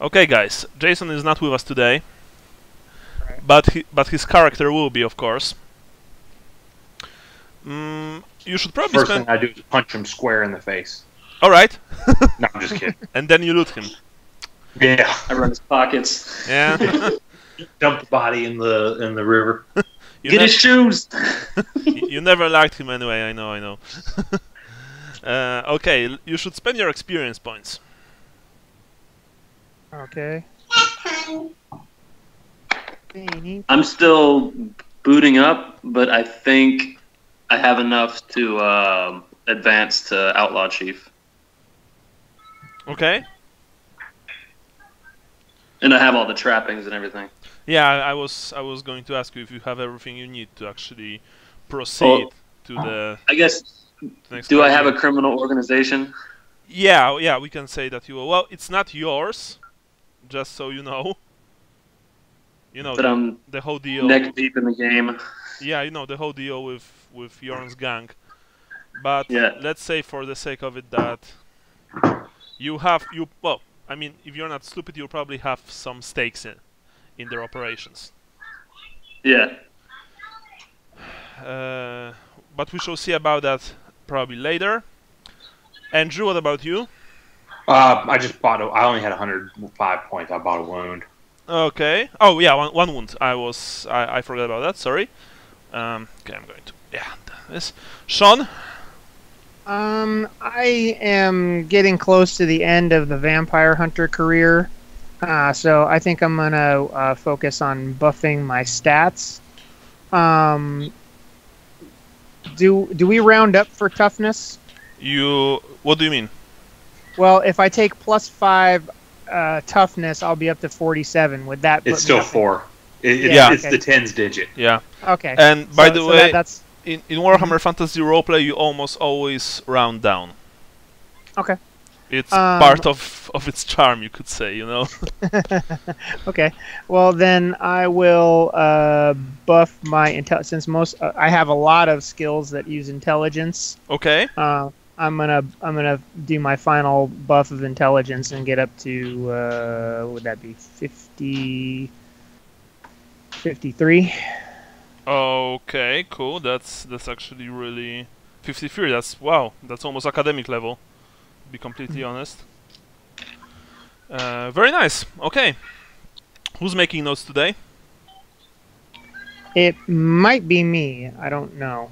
Okay, guys. Jason is not with us today, Right. but his character will be, of course. You should probably First spend. thing I do is punch him square in the face. All right. No, I'm just kidding. And then you loot him. Yeah. I run his pockets. Yeah. Dump the body in the river. Get his shoes. You never liked him anyway. I know. Okay, you should spend your experience points. Okay. I'm still booting up, but I think I have enough to advance to Outlaw Chief. Okay. And I have all the trappings and everything. Yeah, I was going to ask you if you have everything you need to actually proceed to the I guess. next. Do I have a category. criminal organization? Yeah, we can say that you. Well, it's not yours, just so you know. You know But I'm the whole deal. neck deep in the game. Yeah, you know the whole deal with Jorn's gang. But Yeah. let's say for the sake of it that well, I mean, if you're not stupid, you'll probably have some stakes in their operations. Yeah. But we shall see about that probably later. Andrew, what about you? I just bought I only had 105 points. I bought a wound. Okay. Oh yeah, one wound. I forgot about that. Sorry. Okay, I'm going to this. Sean. I am getting close to the end of the vampire hunter career, so I think I'm gonna focus on buffing my stats. Do we round up for toughness? What do you mean? Well, if I take +5 toughness, I'll be up to 47. Would that? It's still 4. Yeah. It's the tens digit. Yeah. Okay. And by the way, that's in Warhammer Fantasy Roleplay, you almost always round down. okay. It's part of its charm, you could say, you know. Okay. Well, then I will buff my intelligence. Since I have a lot of skills that use intelligence. Okay. I'm gonna do my final buff of intelligence and get up to what would that be 53. Okay, cool. That's actually really 53. Wow. That's almost academic level. To be completely honest. Very nice. Okay. Who's making notes today? It might be me. I don't know.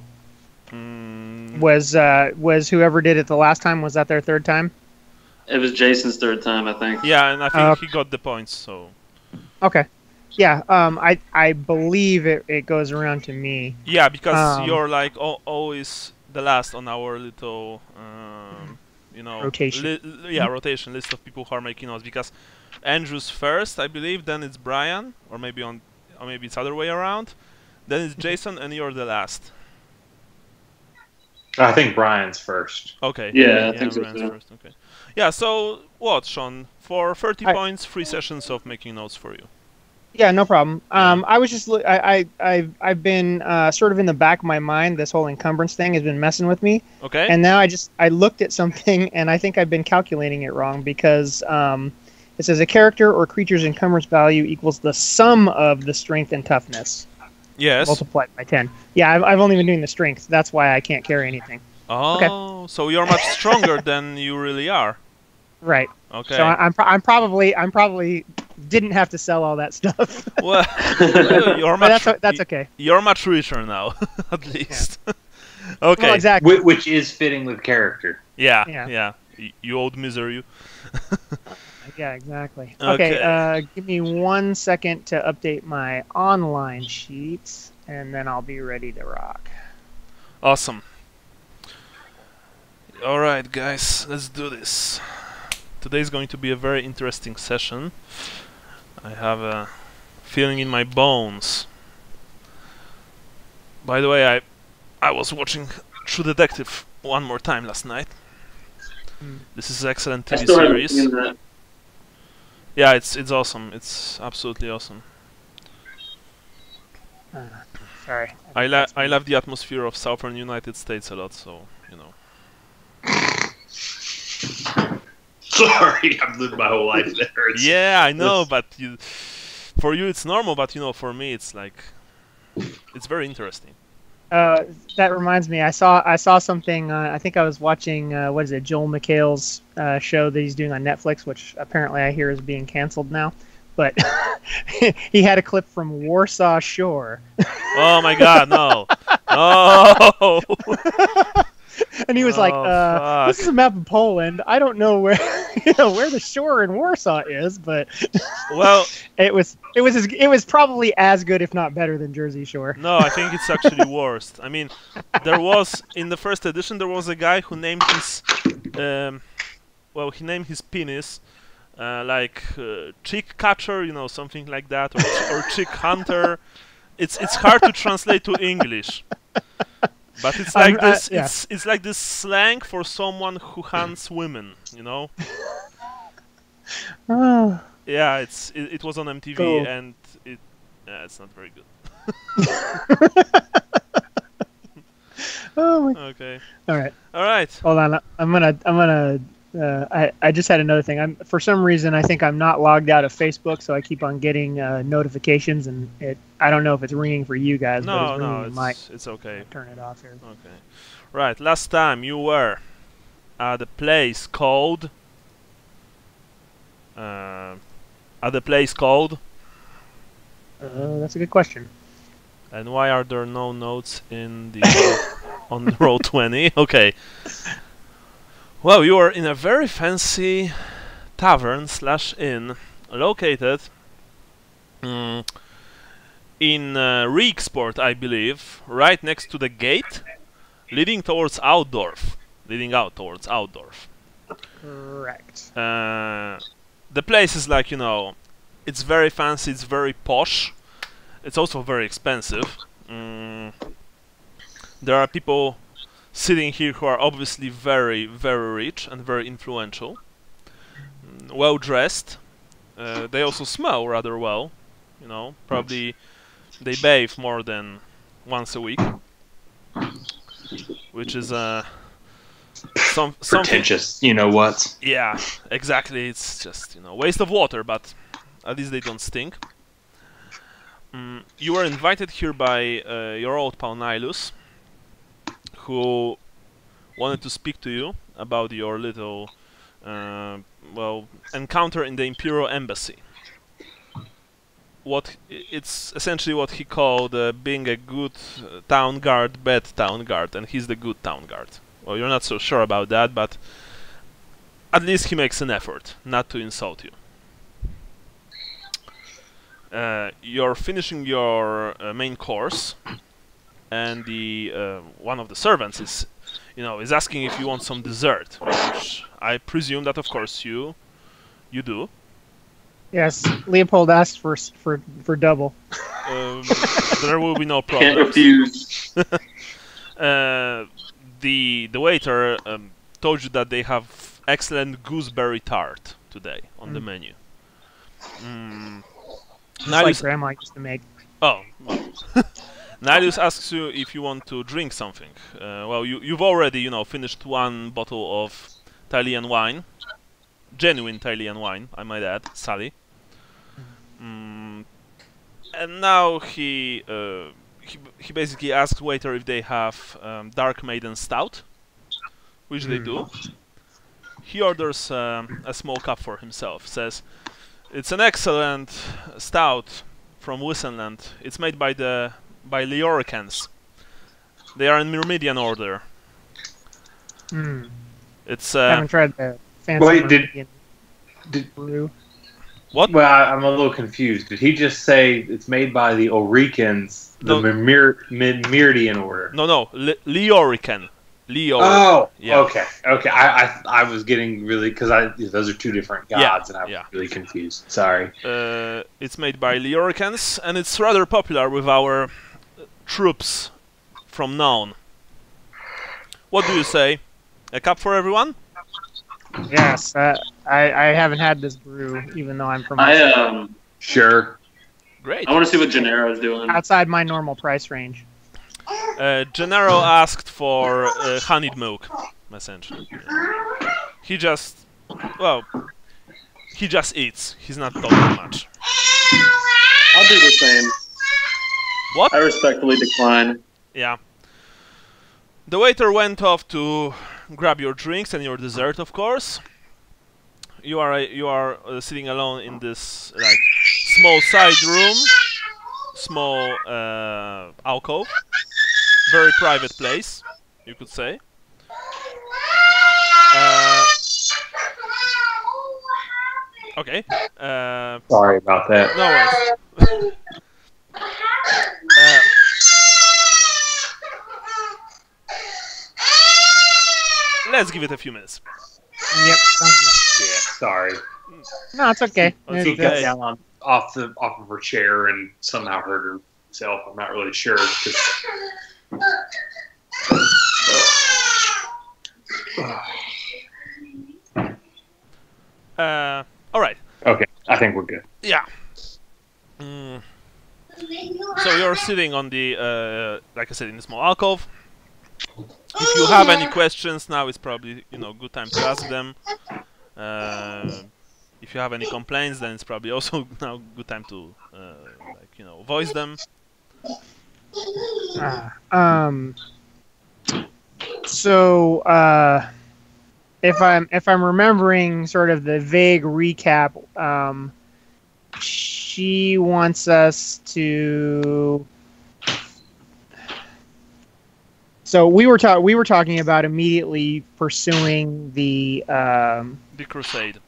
Mm, Was whoever did it the last time? Was that their third time? It was Jason's third time, I think. yeah, and I think he got the points. So Okay. Yeah. I believe it goes around to me. yeah, because you're like always the last on our little you know Rotation. rotation list of people who are making notes, because Andrew's first, I believe, then it's Brian, or maybe it's other way around, then it's Jason, and you're the last. I think Brian's first. Okay. Yeah, I think so, Brian's too. first. Okay. Yeah. So what, Sean? For 30 points, 3 sessions of making notes for you. Yeah, no problem. I was just I've been sort of in the back of my mind. This whole encumbrance thing has been messing with me. Okay. And now I looked at something and I think I've been calculating it wrong because it says a character or creature's encumbrance value equals the sum of the strength and toughness Yes. multiplied by 10. Yeah, I've only been doing the strength. That's why I can't carry anything. Oh, so you're much stronger than you really are. Right. Okay. So I'm probably didn't have to sell all that stuff. Well, you're But much. that's okay. You're much richer now, at least. Okay. Well, exactly. Which is fitting with character. Yeah. You old misery. Yeah, exactly. Okay. Okay, give me 1 second to update my online sheets, and then I'll be ready to rock. Awesome. All right, guys, let's do this. Today's going to be a very interesting session. I have a feeling in my bones. By the way, I was watching True Detective one more time last night. This is an excellent I TV still haven't series. seen that. Yeah, it's awesome. It's absolutely awesome. Sorry. I love the atmosphere of southern United States a lot, so you know. Sorry, I've lived my whole life there. Yeah, I know, but for you it's normal, but for me it's like, it's very interesting. That reminds me, I saw something. I think I was watching what is it, Joel McHale's show that he's doing on Netflix, which apparently I hear is being canceled now. But he had a clip from Warsaw Shore. Oh my God, no! Oh! And he was like, "This is a map of Poland. I don't know where where the shore in Warsaw is, but well, it was probably as good, if not better, than Jersey Shore." No, I think it's actually worst. I mean, there was in the first edition there was a guy who named his he named his penis like chick catcher, something like that, or chick hunter. It's hard to translate to English. But it's like this. Yeah. It's like this slang for someone who hunts women. Oh. Yeah, it was on MTV, Cool. and it's not very good. Oh my. Okay. All right. All right. Hold on. I'm gonna. I just had another thing. For some reason I think I'm not logged out of Facebook, so I keep on getting notifications, and I don't know if it's ringing for you guys. but it's okay. Turn it off here. Okay. Right. Last time you were at a place called. That's a good question. And why are there no notes in the on the roll 20? Okay. Well, you are in a very fancy tavern/inn located in Rieksport, I believe, right next to the gate leading towards Outdorf. Correct. The place is like, it's very fancy, it's very posh. It's also very expensive. There are people sitting here who are obviously very, very rich and very influential. Well dressed. They also smell rather well. Probably they bathe more than once a week. Which is something pretentious, you know what? Yeah, exactly. It's just waste of water, but at least they don't stink. You were invited here by your old pal Nihilus, who wanted to speak to you about your little encounter in the Imperial embassy. It's essentially what he called being a good town guard, bad town guard, and he's the good town guard. Well, you're not so sure about that, but at least he makes an effort not to insult you. You're finishing your main course, and the one of the servants is asking if you want some dessert, which I presume that of course you do. Yes, Leopold asked for double. There will be no problem. Can't refuse. The waiter told you that they have excellent gooseberry tart today on the menu. Just like Grandma used to make. Oh. Nihilus asks you if you want to drink something. Well, you've already, finished one bottle of Thalian wine. Genuine Thalian wine, I might add, Sally. And now he basically asks waiter if they have Dark Maiden Stout, which they do. He orders a small cup for himself. Says, it's an excellent stout from Wissenland. It's made by Leoricans. They are in Myrmidian order. It's I haven't tried the fancy Wait, did brew. What? Well, I'm a little confused. Did he just say it's made by the Ulricans, the Myrmidian order? No, Leorican. Oh, yeah. Okay. I was getting really those are two different gods, and I was really confused. Sorry. It's made by Leoricans, and it's rather popular with our troops from Noun. What do you say? A cup for everyone? Yes, I haven't had this brew, even though I'm from Sure. Great. I want to see what Gennaro's doing. outside my normal price range. Gennaro asked for honeyed milk, essentially. He just Well, he just eats. He's not talking much. I'll do the same. What? I respectfully decline. Yeah. The waiter went off to grab your drinks and your dessert, of course. You are sitting alone in this like small side room, small alcove, very private place, you could say. Okay. Sorry about that. No worries. Let's give it a few minutes. Yep. Sounds Yeah, sorry. good. No, it's okay. It's He got okay. down off of her chair and somehow hurt herself. I'm not really sure. All right. Okay, I think we're good. Yeah. So you're sitting on the, like I said, in the small alcove. If you have any questions, now is probably good time to ask them. If you have any complaints, then it's probably also now good time to voice them. So if I'm remembering sort of the vague recap, she wants us to. So we were talking about immediately pursuing the crusade.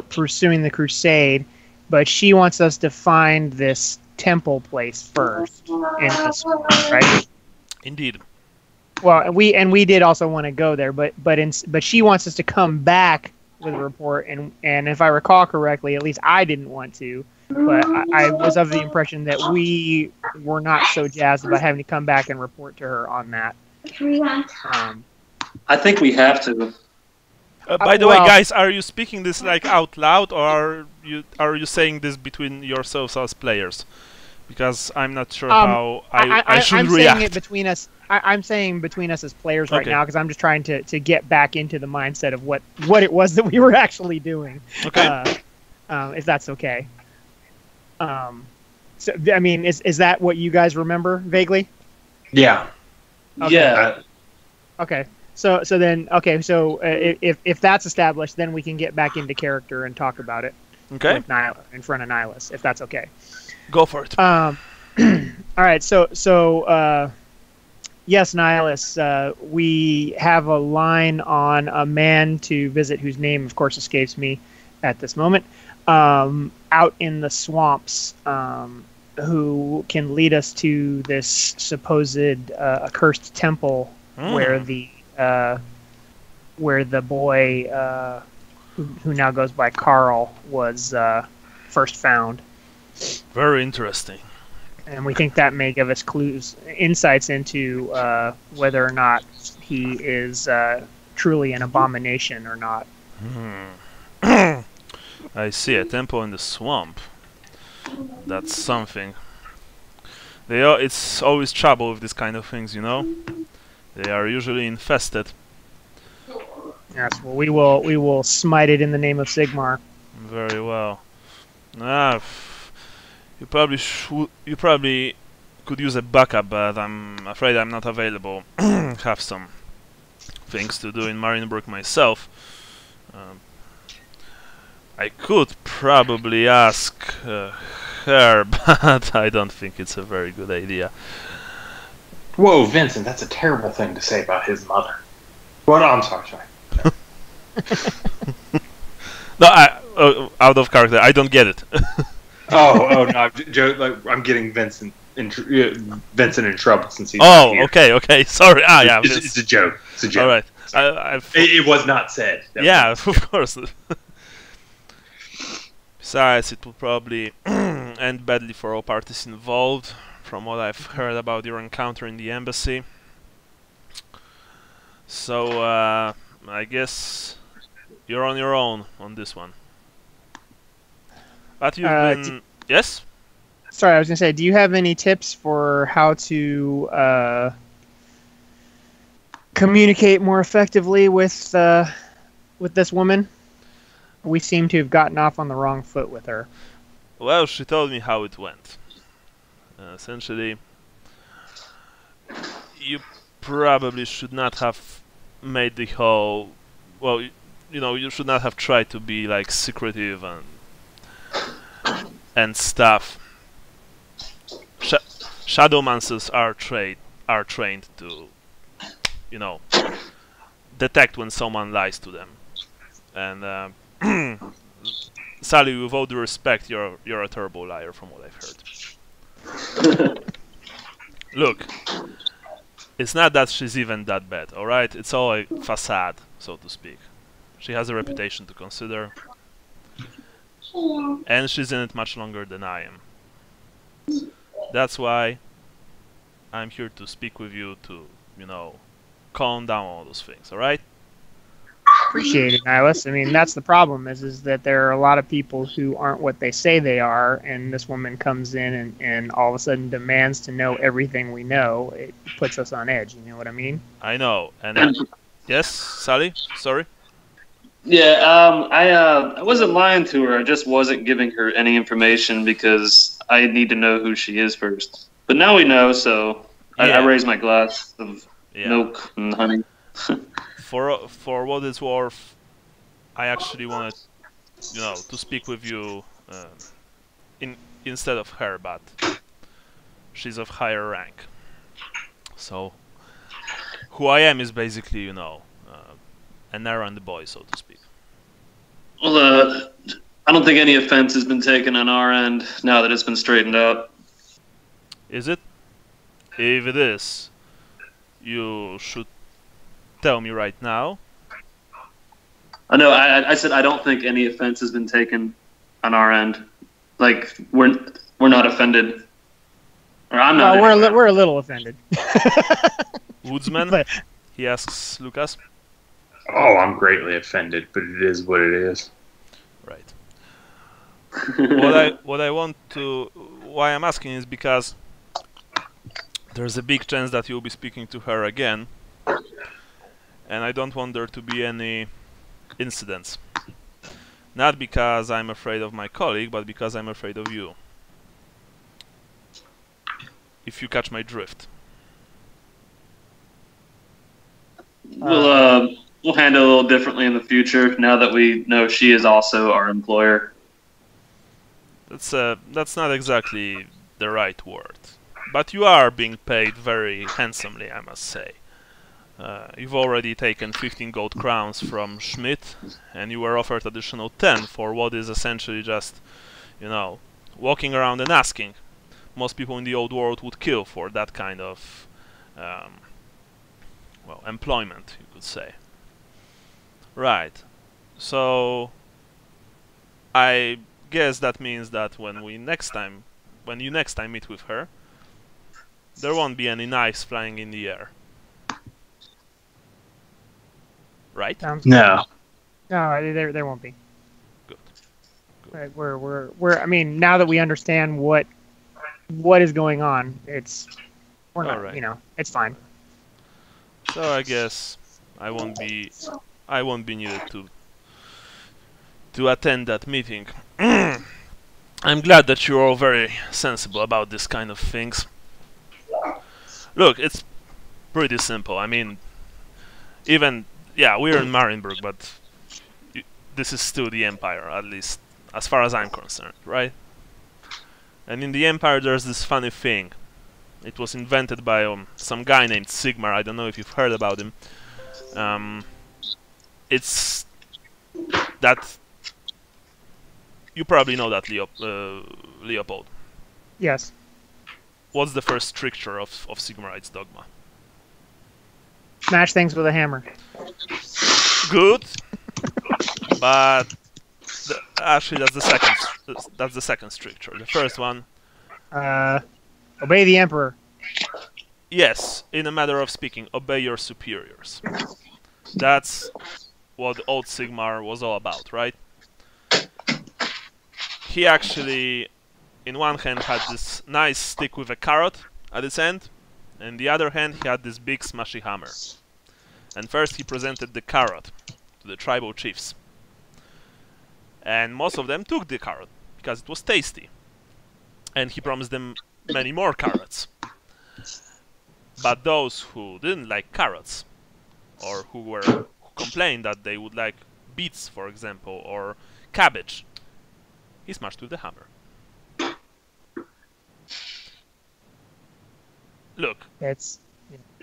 Pursuing the crusade, but she wants us to find this temple place first in the swamp, right? Indeed. Well, we did also want to go there, but she wants us to come back with a report, and if I recall correctly, at least I didn't want to, but I was of the impression that we were not so jazzed about having to come back and report to her on that. I think we have to. By the way, guys, are you speaking this like out loud, or are you saying this between yourselves as players? Because I'm not sure how I should react. I'm saying it between us. I'm saying between us as players right now, because I'm just trying to get back into the mindset of what it was that we were actually doing. Okay. If that's okay. So I mean, is that what you guys remember vaguely? Yeah. Okay. Yeah. Okay. So if that's established, then we can get back into character and talk about it. Okay. With in front of Nihilus, if that's okay. Go for it. All right. So yes, Nihilus, we have a line on a man to visit whose name, of course, escapes me at this moment. Out in the swamps, who can lead us to this supposed accursed temple where the boy who now goes by Carl was first found. Very interesting. And we think that may give us insights into whether or not he is truly an abomination or not. I see, a temple in the swamp. That's something. It's always trouble with this kind of things, They are usually infested. Yes, well, we will smite it in the name of Sigmar. Very well. You probably could use a backup, but I'm afraid I'm not available. Have some things to do in Marienburg myself. I could probably ask her, but I don't think it's a very good idea. Whoa, Vincent, that's a terrible thing to say about his mother. Well, no, I'm sorry. No, out of character. I don't get it. no, I'm getting Vincent in trouble since he's Oh, here. okay. Sorry. Yeah. It's a joke. It's a joke. All right. It was not said. Yeah, of course. Besides, it will probably end badly for all parties involved, from what I've heard about your encounter in the embassy. So, I guess you're on your own on this one. But you've been... Yes? Sorry, I was going to say, do you have any tips for how to communicate more effectively with this woman? We seem to have gotten off on the wrong foot with her. Well, she told me how it went. Essentially, you probably should not have made the whole... Well, you know, you should not have tried to be, like, secretive and stuff. Shadowmancers are trained to, you know, detect when someone lies to them. And Sally, with all due respect, you're a turbo liar from what I've heard. Look, it's not that she's even that bad, alright? It's all a facade, so to speak. She has a reputation to consider. And she's in it much longer than I am. That's why I'm here to speak with you to, you know, calm down all those things, alright? Appreciate it, Nihilus. I mean, that's the problem, is that there are a lot of people who aren't what they say they are, and this woman comes in and all of a sudden demands to know everything we know. It puts us on edge, you know what I mean? I know, and yes, Sally? Sorry? Yeah, I wasn't lying to her. I just wasn't giving her any information because I need to know who she is first. But now we know, so I raise my glass of milk and honey. For what it's worth, I actually wanted, you know, to speak with you instead of her, but she's of higher rank. So, who I am is basically, you know, an errand boy, so to speak. Well, I don't think any offense has been taken on our end now that it's been straightened out. Is it? If it is, you should tell me right now. No, I said I don't think any offense has been taken on our end. Like we're not offended, or I'm not. We're a little offended. Woodsman, But he asks Lucas. Oh, I'm greatly offended, but it is what it is. Right. Why I'm asking is because there's a big chance that you'll be speaking to her again, and I don't want there to be any incidents. Not because I'm afraid of my colleague, but because I'm afraid of you. If you catch my drift. We'll handle it a little differently in the future now that we know she is also our employer. That's not exactly the right word. But you are being paid very handsomely, I must say. You've already taken 15 gold crowns from Schmidt, and you were offered additional 10 for what is essentially just, you know, walking around and asking. Most people in the old world would kill for that kind of, well, employment, you could say. Right. So, I guess that means that when you next time meet with her, there won't be any knives flying in the air. Right? No. No, there won't be. Good. Right, we're. I mean, now that we understand what is going on, we're not. Alright. You know, it's fine. So I guess I won't be needed to attend that meeting. I'm glad that you're all very sensible about this kind of things. Look, it's pretty simple. I mean, we're in Marienburg, but this is still the Empire, at least as far as I'm concerned, right? And in the Empire there's this funny thing. It was invented by some guy named Sigmar. I don't know if you've heard about him. It's that... You probably know that, Leopold. Yes. What's the first stricture of Sigmarite's dogma? Smash things with a hammer. Good, but actually that's the second stricture. The first one, Obey the Emperor. yes, in a matter of speaking, obey your superiors. That's what old Sigmar was all about, right? He actually, in one hand, had this nice stick with a carrot at its end, and the other hand he had this big smashy hammer. And first he presented the carrot to the tribal chiefs. And most of them took the carrot because it was tasty. And he promised them many more carrots. But those who didn't like carrots, or who complained that they would like beets, for example, or cabbage, he smashed with the hammer. Look.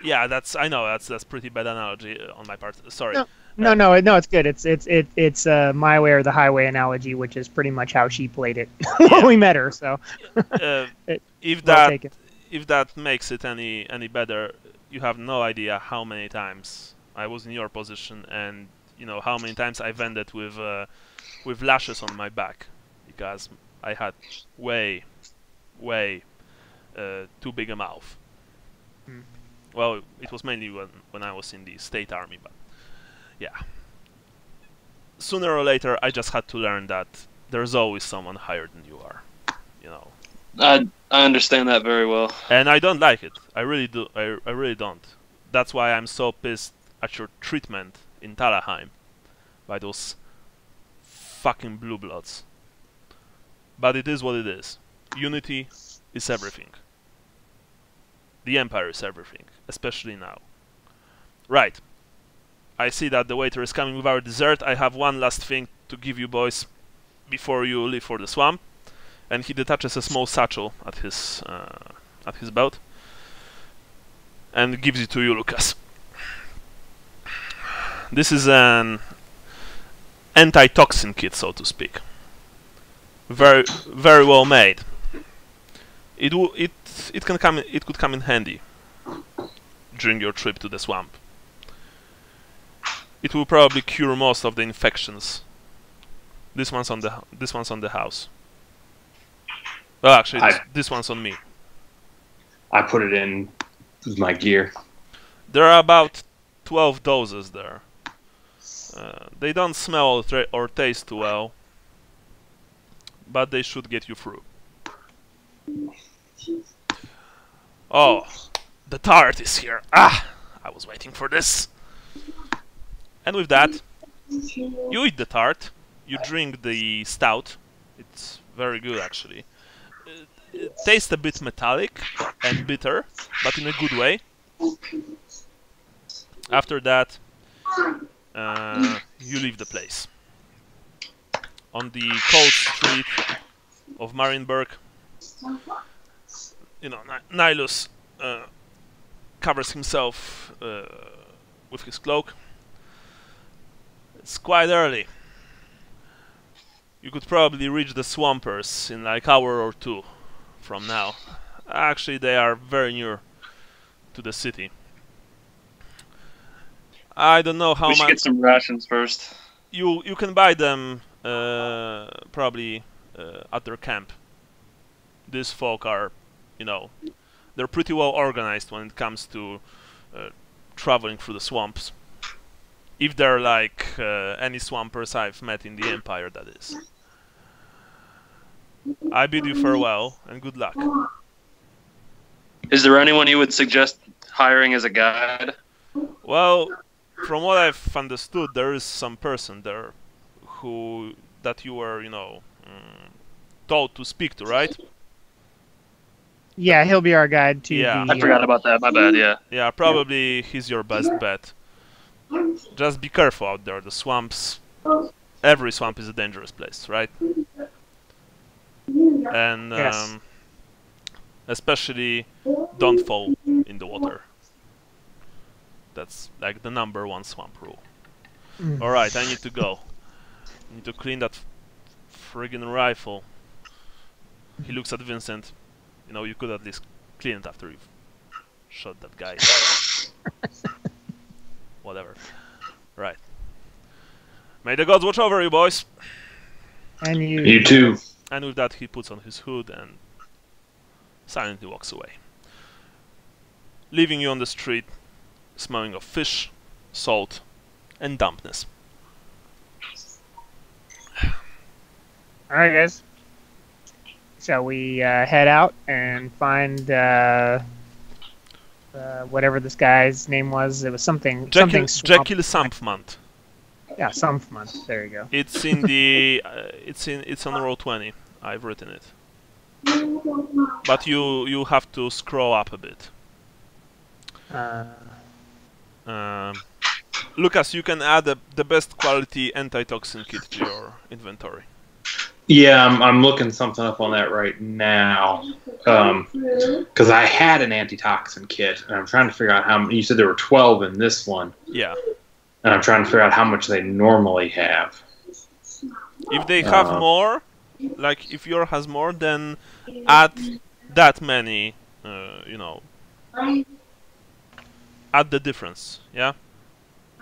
Yeah, I know that's pretty bad analogy on my part. Sorry. No, it's good. It's my way or the highway analogy, which is pretty much how she played it when we met her. So, if that makes it any better, you have no idea how many times I was in your position, and you know how many times I've ended with lashes on my back because I had way too big a mouth. Well, it was mainly when I was in the state army, but yeah. Sooner or later, I just had to learn that there's always someone higher than you are, you know. I understand that very well. And I don't like it. I really do. I really don't. That's why I'm so pissed at your treatment in Talaheim by those fucking blue bloods. But it is what it is. Unity is everything. The Empire is everything, especially now. Right. I see that the waiter is coming with our dessert. I have one last thing to give you boys before you leave for the swamp. And he detaches a small satchel at his belt and gives it to you, Lucas. This is an anti-toxin kit, so to speak. Very well made. It could come in handy during your trip to the swamp. It will probably cure most of the infections. This one's on the house. Well, actually, this one's on me. I put it in my gear. There are about 12 doses there. They don't smell or taste too well, but they should get you through. Oh, the tart is here. Ah, I was waiting for this. And with that, you eat the tart, you drink the stout. It's very good, actually. It tastes a bit metallic and bitter, but in a good way. After that, you leave the place. On the cold street of Marienburg, you know, Nihilus covers himself with his cloak. It's quite early. You could probably reach the Swampers in like an hour or two from now. Actually, they are very near to the city. I don't know how much. We should get some rations first. You can buy them probably at their camp. These folk are, you know, they're pretty well organized when it comes to traveling through the swamps. If they're like any swampers I've met in the Empire, that is. I bid you farewell and good luck. Is there anyone you would suggest hiring as a guide? Well, from what I've understood, there is some person there that you were, you know, told to speak to, right? Yeah, he'll be our guide to Yeah. the... I forgot about that, my bad, yeah. Yeah, probably he's your best bet. Just be careful out there, the swamps... Every swamp is a dangerous place, right? And Yes. especially don't fall in the water. That's like the #1 swamp rule. Alright, I need to go. I need to clean that friggin' rifle. He looks at Vincent. You know, you could at least clean it after you've shot that guy. Whatever. Right. May the gods watch over you, boys. And you... You too. And with that, he puts on his hood and silently walks away, leaving you on the street, smelling of fish, salt, and dampness. Alright, guys. Shall we head out and find whatever this guy's name was? It was something... Jekyll swamp. Sampmont. Yeah, some month. There you go. It's in the it's on row 20. I've written it. But you have to scroll up a bit. Lucas, you can add the best quality antitoxin kit to your inventory. Yeah, I'm looking something up on that right now. Because I had an antitoxin kit, and I'm trying to figure out how many. You said there were 12 in this one. Yeah. And I'm trying to figure out how much they normally have. If they have more, like if yours has more, then add that many, you know, add the difference, yeah?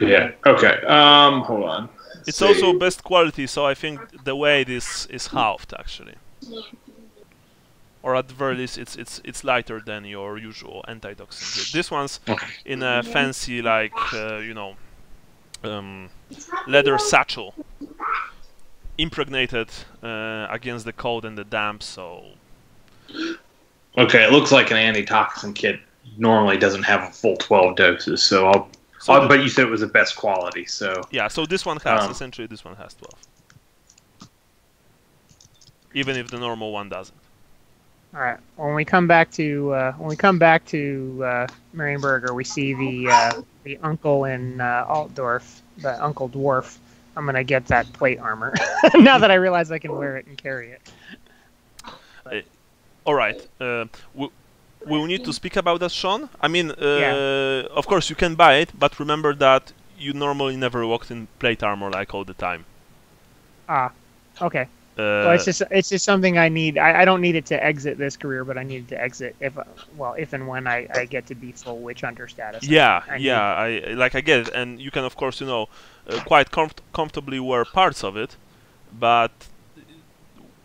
Yeah, okay. Hold on. It's also best quality, so I think the weight is halved, actually. Or at the very least, it's lighter than your usual antitoxin kit. This one's in a fancy, like, you know, leather satchel, impregnated against the cold and the damp, so... Okay, it looks like an antitoxin kit normally doesn't have a full 12 doses, so but you said it was the best quality, so... Yeah, so this one has, essentially this one has 12. Even if the normal one doesn't. All right. When we come back to Marienburger, we see the uncle in Altdorf, the Uncle Dwarf. I'm gonna get that plate armor now that I realize I can wear it and carry it. All right. We'll need to speak about that, Sean. I mean, of course you can buy it, but remember that you normally never walked in plate armor like all the time. Ah, okay. Well, it's just something I need. I don't need it to exit this career, but I need it to exit if and when I get to be full witch hunter status. Yeah, I get it, and you can of course, you know, quite comfortably wear parts of it, but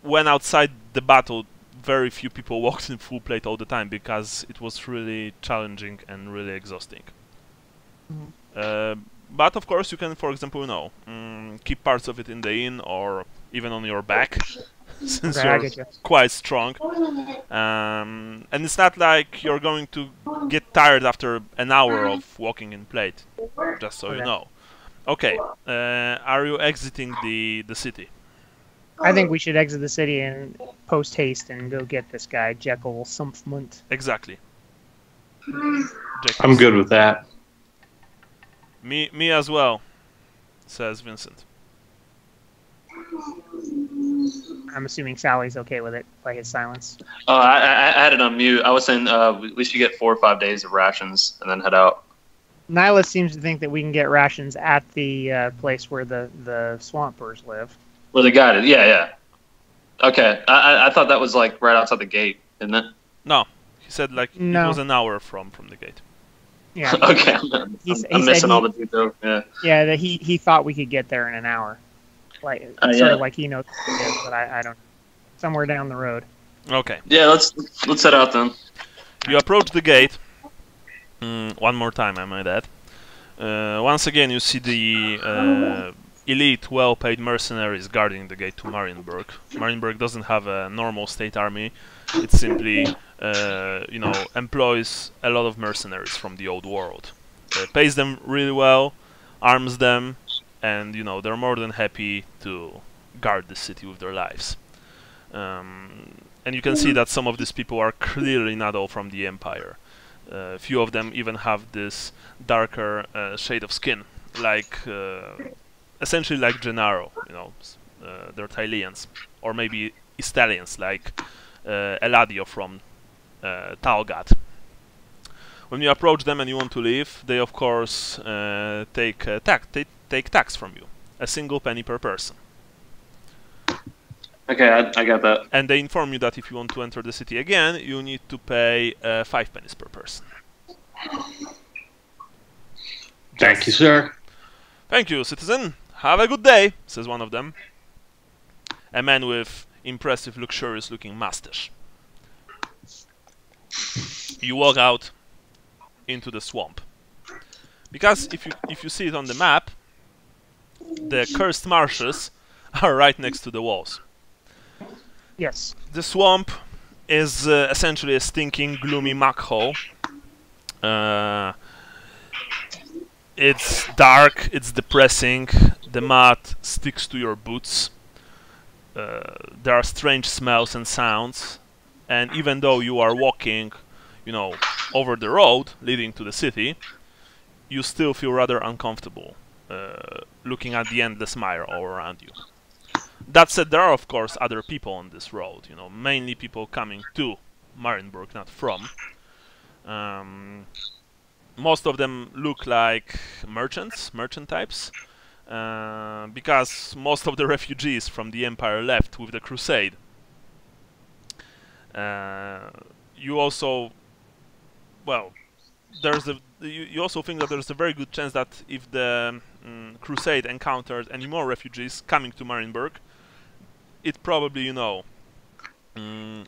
when outside the battle, very few people walked in full plate all the time because it was really challenging and really exhausting. But of course, you can, for example, you know, keep parts of it in the inn or even on your back, since you're quite strong. And it's not like you're going to get tired after an hour of walking in plate, just so you know. Okay, are you exiting the city? I think we should exit the city and post haste and go get this guy, Jekyll Sumpfmunt. Exactly. I'm good with that. Me as well, says Vincent. I'm assuming Sally's okay with it by his silence. Oh, I had it on mute. I was saying we should get 4 or 5 days of rations and then head out. Nihilus seems to think that we can get rations at the place where the swampers live. Where the guy is, yeah. Okay, I thought that was like right outside the gate, isn't it? No, he said like it was an hour from the gate. Yeah. Okay, I'm missing all the details. Yeah. Yeah, that he thought we could get there in an hour, like sort of like he knows, but I don't. Somewhere down the road. Okay. Yeah, let's head out then. You approach the gate. One more time, I might add. Once again, you see the elite, well-paid mercenaries guarding the gate to Marienburg. Marienburg doesn't have a normal state army. It simply, you know, employs a lot of mercenaries from the old world. Pays them really well, arms them, and you know they're more than happy to guard the city with their lives. And you can see that some of these people are clearly not all from the Empire. Few of them even have this darker shade of skin, like essentially like Gennaro, you know, they're Tylians, or maybe Istalians, like Eladio from Talgat. When you approach them and you want to leave, they of course take tax from you, a single penny per person. Okay, I got that. And they inform you that if you want to enter the city again, you need to pay 5 pennies per person. Thank you, sir. Thank you, citizen. Have a good day, says one of them. A man with impressive, luxurious-looking mustache. You walk out into the swamp. Because if you see it on the map, the Cursed Marshes are right next to the walls. Yes. The swamp is essentially a stinking, gloomy muck hole. It's dark, it's depressing, the mud sticks to your boots, there are strange smells and sounds, and even though you are walking, you know, over the road leading to the city, you still feel rather uncomfortable looking at the endless mire all around you. That said, there are of course other people on this road, you know, mainly people coming to Marienburg, not from. Most of them look like merchant types, because most of the refugees from the Empire left with the crusade. You also, well, you also think that there's a very good chance that if the crusade encountered any more refugees coming to Marienburg, it probably, you know,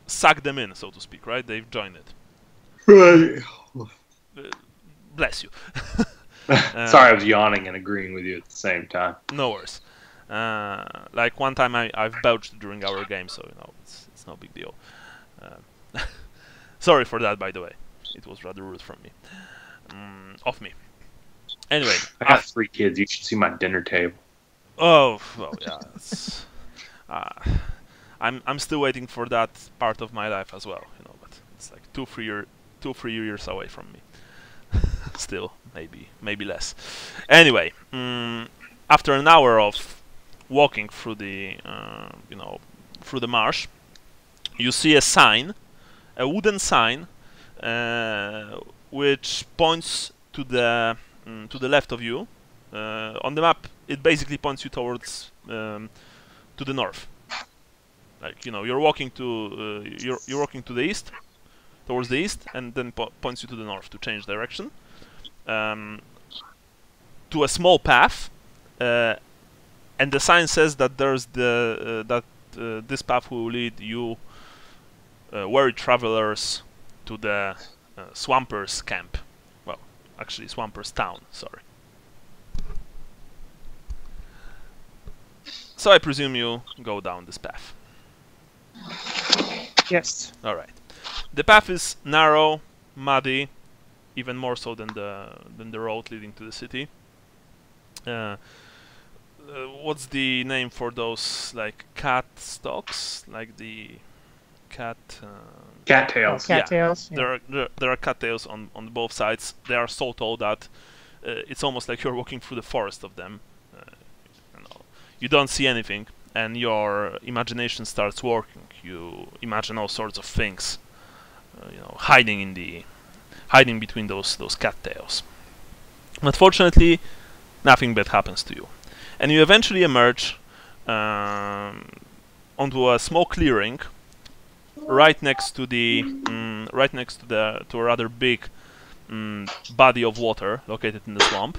sucked them in, so to speak, right? They've joined it. Right. Bless you. Sorry, I was yawning and agreeing with you at the same time. No worries. Like one time I've belched during our game, so you know it's no big deal. Sorry for that, by the way. It was rather rude from me. Of me. Anyway, I got 3 kids. You should see my dinner table. Oh well, yeah. It's, I'm still waiting for that part of my life as well, you know. But it's like 2-3 years away from me. Still, maybe less. Anyway, after an hour of walking through the you know, through the marsh, you see a sign, a wooden sign, which points to the left of you. On the map, it basically points you towards to the north. Like, you know, you're walking to you're walking to the east, towards the east, and then points you to the north to change direction. To a small path, and the sign says that there's this path will lead you, weary travelers, to the Swampers camp. Well, actually, Swampers town. Sorry. So I presume you go down this path. Yes. All right. The path is narrow, muddy, even more so than the road leading to the city. What's the name for those, like, cat stalks, like the cat? Cattails. Cattails. Yeah. There are cattails on both sides. They are so tall that it's almost like you're walking through the forest of them. You know, you don't see anything, and your imagination starts working. You imagine all sorts of things, you know, hiding between those cattails. Unfortunately, nothing bad happens to you, and you eventually emerge onto a small clearing right next to a rather big body of water located in the swamp.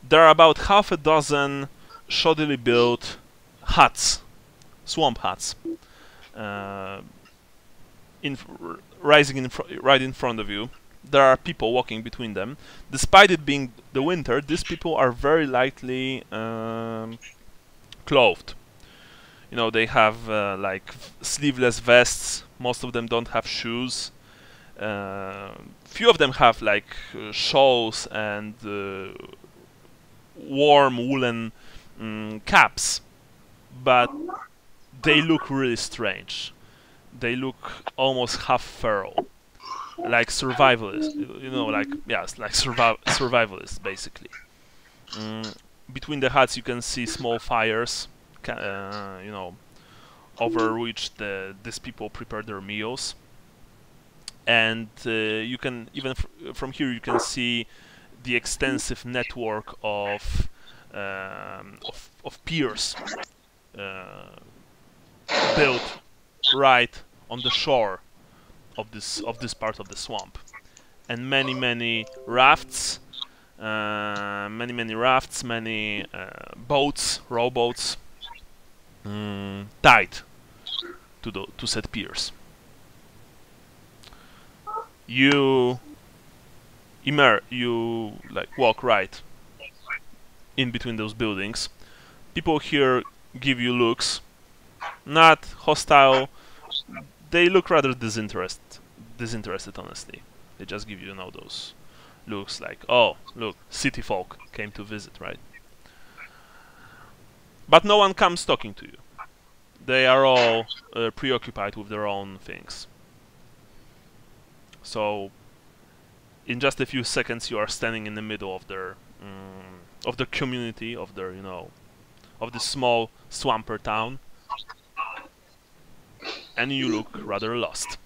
There are about half a dozen shoddily built huts, swamp huts, rising right in front of you. There are people walking between them. Despite it being the winter, these people are very lightly clothed. You know, they have like sleeveless vests. Most of them don't have shoes. Few of them have like shawls and warm woolen caps, but they look really strange. They look almost half feral, like survivalists. You know, like, yes, like survivalists basically. Between the huts, you can see small fires, you know, over which these people prepare their meals. And you can even from here you can see the extensive network of piers built right on the shore of this part of the swamp, and many rafts, many boats, rowboats, tied to said piers. You like walk right in between those buildings. People here give you looks, not hostile. They look rather disinterested honestly. They just give you, you know, those looks like, oh, look, city folk came to visit, right? But no one comes talking to you. They are all preoccupied with their own things. So, in just a few seconds, you are standing in the middle of their community, of their, you know, of the small swamper town, and you look rather lost.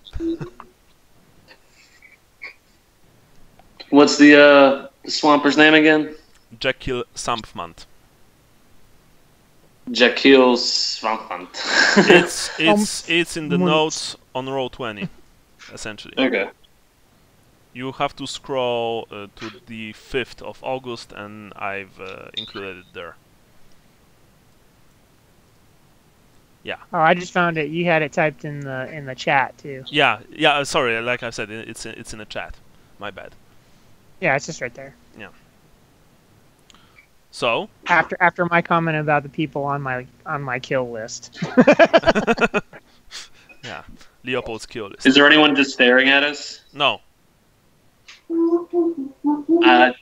What's the swamper's name again? Jekyll Sampfmant. Jekyll Swampant. It's in the notes on row 20, essentially. Okay. You have to scroll to the 5th of August, and I've included it there. Yeah. Oh, I just found it. You had it typed in the chat too. Yeah. Sorry, like I said, it's in the chat. My bad. Yeah, it's just right there. Yeah. So after my comment about the people on my kill list. yeah, Leopold's kill list. Is there anyone just staring at us? No. I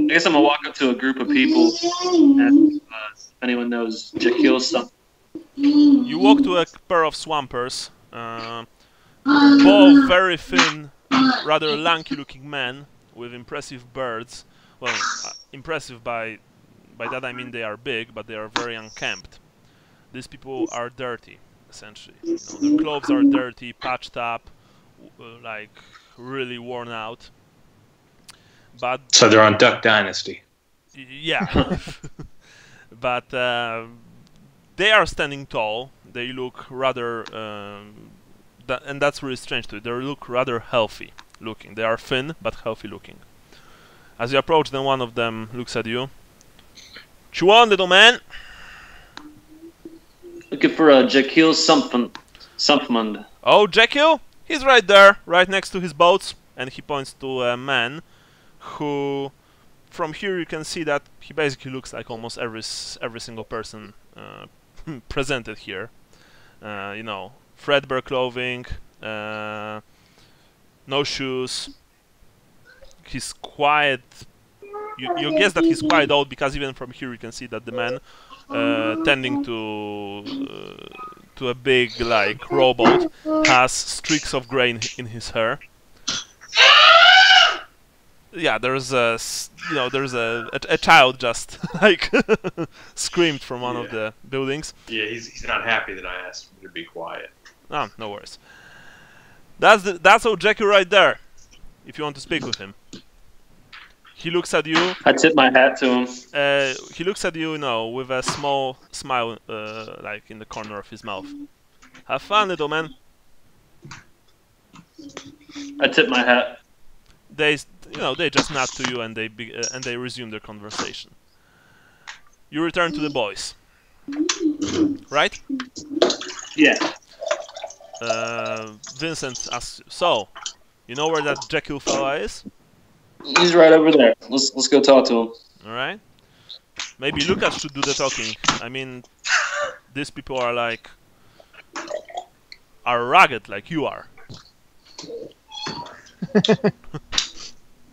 guess I'm gonna walk up to a group of people and if anyone knows Jekyll something. You walk to a pair of swampers, both very thin, rather lanky-looking men with impressive beards. Well, impressive by that I mean they are big, but they are very unkempt. These people are dirty, essentially. You know, their clothes are dirty, patched up, like really worn out. But so they're on Duck Dynasty. Yeah, but they are standing tall. They look rather, and that's really strange too. They look rather healthy looking. They are thin but healthy looking. As you approach, then one of them looks at you. What you want, little man? Looking for a Jekyll Sumpmund. Oh, Jekyll? He's right there, right next to his boats. And he points to a man who, from here you can see that he basically looks like almost every single person presented here. You know, threadbare clothing, no shoes. He's quite... You guess that he's quite old, because even from here you can see that the man tending to a big, like, rowboat has streaks of grey in his hair. Yeah, there's a child just like screamed from one of the buildings. Yeah, he's not happy that I asked him to be quiet. Ah, no worries. That's old Jackie right there. If you want to speak with him, he looks at you. I tip my hat to him. He looks at you, with a small smile, like in the corner of his mouth. Have fun, little man. I tip my hat. They just nod to you, and they resume their conversation. You return to the boys, right? Yeah. Vincent asks you, so, you know where that Jekyll fella is? He's right over there. Let's go talk to him. All right. Maybe Lucas should do the talking. I mean, these people are rugged like you are.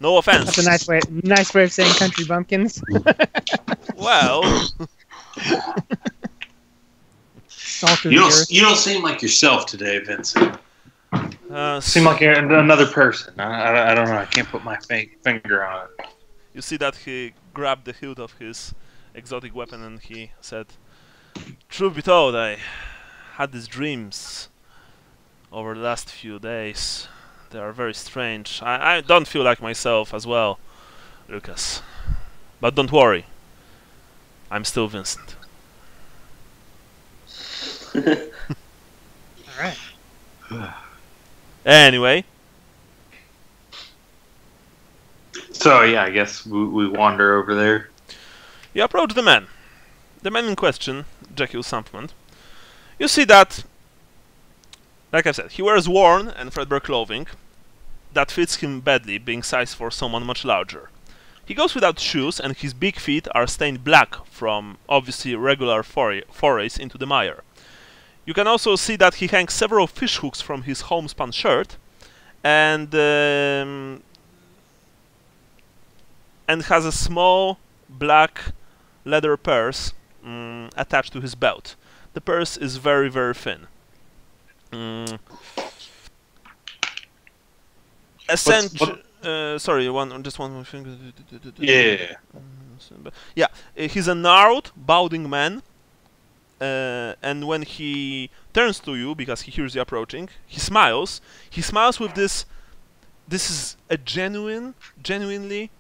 No offense. That's a nice way of saying country bumpkins. Well, you don't seem like yourself today, Vincent. Seem like you're another person. I don't know. I can't put my finger on it. You see that he grabbed the hilt of his exotic weapon and he said, "Truth be told, I had these dreams over the last few days. They are very strange. I don't feel like myself as well, Lucas. But don't worry. I'm still Vincent." Alright. Anyway. So, yeah, I guess we wander over there. You approach the man. The man in question, Jekyll Sampfmand. You see that, like I said, he wears worn and threadbare clothing that fits him badly, being sized for someone much larger. He goes without shoes, and his big feet are stained black from, obviously, regular forays into the mire. You can also see that he hangs several fish hooks from his homespun shirt, and and has a small black leather purse attached to his belt. The purse is very, very thin. Sorry, just one more thing. Yeah. Yeah, he's a gnarled, balding man. And when he turns to you, because he hears you approaching, he smiles. He smiles with this. This is a genuinely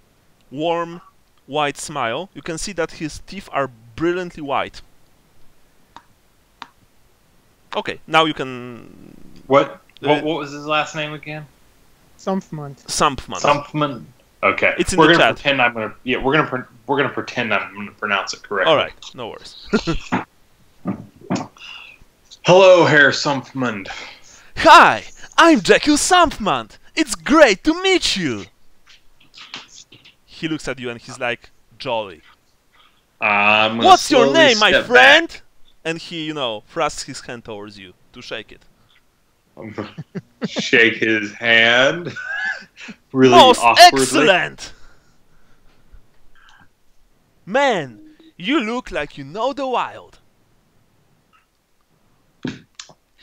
warm, white smile. You can see that his teeth are brilliantly white. Okay, now you can. What was his last name again? Sumpfmund. Sumpfmund. Okay. It's in we're the gonna chat. pretend I'm gonna. Yeah, we're gonna pretend I'm gonna pronounce it correctly. All right, no worries. Hello, Herr Sumpfmund. Hi, I'm Jekyll Sumpfmund. It's great to meet you. He looks at you and he's like, jolly. What's your name, my friend? Back. And he, you know, thrusts his hand towards you to shake it. Shake his hand. Really Most awkwardly. excellent! Man, you look like you know the wild.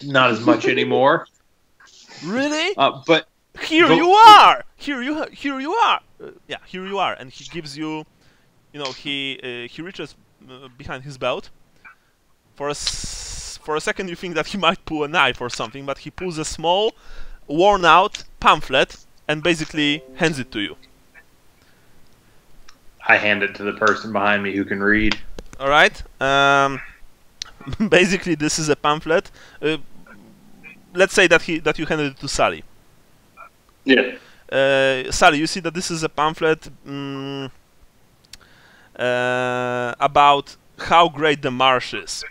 Not as much anymore. Really? But Here you are. Here you are. Yeah, here you are. And he gives you, you know, he reaches behind his belt. For a second, you think that he might pull a knife or something, but he pulls a small, worn-out pamphlet and basically hands it to you. I hand it to the person behind me who can read. All right. Basically, this is a pamphlet. Let's say that you handed it to Sally. Yeah. Sally, you see that this is a pamphlet about how great the marsh is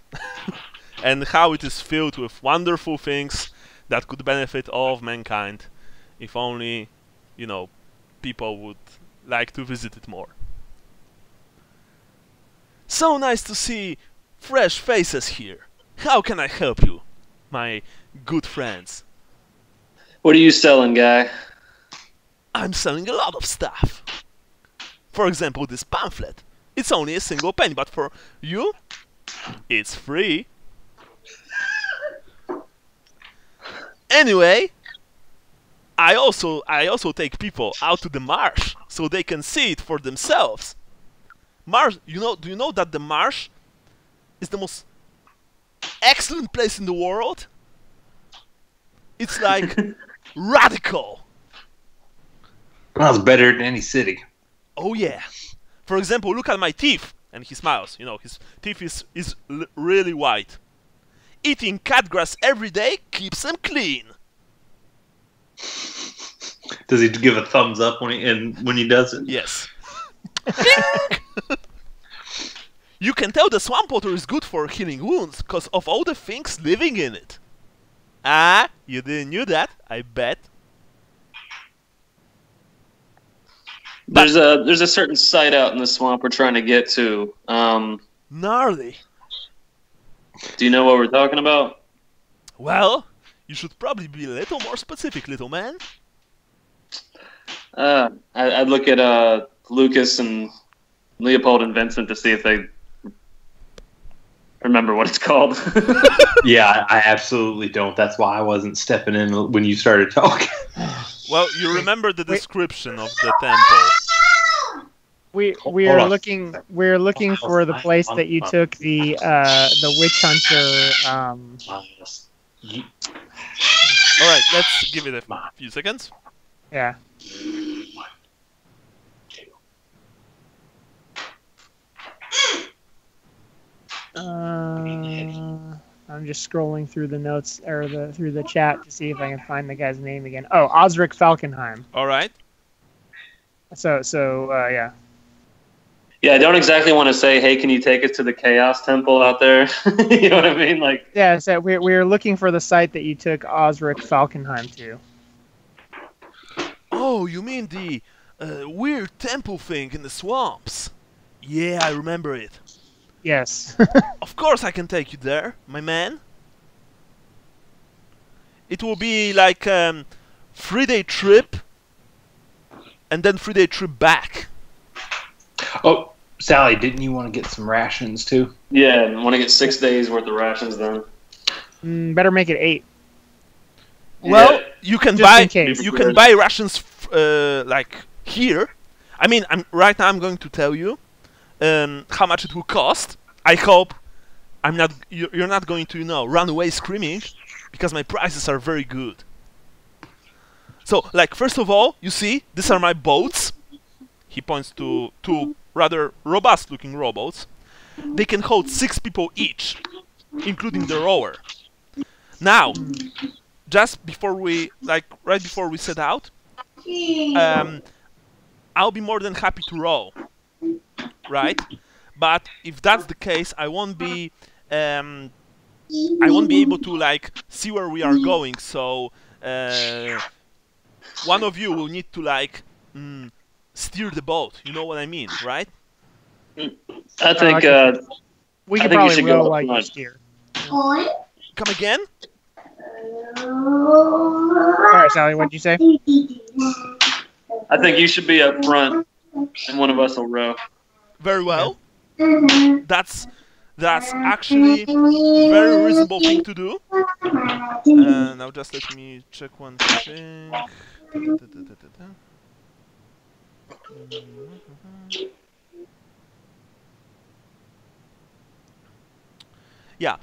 and how it is filled with wonderful things that could benefit all of mankind if only, you know, people would like to visit it more. So nice to see fresh faces here. How can I help you, my good friends? What are you selling, guy? I'm selling a lot of stuff. For example, this pamphlet. It's only a single penny, but for you, it's free. Anyway, I also take people out to the marsh so they can see it for themselves. Marsh, do you know that the marsh is the most excellent place in the world? It's like radical. That's better than any city. Oh yeah. For example, look at my teeth. And he smiles. You know, his teeth is really white. Eating cat grass every day keeps them clean. Does he give a thumbs up when he does it? Yes. You can tell the swamp water is good for healing wounds because of all the things living in it. Ah, you didn't knew that, I bet. There's a certain site out in the swamp we're trying to get to. Gnarly. Do you know what we're talking about? Well, you should probably be a little more specific, little man. I'd look at Lucas and Leopold and Vincent to see if they remember what it's called. Yeah, I absolutely don't. That's why I wasn't stepping in when you started talking. Well, you remember the description of the temple. We're looking for the place that you took the witch hunter. All right, let's give it a few seconds. Yeah. I'm just scrolling through the notes or through the chat to see if I can find the guy's name again. Oh, Osric Falkenheim. All right. So yeah. Yeah, I don't exactly want to say, hey, can you take us to the Chaos Temple out there? You know what I mean? Like, yeah, so we're looking for the site that you took Osric Falkenheim to. Oh, you mean the weird temple thing in the swamps? Yeah, I remember it. Yes. Of course I can take you there, my man. It will be like 3-day trip and then 3-day trip back. Oh, Sally, didn't you want to get some rations too? Yeah, I want to get 6 days worth of rations then. Better make it 8. Well, Yeah. you can Just buy in case. you can buy rations like here. I mean, right now I'm going to tell you how much it will cost. I hope you're not going to run away screaming, because my prices are very good. So, like, first of all, you see, these are my boats. He points to two rather robust-looking rowboats. They can hold 6 people each, including the rower. Now, just before right before we set out, I'll be more than happy to row, right? But if that's the case, I won't be able to like see where we are going. So one of you will need to like steer the boat. You know what I mean, right? I think we I can think you probably should row go while up you front. steer. Come again? Sorry, Sally, what'd you say? I think you should be up front, and one of us will row. Very well. That's actually a very reasonable thing to do. Now just let me check one thing. Yeah,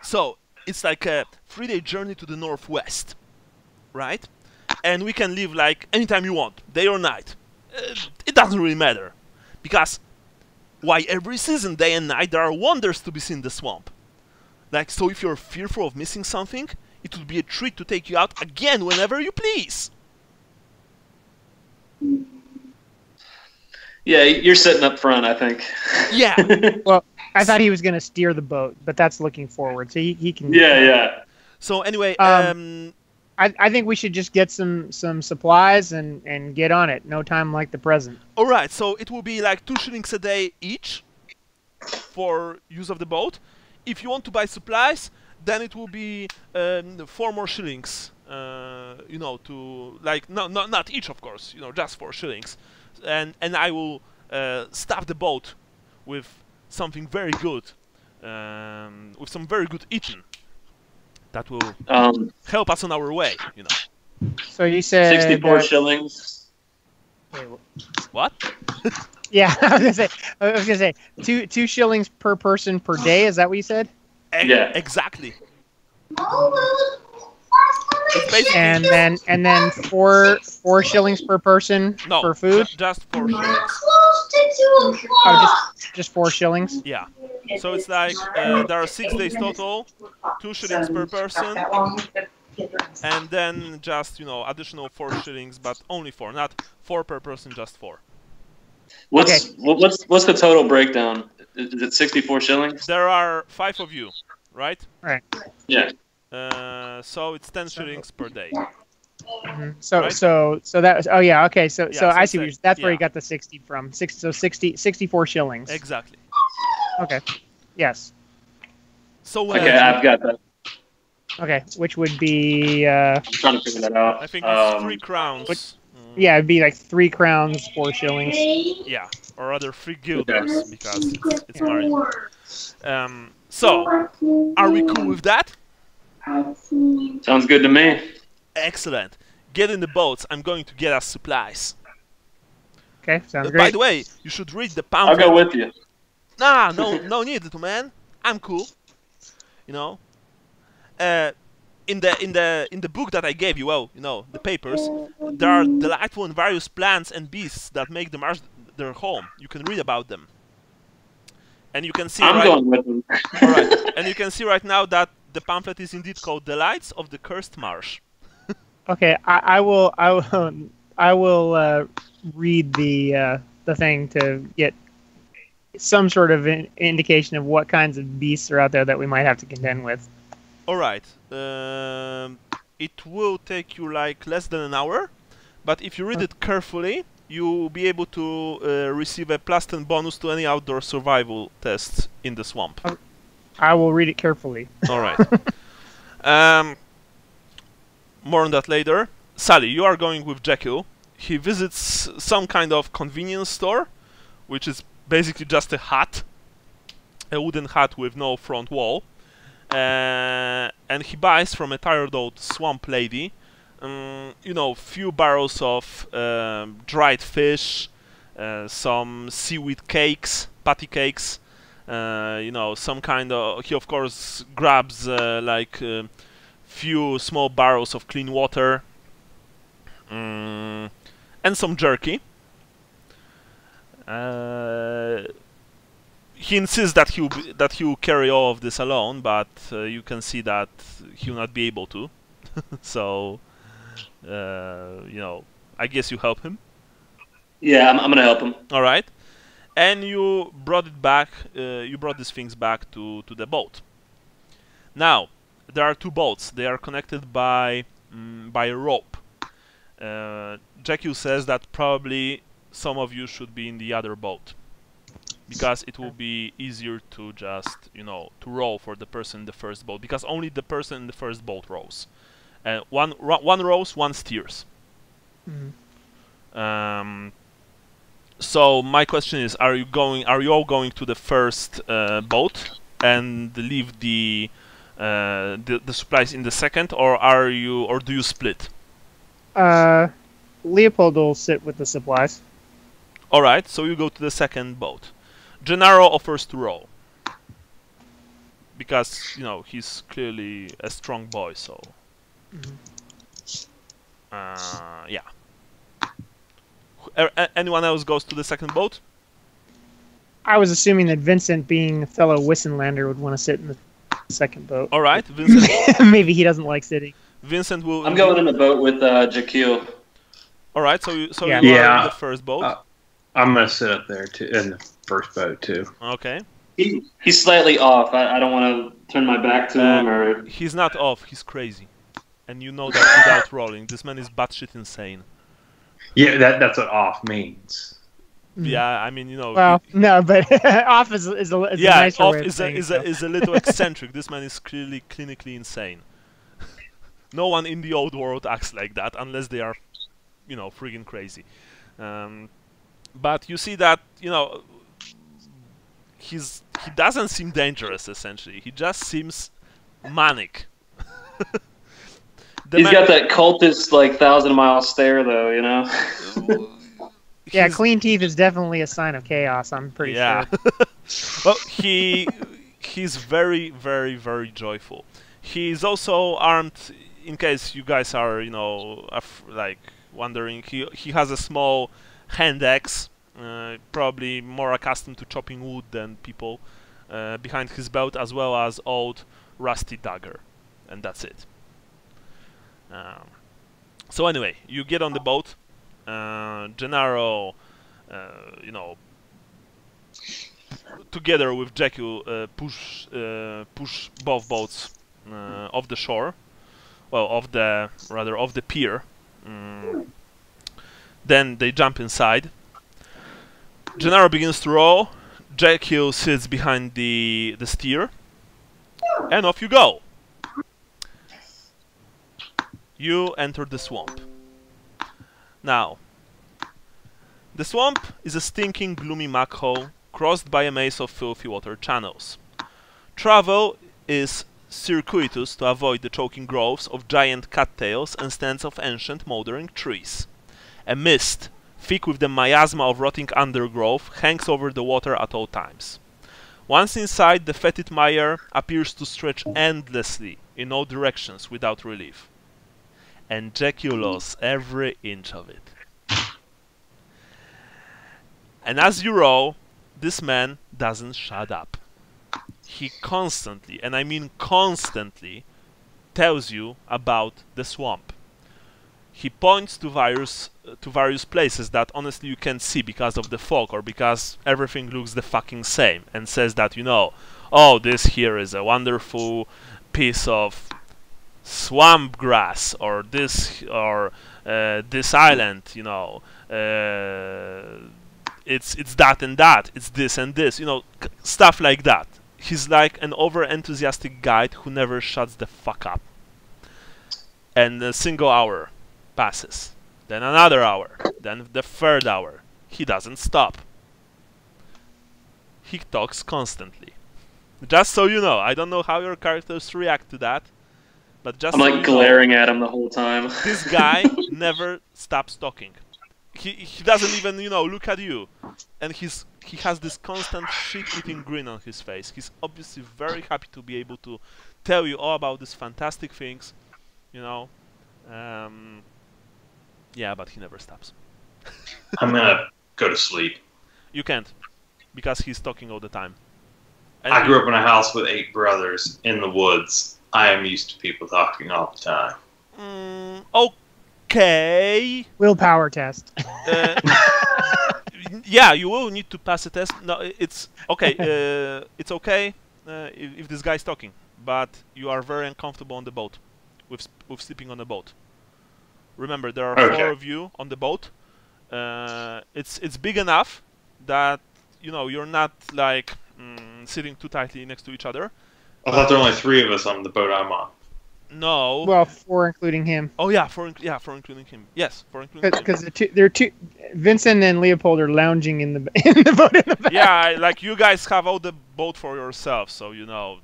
so it's like a 3-day journey to the northwest, right? And we can leave like anytime you want, day or night. It doesn't really matter, because why, every season, day and night, there are wonders to be seen in the swamp. Like, so if you're fearful of missing something, it would be a treat to take you out again whenever you please. Yeah, you're sitting up front, I think. Yeah. Well, I thought he was going to steer the boat, but that's looking forward, so he can. Yeah. So anyway, I think we should just get some supplies and get on it. No time like the present. all right. So it will be like 2 shillings a day each for use of the boat. If you want to buy supplies, then it will be 4 more shillings. To like not each, of course. Just 4 shillings, and I will staff the boat with something very good, with some very good eating. That will help us on our way, So you said 64 shillings. Wait, What? yeah, I was gonna say 2 shillings per person per day. Is that what you said? Yeah. Exactly. It's basically And then 4 shillings per person for food. Just 4 shillings. Oh, just 4 shillings. Yeah. So it's like there are 6 days total, 2 shillings per person, and then just additional 4 shillings, but only 4, not 4 per person, just 4. What's the total breakdown? Is it 64 shillings? There are 5 of you, right? Right. Yeah. So it's 10 shillings per day. Mm-hmm. So Right? so that was yeah okay so Yeah, so so I it's see like- that's where yeah. you got the 60 from 64 shillings. Exactly. Okay. Yes. So Okay, I've got that. Okay, which would be I'm trying to figure that out. I think it's 3 crowns. yeah, it'd be like 3 crowns, 4 shillings. Yeah, or rather 3 guilders, because it's margin. So, are we cool with that? Sounds good to me. Excellent. Get in the boats. I'm going to get us supplies. Okay, sounds By great. the way, you should read the I'll pamphlet. go with you. Nah, no need to, man. I'm cool. In the book that I gave you, the papers, there are delightful and various plants and beasts that make the marsh their home. You can read about them. And you can see I'm going with them. All right. And you can see right now that the pamphlet is indeed called "Delights of the Cursed Marsh." Okay, I will read the thing to get some sort of indication of what kinds of beasts are out there that we might have to contend with. All right. It will take you like less than an hour, but if you read it carefully, you'll be able to receive a +10 bonus to any outdoor survival tests in the swamp. I will read it carefully. All right. More on that later. Sally, you are going with Jekyll. He visits some kind of convenience store which is basically just a hut, a wooden hut with no front wall. And he buys from a tired old swamp lady, you know, few barrels of dried fish, some seaweed cakes, patty cakes, you know, some kind of. He of course grabs like few small barrels of clean water, and some jerky. He insists that he will carry all of this alone, but you can see that he will not be able to. So, you know, I guess you help him. Yeah, I'm gonna help him. All right, and you brought it back. You brought these things back to the boat. Now, there are two boats. They are connected by a rope. Jekyll says that probably some of you should be in the other boat, because it will be easier to just, you know, to row for the person in the first boat, because only the person in the first boat rows. One rows, one steers. So my question is: Are you all going to the first boat and leave the supplies in the second, or do you split? Leopold will sit with the supplies. All right, so you go to the second boat. Gennaro offers to row, because, you know, he's clearly a strong boy, so... yeah. Anyone else goes to the second boat? I was assuming that Vincent, being a fellow Wissenlander, would want to sit in the second boat. All right, Vincent. Maybe he doesn't like sitting. Vincent will... I'm going in the boat with Jekyll. All right, so you Yeah. are in the first boat. I'm gonna sit up there too in the first boat too. Okay. He's slightly off. I don't want to turn my back to him or. He's not off. He's crazy, and you know that without rolling. This man is batshit insane. Yeah, that's what off means. Yeah, I mean, you know. Well, no, but off is a nicer off way of is saying is a little eccentric. This man is clearly clinically insane. No one in the old world acts like that unless they are, you know, friggin' crazy. But you see that, you know, he doesn't seem dangerous. Essentially, he just seems manic. He's got that cultist, like, 1,000-mile stare, though, you know? Yeah, clean teeth is definitely a sign of chaos, I'm pretty sure. Well, he's very, very, very joyful. He's also armed, in case you guys are, you know, like, wondering. He has a small hand axe, probably more accustomed to chopping wood than people, behind his belt, as well as old rusty dagger. And that's it. So anyway, you get on the boat. Gennaro, you know, together with Jekyll, push both boats off the shore. Well, off the pier. Then they jump inside. Gennaro begins to row. Jekyll sits behind the steer, and off you go. You enter the swamp. Now, the swamp is a stinking, gloomy muck hole crossed by a maze of filthy water channels. Travel is circuitous to avoid the choking groves of giant cattails and stands of ancient, mouldering trees. A mist, thick with the miasma of rotting undergrowth, hangs over the water at all times. Once inside, the fetid mire appears to stretch endlessly in all directions without relief. And Jekyll loves every inch of it. And as you row, this man doesn't shut up. He constantly, and I mean constantly, tells you about the swamp. He points to various places that honestly you can't see because of the fog or because everything looks the fucking same, and says that, you know, oh, this here is a wonderful piece of swamp grass, or this island, you know, it's that and that, it's this and this, you know, stuff like that. He's like an over-enthusiastic guide who never shuts the fuck up. And a single hour passes, then another hour, then the third hour. He doesn't stop. he talks constantly. Just so you know, I don't know how your characters react to that, but just I'm so like you glaring know, at him the whole time. this guy never stops talking. He doesn't even, you know, look at you, and he has this constant shit-eating grin on his face. He's obviously very happy to be able to tell you all about these fantastic things, you know. Yeah, but he never stops. I'm gonna go to sleep. You can't, because he's talking all the time. And I grew up in a house with 8 brothers in the woods. I am used to people talking all the time. Okay. Willpower test. Yeah, you will need to pass a test. No, it's okay. It's okay if this guy's talking, but you are very uncomfortable on the boat, with sleeping on the boat. Remember, there are 4 of you on the boat. It's big enough that you know you're not like sitting too tightly next to each other. I thought there were only 3 of us on the boat I'm on. No. Well, 4 including him. Oh yeah, for including him. Yes, for including him. Because they're two. Vincent and Leopold are lounging in the boat in the back. Yeah, like you guys have all the boat for yourself, so you know,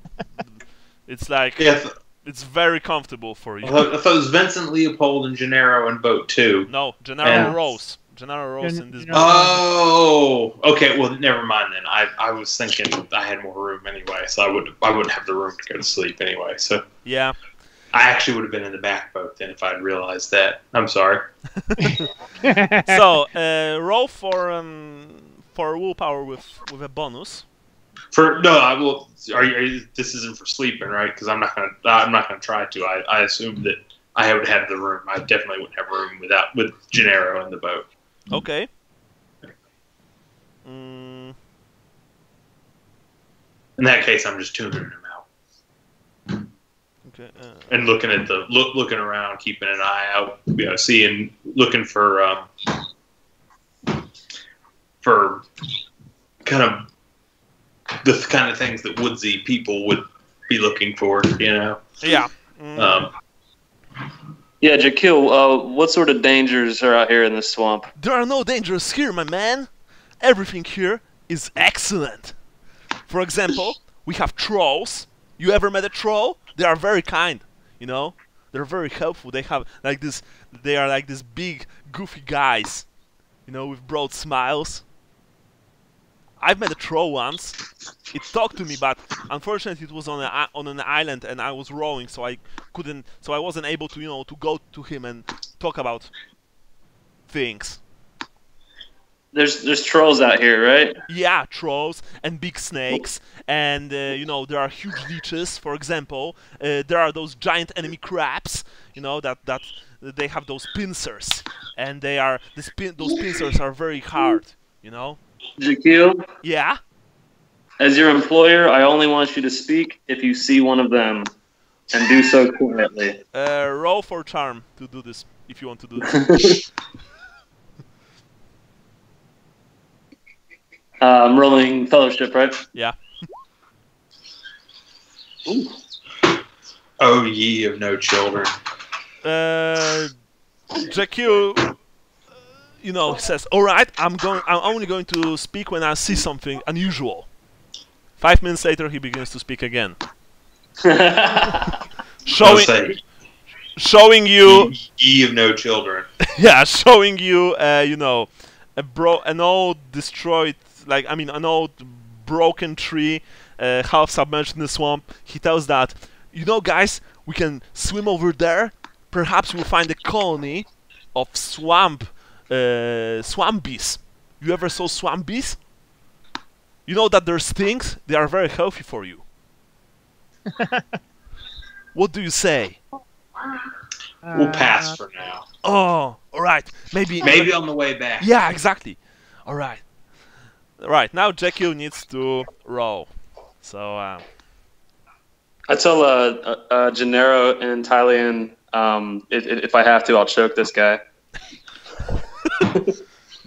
it's like it's very comfortable for you. I thought it was Vincent, Leopold, and Gennaro in boat 2. No, Gennaro Rose. Gennaro Rose in this boat. Oh, okay. Well, never mind then. I was thinking I had more room anyway, so I wouldn't have the room to go to sleep anyway. So yeah, I actually would have been in the back boat then if I'd realized that. I'm sorry. So roll for willpower with a bonus. I will. This isn't for sleeping, right? Because I'm not gonna try to. I assumed that I would have the room. I definitely wouldn't have room with Gennaro in the boat. Okay. In that case, I'm just tuning him out. Okay. And looking at looking around, keeping an eye out, you know, looking for kind of the kind of things that woodsy people would be looking for, you know. Yeah. Yeah, Jakil, what sort of dangers are out here in the swamp? There are no dangers here, my man. Everything here is excellent. For example, we have trolls. You ever met a troll? They are very kind, you know. They're very helpful. They have like this. They are like these big, goofy guys, you know, with broad smiles. I've met a troll once. It talked to me, but unfortunately, it was on an island, and I was rowing, so I wasn't able to, you know, to go to him and talk about things. There's trolls out here, right? Yeah, trolls and big snakes, and you know, there are huge leeches. For example, there are those giant enemy crabs. You know that they have those pincers, and those pincers are very hard. You know. Jakil? Yeah? As your employer, I only want you to speak if you see one of them, and do so quietly. Roll for charm to do this, if you want to do this. I'm rolling fellowship, right? Yeah. Ooh. Oh, ye of no children. Jakil, you know, he says, "All right, I'm only going to speak when I see something unusual." 5 minutes later, he begins to speak again, showing you, ye of no children. yeah, showing you, you know, an old destroyed, like, I mean, an old broken tree, half submerged in the swamp. He tells that, you know, guys, we can swim over there. Perhaps we'll find a colony of swamp bees. You ever saw swamp bees? You know that their stings, they are very healthy for you. What do you say? We'll pass for now. Oh, alright. Maybe on the way back. Yeah, exactly. Alright. Right, now Jakil needs to roll. So, I tell Gennaro and Tylian, if I have to, I'll choke this guy.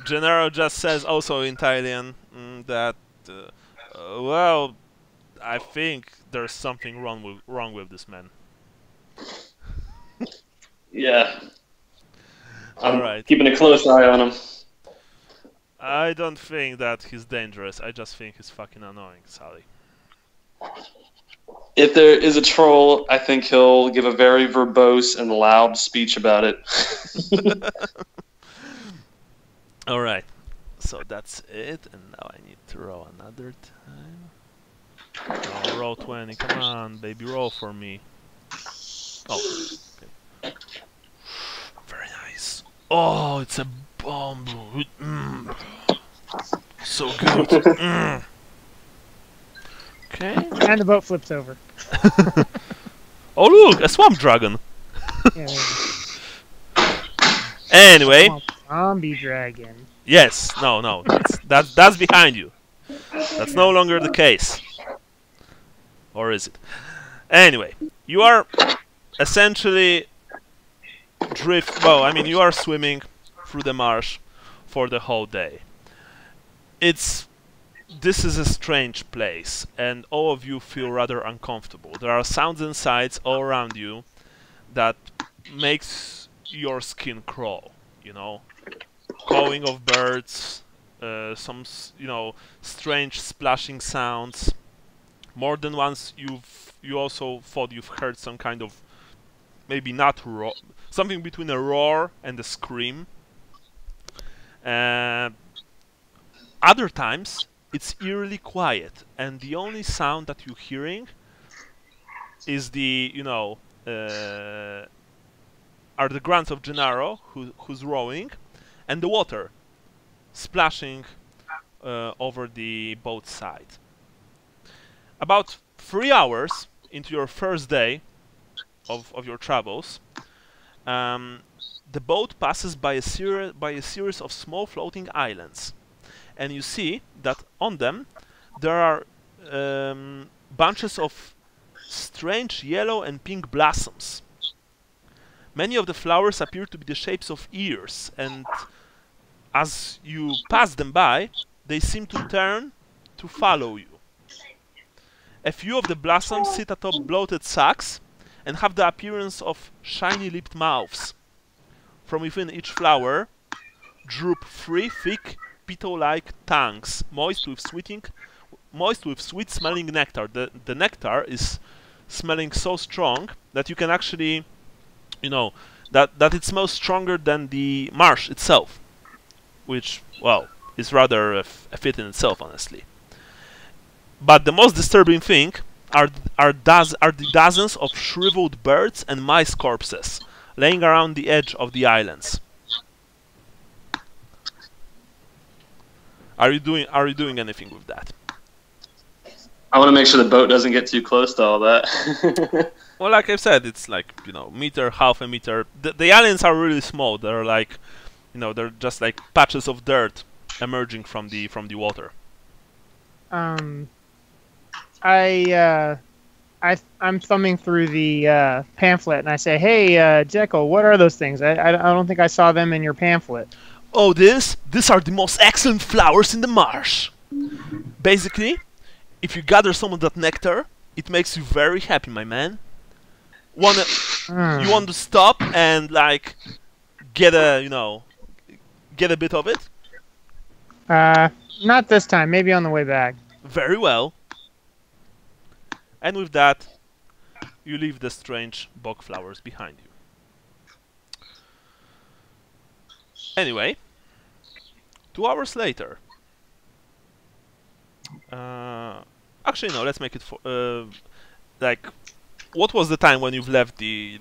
Gennaro just says also in Italian that, well, I think there's something wrong with this man. Yeah. I'm All right. keeping a close eye on him. I don't think that he's dangerous. I just think he's fucking annoying, Sally. If there is a troll, I think he'll give a very verbose and loud speech about it. Alright. So that's it, and now I need to roll another time. Oh, roll 20, come on, baby, roll for me. Oh, okay. Very nice. Oh, it's a bomb. So good. Okay. And the boat flips over. Oh look, a swamp dragon. Yeah, Anyway. Zombie dragon. Yes, no, that's behind you. That's no longer the case. Or is it? Anyway, you are essentially you are swimming through the marsh for the whole day. This is a strange place, and all of you feel rather uncomfortable. There are sounds and sights all around you that makes your skin crawl, you know? Calling of birds, some, strange splashing sounds. More than once you also thought you've heard some kind of, maybe not roar, something between a roar and a scream. Other times, it's eerily quiet, and the only sound that you're hearing is the, are the grunts of Gennaro, who's rowing, and the water splashing over the boat side. About 3 hours into your first day of your travels, the boat passes by a series of small floating islands, and you see that on them there are bunches of strange yellow and pink blossoms. Many of the flowers appear to be the shapes of ears, and as you pass them by, they seem to turn to follow you. A few of the blossoms sit atop bloated sacks and have the appearance of shiny-lipped mouths. From within each flower droop 3 thick, petal-like tongues, moist with sweet-smelling nectar. The nectar is smelling so strong that you can actually, that it smells stronger than the marsh itself, which, well, is rather a fit in itself, honestly. But the most disturbing thing are the dozens of shriveled birds and mice corpses laying around the edge of the islands. Are you doing anything with that? I want to make sure the boat doesn't get too close to all that. Well, like I said, it's like, meter, half a meter. The islands are really small. They're like, they're just like patches of dirt emerging from the water. I'm thumbing through the pamphlet, and I say, "Hey, Jekyll, what are those things? I don't think I saw them in your pamphlet." Oh, these are the most excellent flowers in the marsh. Basically, if you gather some of that nectar, it makes you very happy, my man. You want to stop and like get a bit of it? Not this time. Maybe on the way back. Very well. And with that, you leave the strange bog flowers behind you. Anyway, 2 hours later. Actually, no. Let's make it like. What was the time when you've left the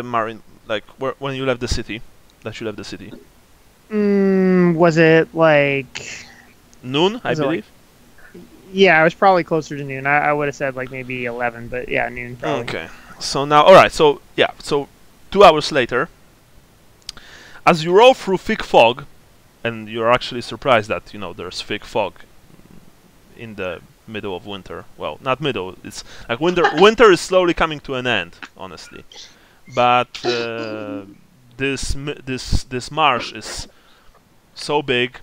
marine? Like when you left the city? That you left the city. Was it like noon? I believe. Yeah, it was probably closer to noon. I would have said like maybe 11, but yeah, noon probably. Okay. So now, alright, so 2 hours later, as you roll through thick fog, and you're actually surprised that, there's thick fog in the middle of winter. Well, not middle, it's like winter is slowly coming to an end, honestly. But this marsh is so big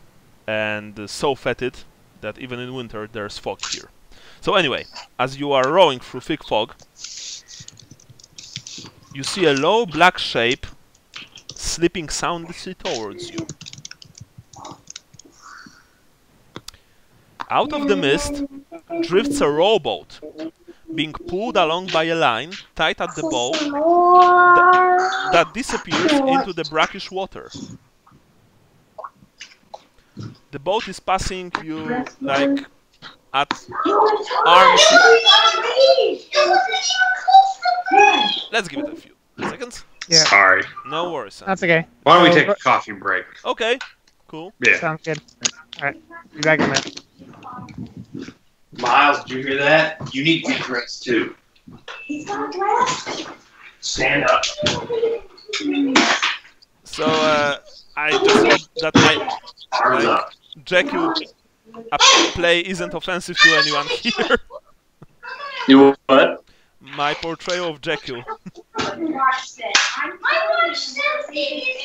and so fetid that even in winter there's fog here. So anyway, as you are rowing through thick fog, you see a low black shape slipping soundlessly towards you. Out of the mist drifts a rowboat, being pulled along by a line tied at the bow that disappears into the brackish water. The boat is passing you like at arms. Let's give it a few seconds. Yeah. Sorry. No worries. Son. That's okay. Why don't we So, take a coffee break? Okay, cool. Yeah. Sounds good. All right. Be back in a minute. Miles, did you hear that? You need to get dressed too. He's not dressed. Stand up. So I just hope that my Arms up. Jekyll play isn't offensive to anyone here. You what? My portrayal of Jekyll. I watched this.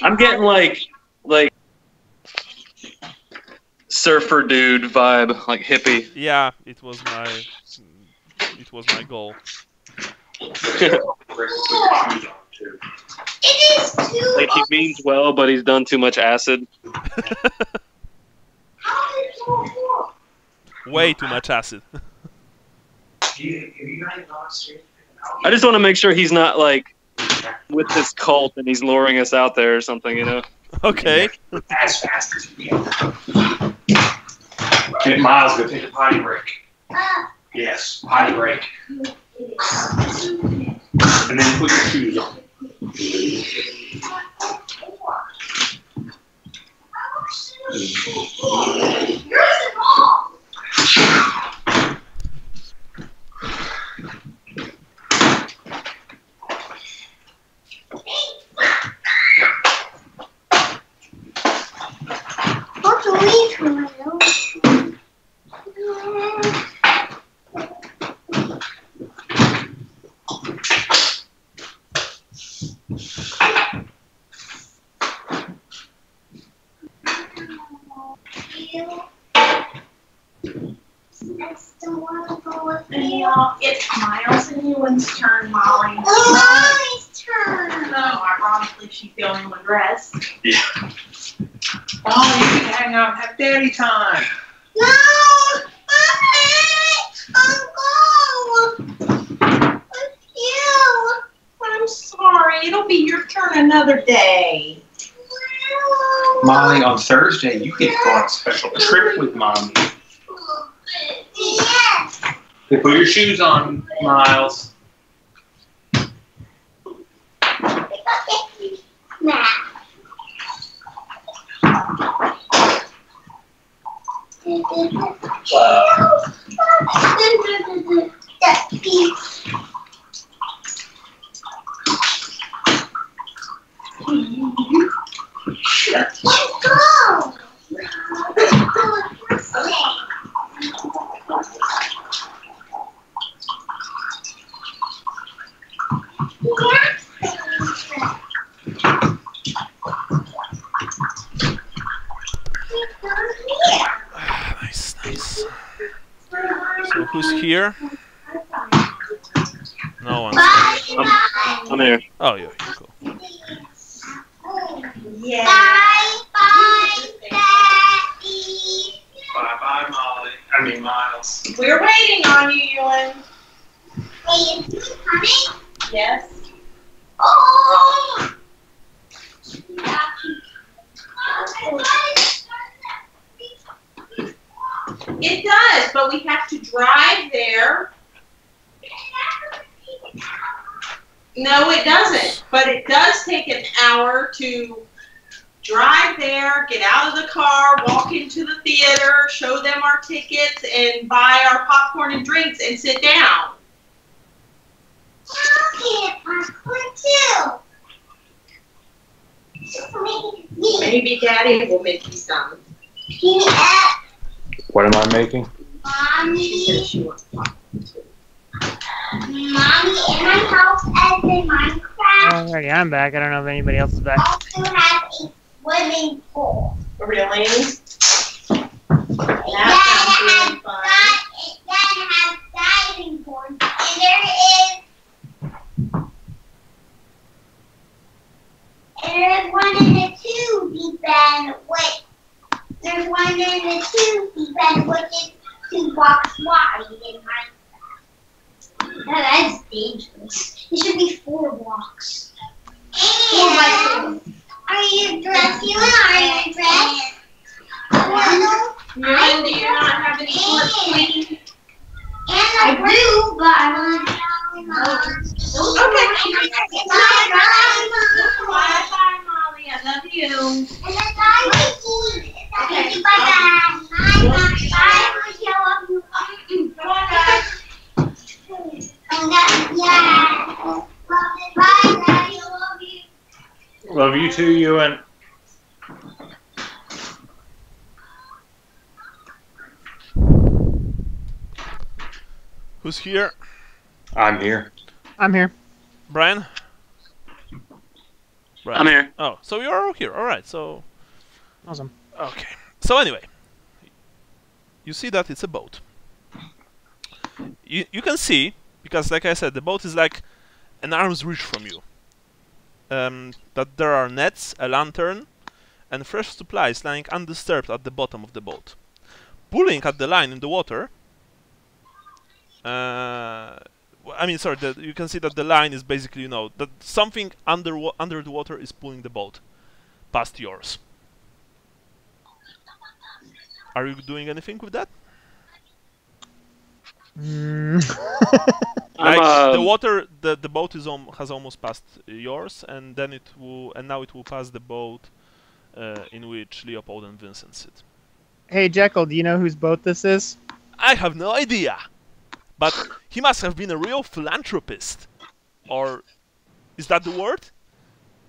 I'm getting like surfer dude vibe, like hippie. Yeah, it was my goal. It is too. Like he means well, but he's done too much acid. Way too much acid. I just want to make sure he's not like with this cult and he's luring us out there or something, you know? Okay. As fast as you can. Okay, Miles, go take a potty break. Yes, potty break. And then put your shoes on. What do we do? That's the one go with me. It's Miles and Ewan's turn, Molly. Mommy's turn. No, ironically, she's the only one dressed. Yeah. Oh, you can hang out and have daddy time. No, Mommy, I'll go with you. I'm sorry. It'll be your turn another day. Molly, on Thursday, you get to go on a special trip with Mommy. Yes. Okay, put your shoes on, Miles. Nah. Let's go. Nice, nice. So who's here? No one. I'm here. Oh, yeah, cool. Yeah. Bye, bye, Daddy. Bye-bye, Molly. I mean, Miles. We're waiting on you, Ewan. Hey, is he coming? Yes. Oh! It does, but we have to drive there. No, it doesn't. But it does take an hour to drive there, get out of the car, walk into the theater, show them our tickets, and buy our popcorn and drinks and sit down. Okay, popcorn too. Maybe Daddy will make you some. Yeah. What am I making? She said Mommy, she wants popcorn too. Mommy, in my house as in Minecraft, Alrighty, I'm back. I don't know if anybody else is back. also have a swimming pool. Really? That That sounds really fun. has diving boards, and there is one in the 2 deep end. Wait, there's one in the 2 deep end, which is 2 blocks wide in Minecraft. That's dangerous. It should be 4 blocks. 4 by 4. Are you dressed? You are you dressed? No, do you not have any more clean? And I do, but I want to tell my mom. Okay. Bye, Molly. I love you. And then bye, Vicky. Okay, bye-bye. Bye-bye. Bye, Vicky. I love you. Come on, guys. And that, yeah. Bye, Daddy. I love you. Love you too, Ewan. Who's here? I'm here. I'm here. Brian? Brian. I'm here. Oh, so you're all here. All right. So, Awesome. okay. So anyway, you see that it's a boat. You can see, because like I said, the boat is like an arm's reach from you. That there are nets, a lantern, and fresh supplies lying undisturbed at the bottom of the boat. Pulling at the line in the water. I mean, sorry. You can see that the line is basically, you know, that something under the water is pulling the boat past yours. Are you doing anything with that? Like the water, the boat is has almost passed yours, and then now it will pass the boat in which Leopold and Vincent sit. Hey, Jekyll, do you know whose boat this is? I have no idea, but he must have been a real philanthropist, or is that the word?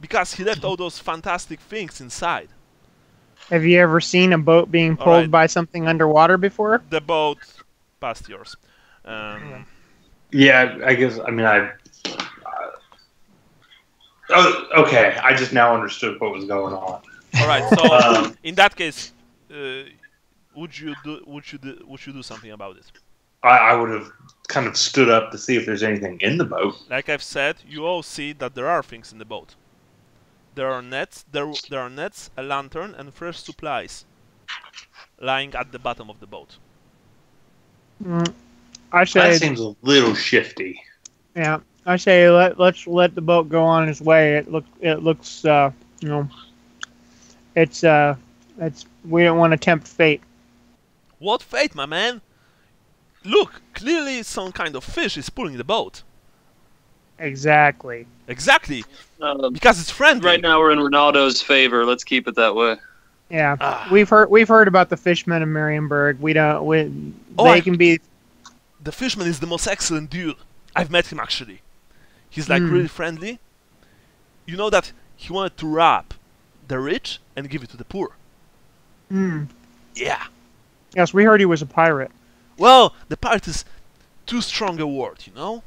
Because he left all those fantastic things inside. Have you ever seen a boat being pulled Alright. by something underwater before? The boat past yours. Yeah, I guess. I mean, oh, okay. I just now understood what was going on. All right. So in that case, would you do something about it? I would have kind of stood up to see if there's anything in the boat. Like I've said, you all see that there are things in the boat. There are nets. There are nets, a lantern, and fresh supplies lying at the bottom of the boat. I say, That seems a little shifty. yeah. I say let's let the boat go on its way. It looks you know, it's we don't want to tempt fate. What fate, my man? Look, clearly some kind of fish is pulling the boat. Exactly. Exactly, because it's friendly. Right now we're in Ronaldo's favor. Let's keep it that way. Yeah, we've heard about the fishmen of Marienburg. They can be. The fishman is the most excellent dude. I've met him actually. He's like really friendly. You know that he wanted to rob the rich and give it to the poor. Yeah. Yes, we heard he was a pirate. Well, the pirate is too strong a word, you know?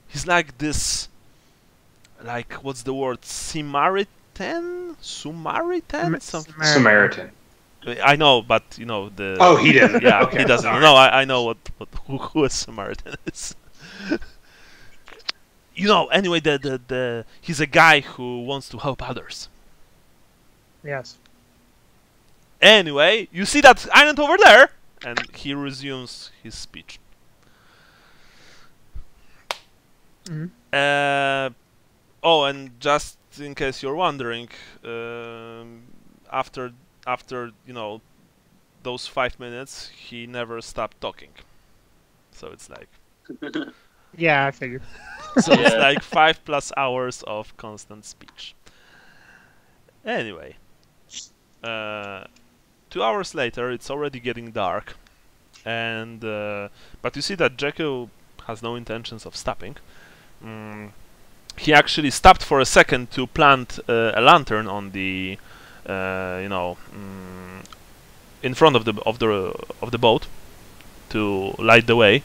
He's like this, like, what's the word? Samaritan? Something. Samaritan. I know, but, you know, the... Oh, he doesn't. Yeah, Okay, he doesn't. sorry. No, I know who a Samaritan is. You know, anyway, he's a guy who wants to help others. Yes. Anyway, you see that island over there? And he resumes his speech. Oh, and just in case you're wondering, after you know those 5 minutes, he never stopped talking. So it's like Yeah, I figured. so it's like 5+ hours of constant speech. Anyway, 2 hours later, it's already getting dark, and but you see that Jekyll has no intentions of stopping. He actually stopped for a second to plant a lantern on the, you know, in front of the boat to light the way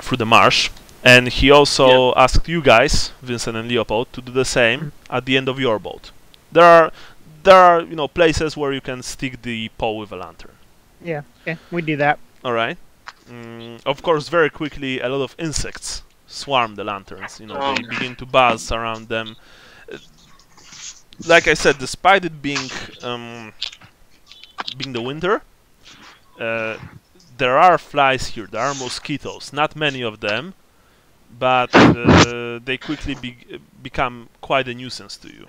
through the marsh. And he also asked you guys, Vincent and Leopold, to do the same at the end of your boat. There are you know places where you can stick the pole with a lantern. Yeah, okay, we do that. All right. Of course, very quickly, a lot of insects swarm the lanterns. You know, they begin to buzz around them. Like I said, despite it being the winter, there are flies here. There are mosquitoes. Not many of them, but they quickly become quite a nuisance to you.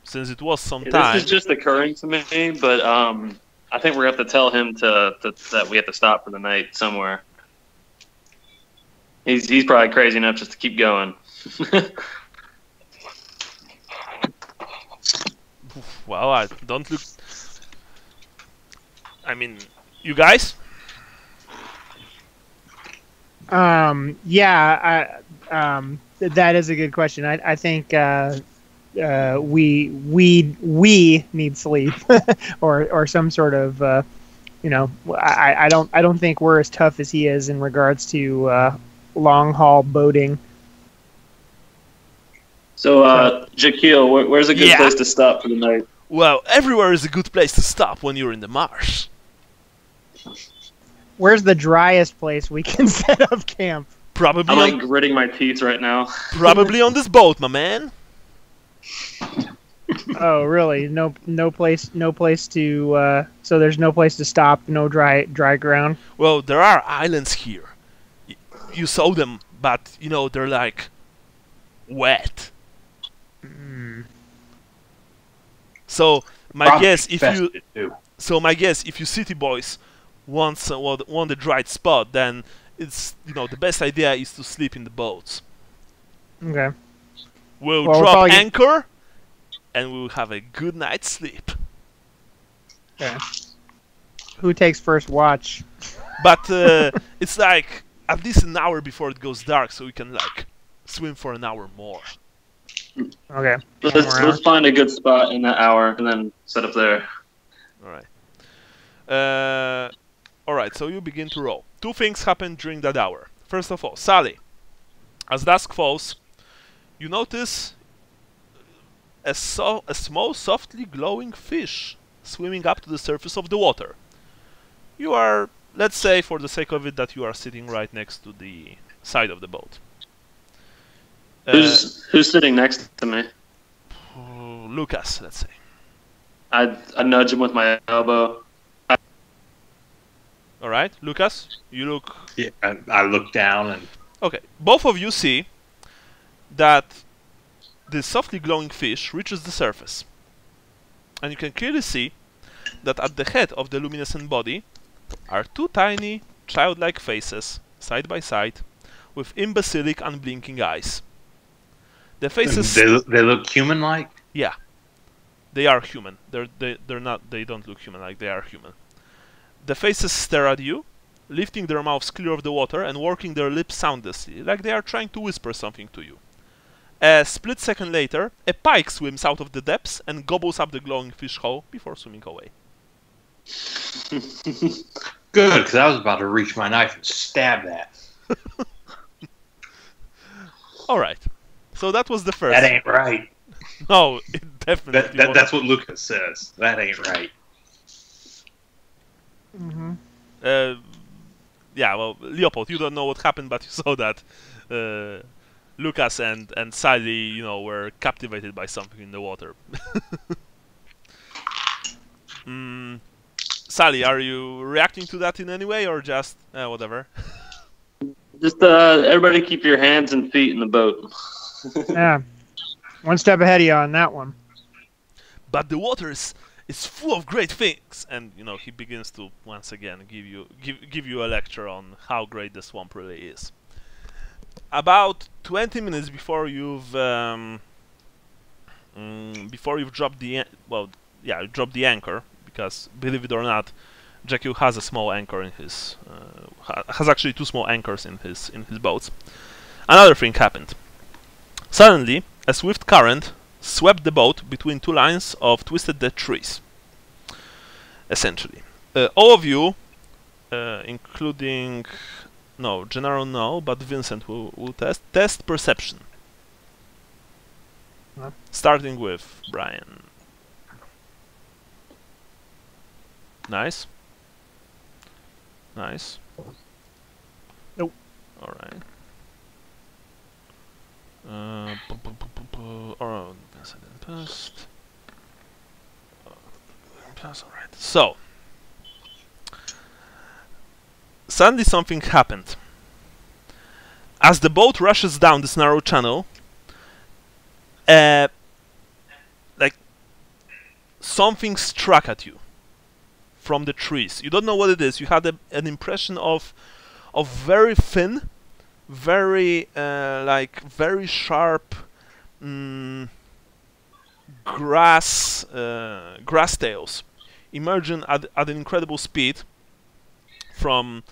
Since it was some time. This is just occurring to me, but I think we're going to have to tell him that we have to stop for the night somewhere. He's probably crazy enough just to keep going. Well, I don't look. I mean, you guys? Yeah, that is a good question. I think we need sleep or some sort of you know, I don't think we're as tough as he is in regards to long haul boating. So, Jaquil, where's a good place to stop for the night? Well, everywhere is a good place to stop when you're in the marsh. Where's the driest place we can set up camp? Probably. I'm like gritting my teeth right now. Probably on this boat, my man. Oh, really? No place to. So there's no place to stop. No dry ground. Well, there are islands here. You saw them, but you know they're like wet. So my guess, if you city boys want a dry spot, then it's the best idea is to sleep in the boats. Okay. We'll drop anchor, and we'll have a good night's sleep. Okay. Who takes first watch? But it's like at least an hour before it goes dark, so we can like swim for an hour more. Okay. Let's find a good spot in that hour and then set up there. All right. So you begin to roll. Two things happen during that hour. First of all, Sally, as dusk falls, you notice a small, softly glowing fish swimming up to the surface of the water. You are, let's say, for the sake of it, that you are sitting right next to the side of the boat. Who's sitting next to me? Lucas, let's say. I nudge him with my elbow. All right, Lucas, you look. Yeah, I look down and. Okay, both of you see that the softly glowing fish reaches the surface, and you can clearly see that at the head of the luminescent body are two tiny, childlike faces side by side, with imbecilic, unblinking eyes. The faces. They look human-like. Yeah, they are human. They're not. They don't look human-like. They are human. The faces stare at you, lifting their mouths clear of the water and working their lips soundlessly, like they are trying to whisper something to you. A split second later, a pike swims out of the depths and gobbles up the glowing fish hole before swimming away. Good, because I was about to reach my knife and stab that. All right. So that was the first. That ain't right. No, it definitely wasn't. That's what Lucas says. That ain't right. Mm-hmm. Yeah, well, Leopold, you don't know what happened, but you saw that Lucas and Sally, were captivated by something in the water. Sally, are you reacting to that in any way, or just whatever? Just everybody keep your hands and feet in the boat. Yeah, one step ahead of you on that one. But the water is full of great things, and he begins to once again give you a lecture on how great the swamp really is. About 20 minutes before you've dropped the dropped the anchor, because believe it or not, Jaquil has a small anchor in his has actually two small anchors in his boats. Another thing happened. Suddenly, a swift current swept the boat between two lines of twisted dead trees. Essentially, all of you, including Gennaro no, but Vincent will test perception. Starting with Brian. Nice. Nope. All right. Past. All right. So, suddenly something happened. As the boat rushes down this narrow channel, like something struck at you from the trees. You don't know what it is. You had an impression of very thin, very very sharp grass tails emerging at an incredible speed from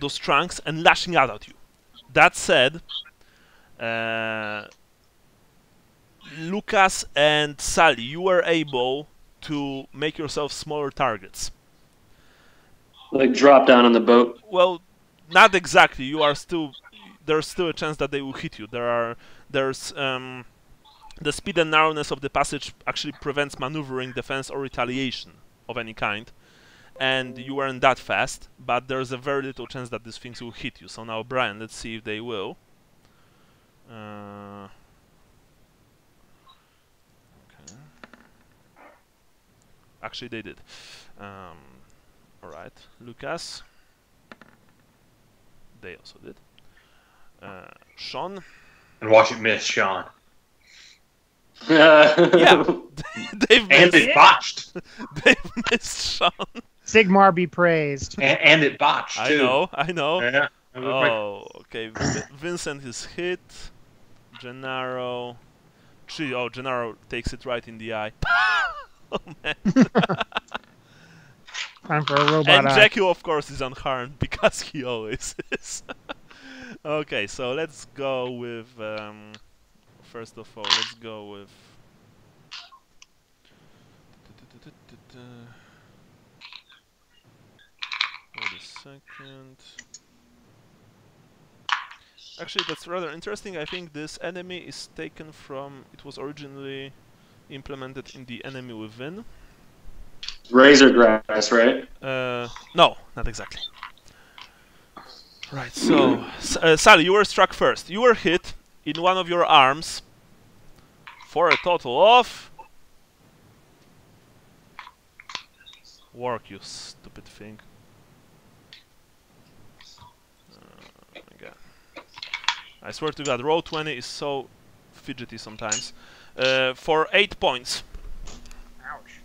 those trunks and lashing out at you. That said, Lucas and Sally, you were able to make yourself smaller targets. Like drop down on the boat. Well, not exactly. You are still. There's still a chance that they will hit you. There's the speed and narrowness of the passage actually prevents maneuvering, defense, or retaliation of any kind. And you weren't that fast, but there's a very little chance that these things will hit you. So now, Brian, let's see if they will. Okay. Actually, they did. Alright, Lucas. They also did. Sean. And watch it miss, Sean. Yeah, they've And missed. it botched. They've missed Sean. Sigmar be praised. And it botched, too. I know. Yeah. Oh, okay. Vincent is hit. Gennaro. Gennaro takes it right in the eye. Oh, man. Time for a robot And eye. Jackie, of course, is unharmed because he always is. Okay, so let's go with. First of all, let's go with. Wait a second. Actually, that's rather interesting. I think this enemy is taken from. It was originally implemented in the enemy within. Razor grass, right? No, not exactly. Right, so Sally, you were struck first. You were hit in one of your arms for a total of. Work, you stupid thing. Oh my god. I swear to god, roll 20 is so fidgety sometimes. For 8 points. Ouch.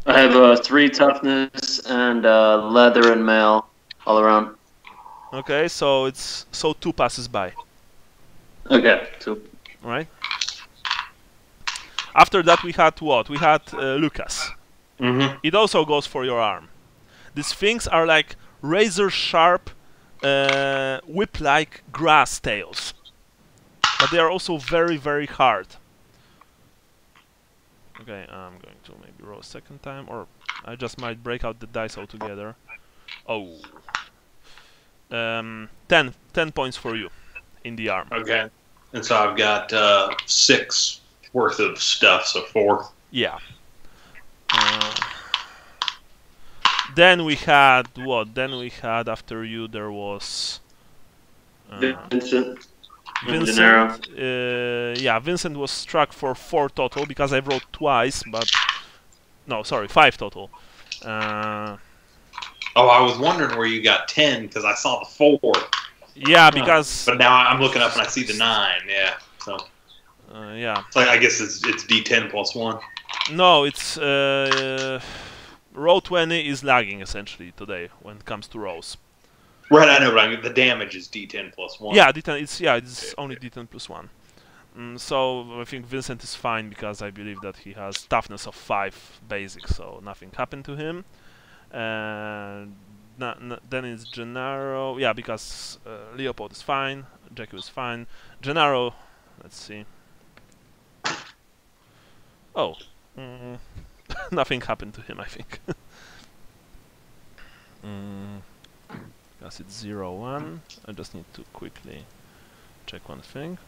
I have 3 toughness and leather and mail all around. Okay, so it's 2 passes by. Okay, so Right. After that we had what? We had Lucas. Mm-hmm. It also goes for your arm. These things are like razor sharp, whip-like grass tails. But they are also very, very hard. Okay, I'm going to maybe roll a second time, or I just might break out the dice altogether. Oh. 10 points for you in the arm. Okay. And so I've got 6 worth of stuff, so 4. Yeah. Then we had what? Then we had after you there was Vincent. Vincent. Yeah, Vincent was struck for 4 total because I rolled twice, but no, sorry, 5 total. Oh, I was wondering where you got 10 because I saw the 4. Yeah, because But now I'm looking up and I see the 9. Yeah. So yeah, I guess it's D10 plus 1. no, it's roll 20 is lagging essentially today when it comes to rolls. Right, I know, but the damage is D10 plus 1. Yeah, D10. It's only D10 plus 1. So I think Vincent is fine because I believe that he has toughness of 5 basic, so nothing happened to him. And then it's Gennaro. Yeah, because Leopold is fine, Jackie is fine. Gennaro, let's see. Oh, nothing happened to him, I think. Because it's 0-1. I just need to quickly check one thing.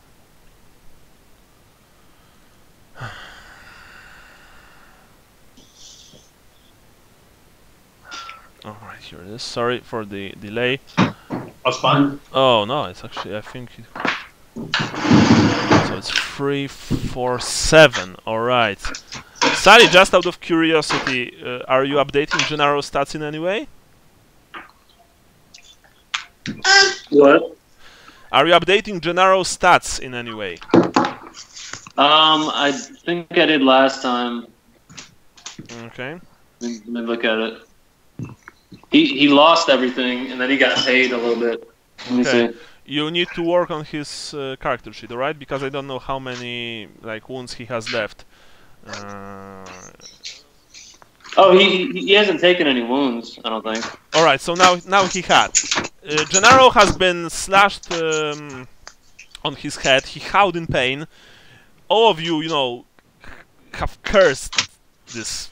Alright, here it is. Sorry for the delay. That's fine. Oh no, it's actually, I think it, so it's 3, 4, 7. Alright. Sally, just out of curiosity, are you updating Gennaro's stats in any way? What? Are you updating Gennaro's stats in any way? I think I did last time. Okay. Let me look at it. He lost everything, and then he got paid a little bit. Let me Okay. see. You need to work on his character sheet, alright? Because I don't know how many wounds he has left. Oh, he hasn't taken any wounds, I don't think. Alright, so now he had. Gennaro has been slashed on his head. He howled in pain. All of you, have cursed this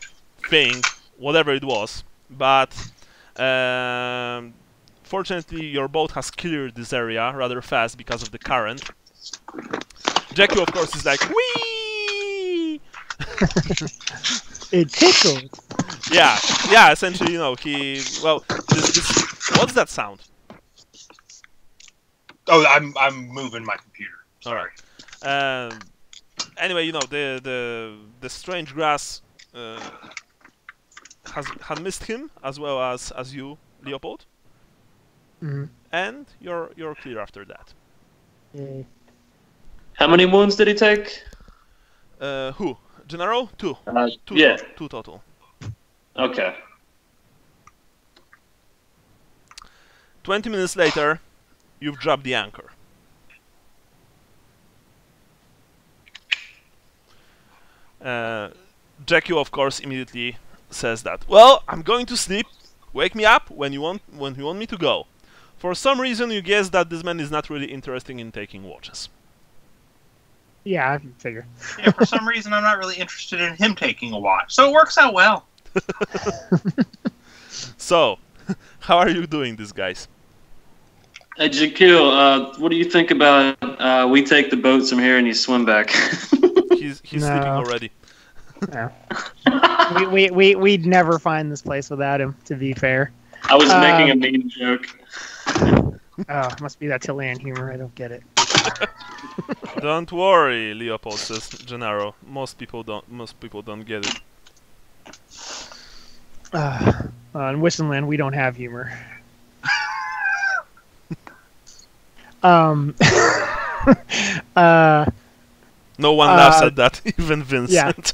thing, whatever it was. But fortunately, your boat has cleared this area rather fast because of the current. Jackie, of course, is like, whee! It tickled. Yeah, essentially, what's that sound? Oh, I'm moving my computer. Sorry. Anyway, the strange grass had missed him as well as you, Leopold. Mm-hmm. And you're clear after that. Yay. How many wounds did he take? Who? Gennaro? Two. Yeah. Two total. Okay. 20 minutes later, you've dropped the anchor. Jackie, of course, immediately says that, well, I'm going to sleep. Wake me up when you want me to go. For some reason, you guess that this man is not really interested in taking watches. Yeah, I figure. Yeah, for some reason, I'm not really interested in him taking a watch. So it works out well. So, how are you doing this, guys? Hey, Jakil, what do you think about we take the boats from here and you swim back? He's sleeping already. No. We'd never find this place without him, to be fair. I was making a mean joke. Oh, must be that Chilean humor. I don't get it. Don't worry, Leopold says Gennaro. Most people don't get it. In Wissenland, we don't have humor. No one laughs at that, even Vincent.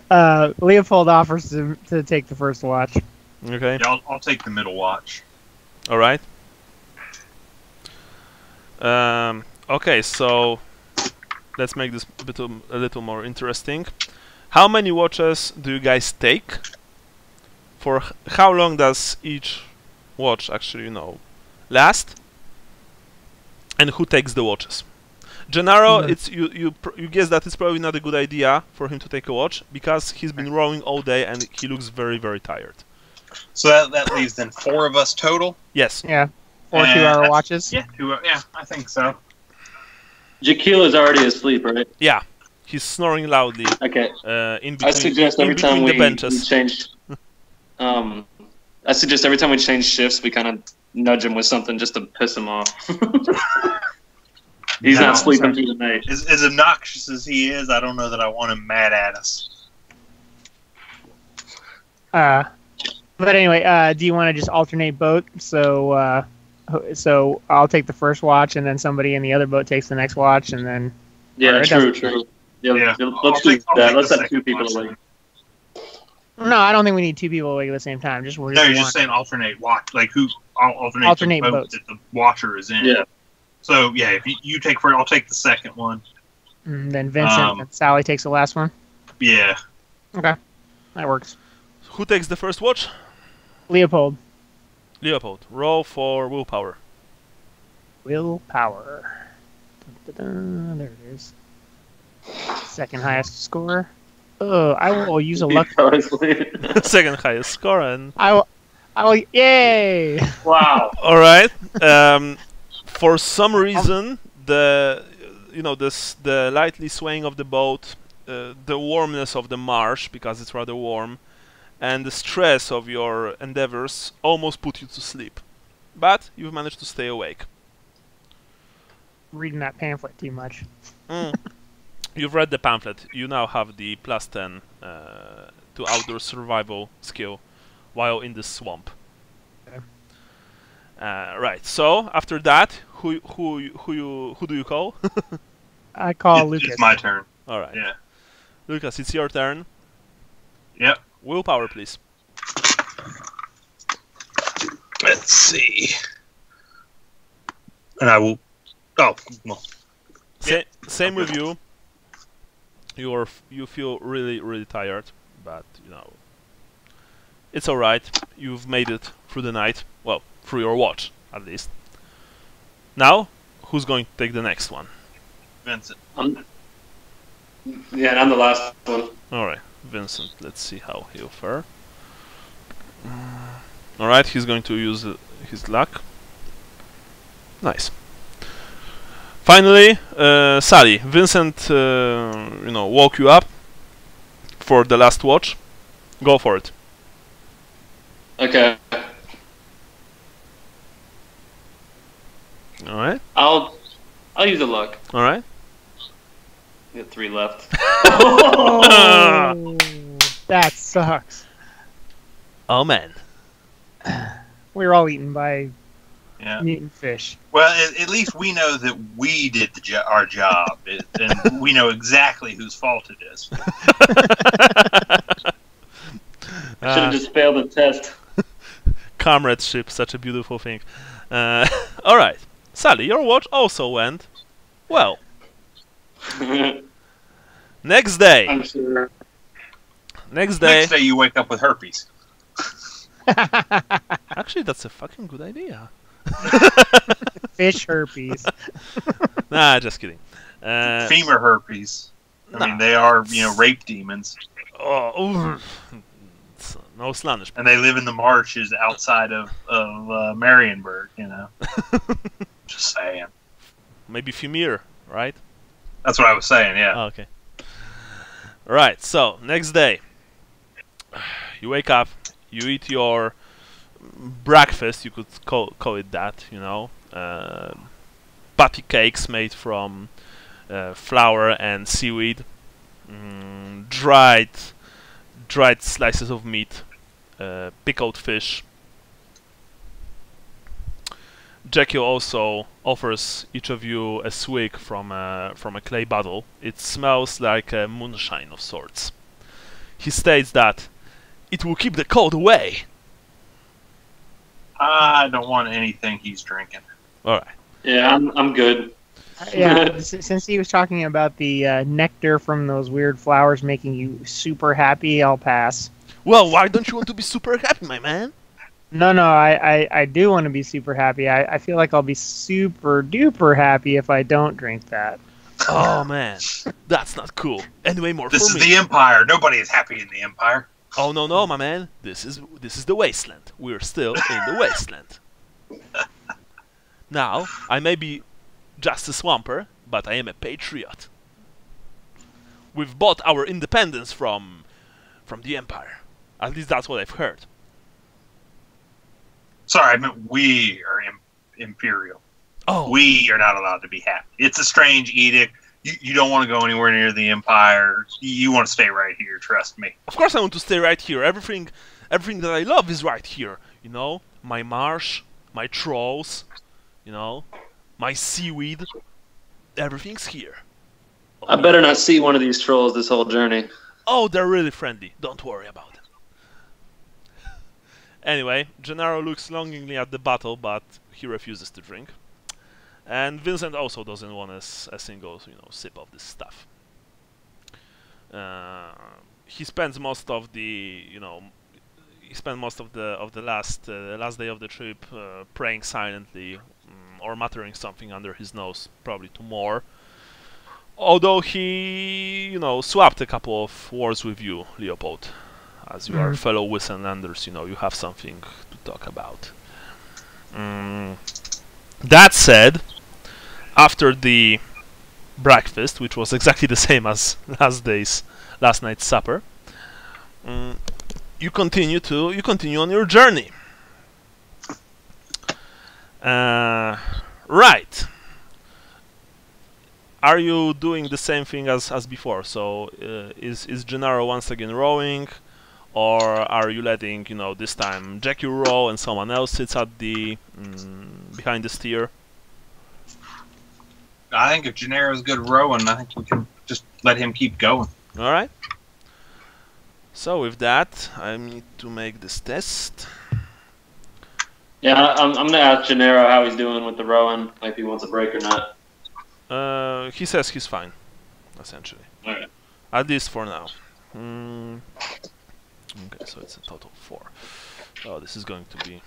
Yeah. Leopold offers to take the first watch. Okay. Yeah, I'll take the middle watch. All right. Okay, so let's make this a little more interesting. How many watches do you guys take? For how long does each watch actually, last? And who takes the watches? Gennaro, you guess that it's probably not a good idea for him to take a watch because he's been rowing all day and he looks very, very tired. So that leaves then 4 of us total? Yes. Yeah. 4 2-hour watches? Yeah, yeah, I think so. Jakil is already asleep, right? Yeah. He's snoring loudly. Okay. In between, I suggest every time the we benches. change... I suggest every time we change shifts, we kind of nudge him with something just to piss him off. He's not sleeping through the night. As obnoxious as he is, I don't know that I want him mad at us. But anyway, do you want to just alternate boat? So I'll take the first watch, and then somebody in the other boat takes the next watch, and then... Yeah, true. Yeah, let's do that. Let's have 2 people awake. No, I don't think we need 2 people awake at the same time. No, you're just saying alternate watch. Like, alternate the boat boats that the watcher is in. Yeah. So, yeah, if you take first, I'll take the second one. And then Vincent and Sally takes the last one? Yeah. Okay. That works. Who takes the first watch? Leopold. Leopold. Roll for willpower. Willpower. Dun-dun-dun. There it is. Second highest score. Oh, I will use a luck. Second highest score, and I will. Yay! Wow. all right. For some reason, the lightly swaying of the boat, the warmness of the marsh because it's rather warm, and the stress of your endeavors almost put you to sleep, but you've managed to stay awake. Reading that pamphlet too much. You've read the pamphlet. You now have the +10 to outdoor survival skill while in the swamp. Okay. Right. So after that, who do you call? I call It's Lucas. my turn. All right. Yeah. Lucas, it's your turn. Yep. Willpower, please. Let's see. And I will. Oh, well. Same with you. You feel really tired, but you know it's all right. You've made it through the night. Well, through your watch, at least. Now, who's going to take the next one? Vincent. Yeah, and I'm the last one. All right, Vincent. Let's see how he'll fare. All right, he's going to use his luck. Nice. Finally, Sally. Vincent, woke you up for the last watch. Go for it. Okay. All right. I'll use the luck. All right. Get 3 left. Oh, that sucks. Oh man. We were all eaten by Yeah. mutant fish. Well, at least we know that we did our job, and we know exactly whose fault it is. I should have just failed the test. Comradeship, such a beautiful thing. All right, Sally, your watch also went well. Next day. I'm sure. Next day. Next day, you wake up with herpes. Actually, that's a fucking good idea. Fish herpes. Nah, just kidding. Femur herpes. I mean, they are, rape demons. Oh, no slanish. And they live in the marshes outside of Marienburg, Just saying. Maybe Femir, right? That's what I was saying, yeah. Oh, okay. Right, so, next day. You wake up, you eat your breakfast, you could call it that, patty cakes made from flour and seaweed, dried slices of meat, pickled fish. Jackie also offers each of you a swig from a clay bottle. It smells like a moonshine of sorts. He states that it will keep the cold away. I don't want anything he's drinking. All right. Yeah, I'm good. Yeah, since he was talking about the nectar from those weird flowers making you super happy, I'll pass. Well, why don't you want to be super happy, my man? No, I do want to be super happy. I feel like I'll be super duper happy if I don't drink that. Oh man, that's not cool. Anyway, more This for is me. the Empire. Nobody is happy in the Empire. Oh no, my man. This is the wasteland. We're still in the wasteland. Now, I may be just a swamper, but I am a patriot. We've bought our independence from the Empire. At least that's what I've heard. Sorry, I meant we are Imperial. Oh, We are not allowed to be happy. It's a strange edict. You don't want to go anywhere near the Empire. You want to stay right here, trust me. of course I want to stay right here. Everything that I love is right here. My marsh, my trolls, my seaweed. Everything's here. I better not see one of these trolls this whole journey. Oh, they're really friendly. Don't worry about it. Anyway, Gennaro looks longingly at the bottle, but he refuses to drink. And Vincent also doesn't want a single, sip of this stuff. He spends most of the, last day of the trip praying silently, or muttering something under his nose, probably to more. Although he, swapped a couple of words with you, Leopold. As you are fellow Wissenlanders, you have something to talk about. That said, after the breakfast, which was exactly the same as last night's supper, you continue on your journey. Right. Are you doing the same thing as before? So is Gennaro once again rowing, or are you letting, you know, this time Jackie row and someone else sits at the behind the steer? I think if Gennaro's good rowing, I think we can just let him keep going. All right. So with that, I need to make this test. Yeah, I'm gonna ask Gennaro how he's doing with the rowing, if he wants a break or not. He says he's fine, essentially. Alright. At least for now. Okay, so it's a total 4. Oh, this is going to be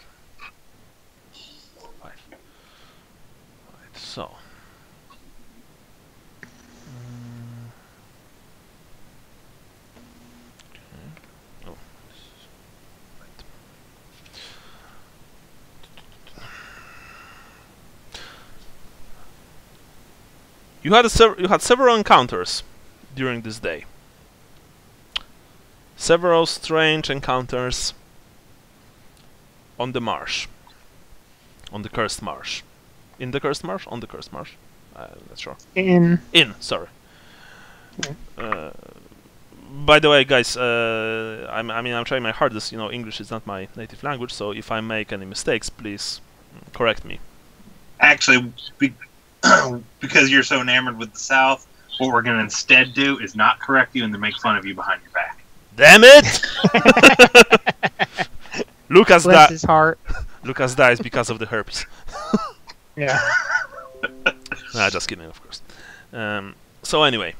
5. Right, so. Okay. Oh, this is right. You had several encounters during this day. Several strange encounters on the marsh. On the Cursed Marsh. In the Cursed Marsh? On the Cursed Marsh? I'm not sure. In. Sorry. Yeah. By the way, guys, I'm trying my hardest. You know, English is not my native language, so if I make any mistakes, please correct me. Actually, because you're so enamored with the South, what we're going to instead do is not correct you and then make fun of you behind your back. Damn it! Lucas Bless his heart. Lucas dies because of the herpes. Yeah. Nah, just kidding, of course. So anyway,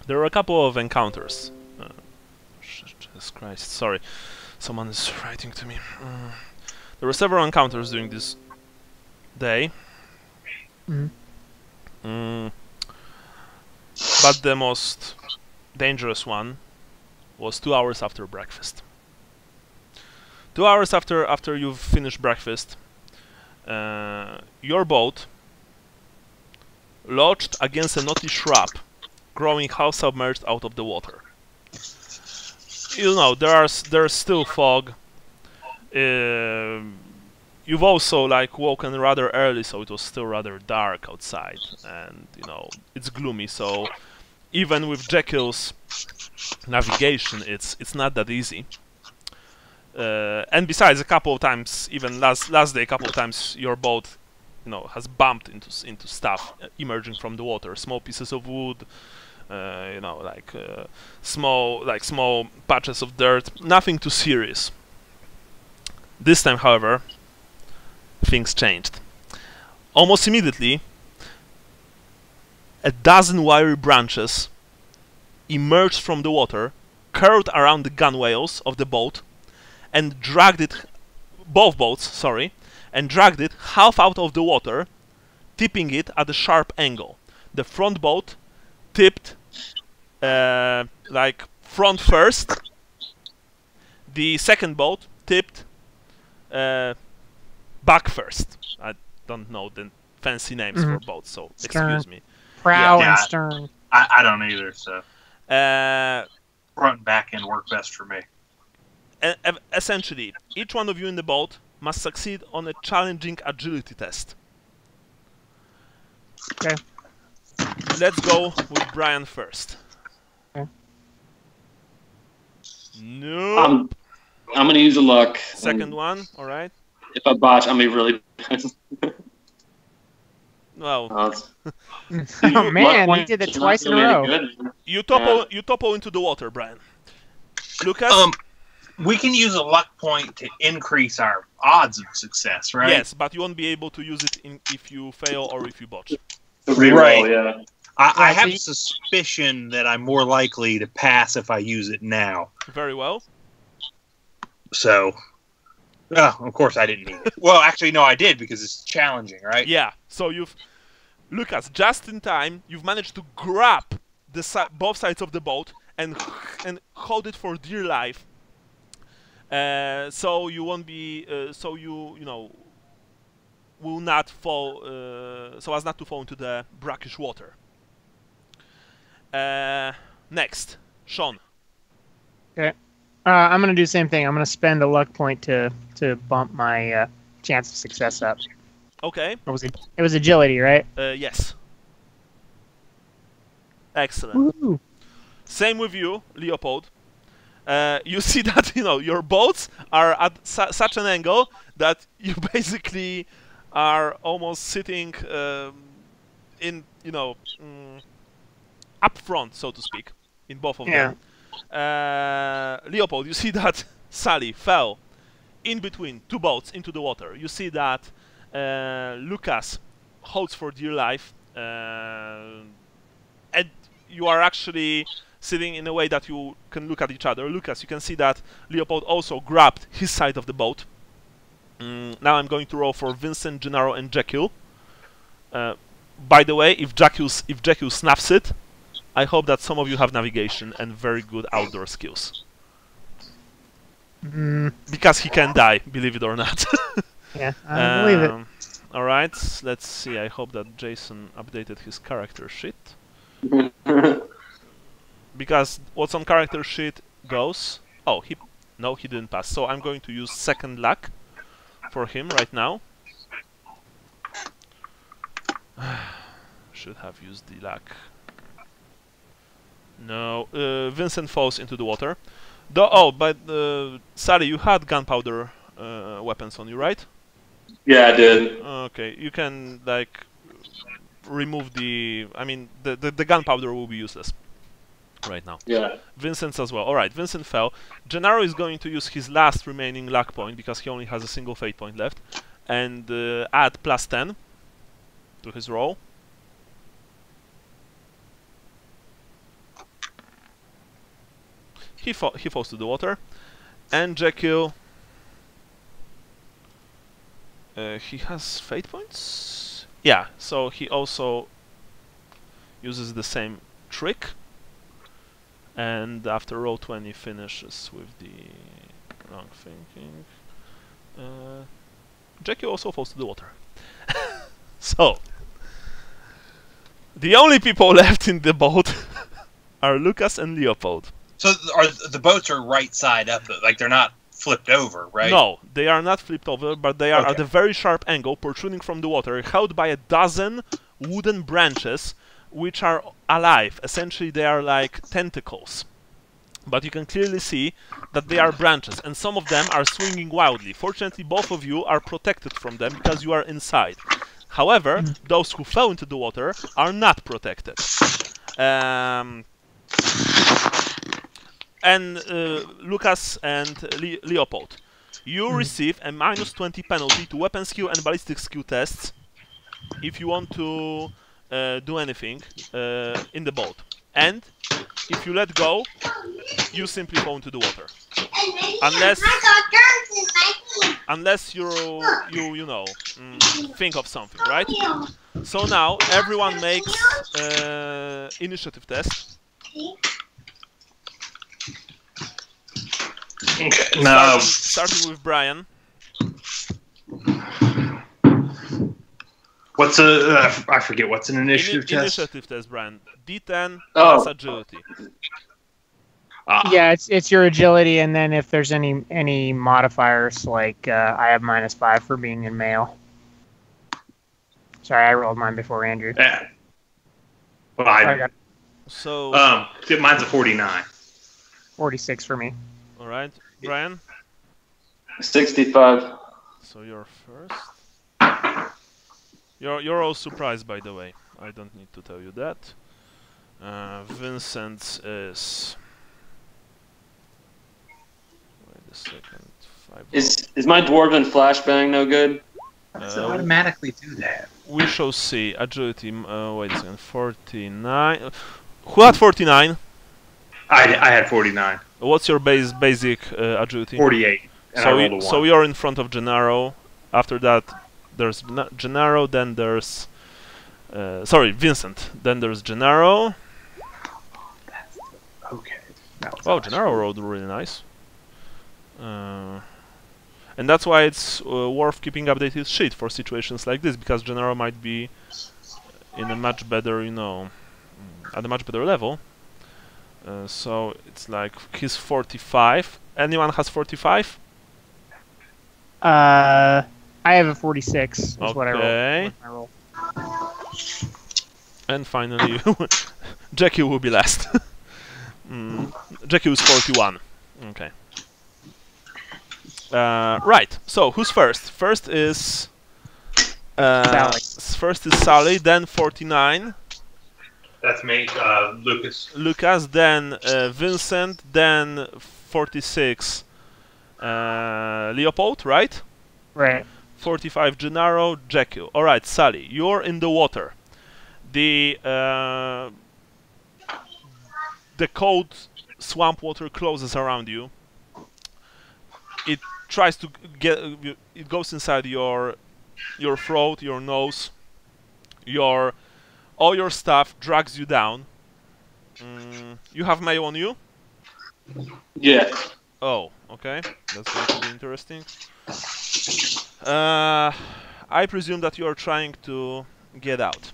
there were a couple of encounters. Jesus Christ, sorry. Someone is writing to me. There were several encounters during this day. Mm-hmm. But the most dangerous one was 2 hours after breakfast. 2 hours after you've finished breakfast, your boat lodged against a knotty shrub growing half submerged out of the water. You know, there's still fog. You've also woken rather early, so it was still rather dark outside, and you know it's gloomy. So even with Jekyll's navigation, it's not that easy. And besides, a couple of times, even last day, a couple of times, your boat, you know, has bumped into stuff emerging from the water, small pieces of wood, you know, small patches of dirt. Nothing too serious. This time, however, things changed. Almost immediately, a dozen wiry branches emerged from the water, curled around the gunwales of the boat, and dragged it, both boats, sorry, and dragged it half out of the water, tipping it at a sharp angle. The front boat tipped front first. The second boat tipped back first. I don't know the fancy names for boats, so Stern. excuse me. Prow Yeah. and stern. I don't either, so Uh, front and back end work best for me. Essentially, each one of you in the boat must succeed on a challenging agility test. Okay. Let's go with Brian first. Okay. Nope. I'm gonna use a luck. Second one, alright. If I botch, I'm gonna be really. Well, Oh man, he did it twice in a row. you topple into the water, Brian. Lucas? We can use a luck point to increase our odds of success, right? Yes, but you won't be able to use it if you fail or if you botch. Right. Yeah. I have a suspicion that I'm more likely to pass if I use it now. Very well. So, of course I didn't need it. Well, actually, no, I did because it's challenging, right? Yeah, so Lucas, just in time, you've managed to grab both sides of the boat and hold it for dear life. So you won't be, so you know, will not fall, so as not to fall into the brackish water. Next, Sean. Okay. I'm gonna do the same thing. I'm gonna spend a luck point to bump my chance of success up. Okay. Or was it? It was agility, right? Yes. Excellent. Woo. Same with you, Leopold. you see that your boats are at such an angle that you basically are almost sitting in up front, so to speak, in both of them. Leopold, you see that Sally fell in between two boats into the water. You see that Lucas holds for dear life, and you are actually sitting in a way that you can look at each other. Lucas, you can see that Leopold also grabbed his side of the boat. Now I'm going to roll for Vincent, Gennaro, and Jekyll. By the way, if Jekyll snaps it, I hope that some of you have navigation and very good outdoor skills. Because he can die, believe it or not. Yeah, I believe it. Alright, let's see. I hope that Jason updated his character sheet. Because what's on character sheet goes... Oh, no, he didn't pass. So I'm going to use second luck for him right now. Should have used the luck. No, Vincent falls into the water. But Sally, you had gunpowder weapons on you, right? Yeah, I did. Okay, you can like remove the... I mean, the gunpowder will be useless right now. Yeah. Vincent's as well. Alright, Vincent fell. Gennaro is going to use his last remaining luck point because he only has a single fate point left, and add +10 to his roll. He falls to the water. And Jekyll... he has fate points? Yeah, so he also uses the same trick. And after roll 20 finishes with the wrong thinking. Jekyll also falls to the water. So, the only people left in the boat are Lucas and Leopold. So the boats are right side up, like they're not flipped over, right? No, they are not flipped over, but they are at a very sharp angle, protruding from the water, held by a dozen wooden branches, which are alive. Essentially, they are like tentacles. But you can clearly see that they are branches, and some of them are swinging wildly. Fortunately, both of you are protected from them because you are inside. However, those who fell into the water are not protected. And Lucas and Leopold, you receive a -20 penalty to weapon skill and ballistic skill tests if you want to do anything in the boat. And if you let go, you simply fall into the water. Unless you think of something, right? So now everyone makes initiative test. Okay. No. Starting with Brian. What's I forget what's an initiative test. Initiative test, Brian. D10 plus agility. Yeah, it's your agility, and then if there's any modifiers, like I have -5 for being in male. Sorry, I rolled mine before Andrew. Yeah. Well, mine's a 49. 46 for me. All right, Brian. 65. So you're first. You're all surprised, by the way. I don't need to tell you that. Vincent is... Wait a second. Is my dwarven flashbang no good? Does it automatically do that? We shall see. Agility. Wait a second. 49. Who had 49? I had 49. What's your basic agility? 48. And so you're in front of Gennaro. After that, there's Gennaro. Then there's Vincent. Then there's Gennaro. Okay. Oh, Gennaro rolled really nice. And that's why it's worth keeping updated sheet for situations like this, because Gennaro might be in a much better, at a much better level. So it's like he's 45. Anyone has 45? I have a 46. Is Okay. what I roll. And finally, Jackie will be last. Jackie is 41. Okay. Right. So who's first? First is Sally. Then 49. That's me, Lucas. Lucas. Then Vincent. Then 46. Leopold. Right. Right. 45. Gennaro. Jekyll. All right, Sally. You're in the water. The cold swamp water closes around you. It tries to get. It goes inside your throat, your nose, all your stuff drags you down. You have mayo on you? Yeah. Oh, okay. That's going to be interesting. I presume that you are trying to get out.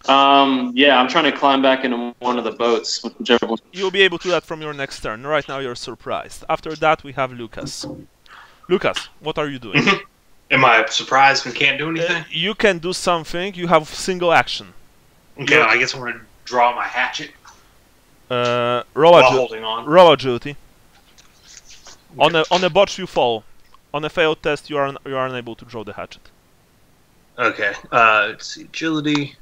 Yeah, I'm trying to climb back into one of the boats, whichever one. You'll be able to do that from your next turn. Right now you're surprised. After that we have Lucas. Lucas, what are you doing? Am I surprised and can't do anything? You can do something. You have single action. Okay, I guess I'm going to draw my hatchet Roll holding on. Roll agility. Okay. On a botch you fall. On a failed test you are unable to draw the hatchet. Okay, let's see, agility.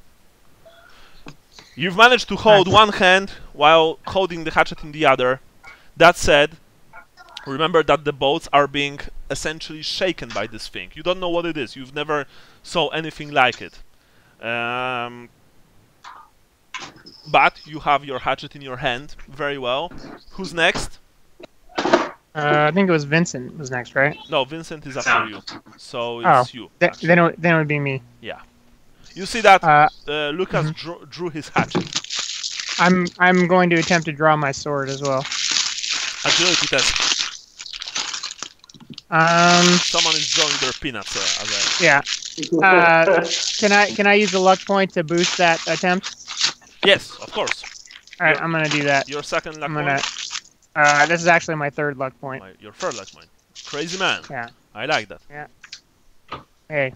You've managed to hold one hand while holding the hatchet in the other. That said, remember that the boats are being essentially shaken by this thing. You don't know what it is. You've never saw anything like it. But you have your hatchet in your hand. Very well. Who's next? I think it was Vincent was next, right? No, Vincent is after you. So it's you. Then it would be me. Yeah. You see that Lucas drew his hatchet. I'm going to attempt to draw my sword as well. Agility test. Someone is drawing their peanuts. Yeah. Can I use the luck point to boost that attempt? Yes, of course. All right, I'm gonna do that. Your second luck point. This is actually my third luck point. Your third luck point. Crazy man. Yeah. I like that. Yeah. Hey.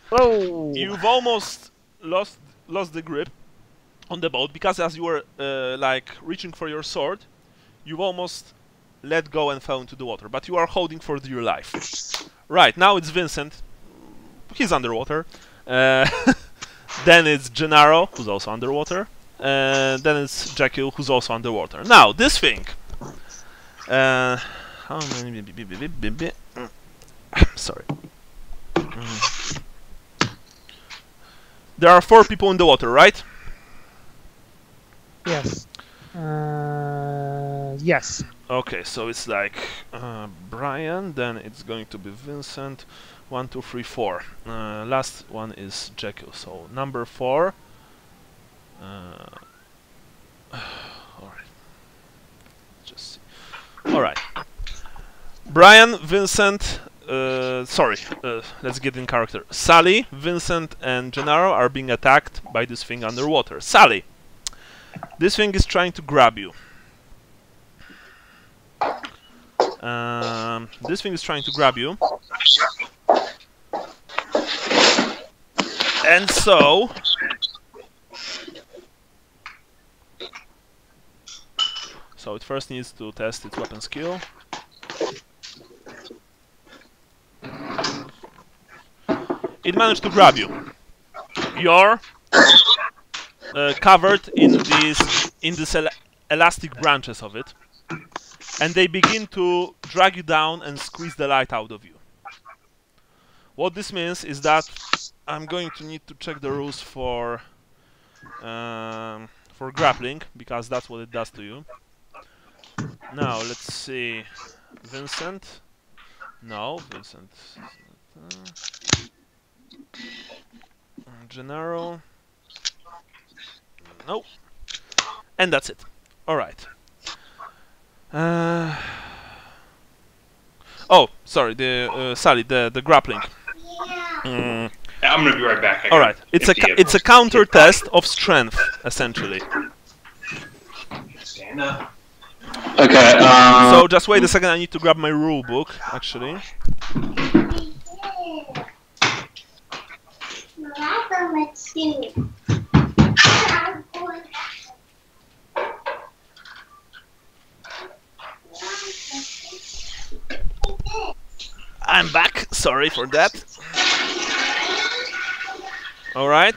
Whoa. You've almost lost the grip on the boat because as you were like reaching for your sword, you've almost let go and fell into the water. But you are holding for dear life. Right, now it's Vincent. He's underwater. Then it's Gennaro, who's also underwater. Then it's Jekyll, who's also underwater. Now, this thing. How many? Sorry. There are 4 people in the water, right? Yes. Yes. Okay, so it's like Brian, then it's going to be Vincent. 1, 2, 3, 4. Last one is Jekyll. So number 4. Alright. Just see. Alright. Brian, Vincent, let's get in character. Sally, Vincent, and Gennaro are being attacked by this thing underwater. Sally, this thing is trying to grab you. This thing is trying to grab you. And so it first needs to test its weapon skill. It managed to grab you. You're covered in these elastic branches of it, and they begin to drag you down and squeeze the light out of you. What this means is that I'm going to need to check the rules for grappling, because that's what it does to you. Now let's see. Vincent. No, Vincent. Gennaro. No. And that's it. Alright. Oh, sorry, Sally, the grappling. I'm gonna be right back. Alright, it's a counter test of strength, essentially. Stand up. Okay. So just wait a second, I need to grab my rule book, actually. Sorry for that. All right.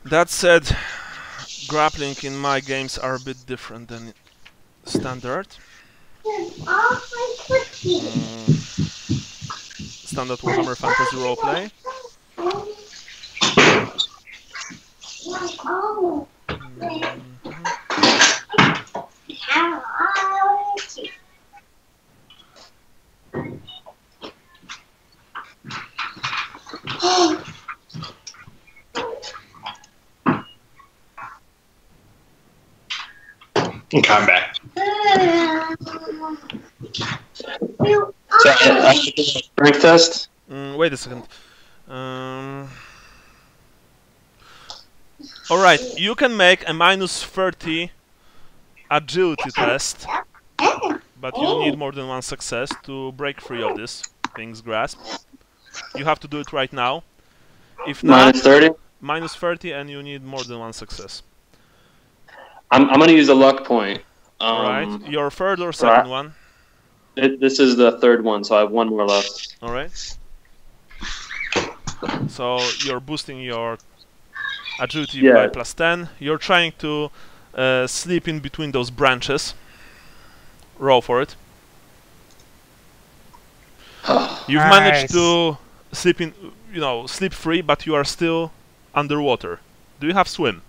That said, grappling in my games are a bit different than standard. Standard Warhammer Fantasy roleplay. In combat. So I should do a strength test. Wait a second. Alright, you can make a -30 agility test, but you need more than one success to break free of this thing's grasp. You have to do it right now. If not, -30? -30, and you need more than one success. I'm going to use a luck point. Alright, your third or second one? This is the third one, so I have one more left. Alright. So you're boosting your agility by +10. You're trying to sleep in between those branches. Roll for it. You've managed to sleep in, sleep free, but you are still underwater. Do you have swim?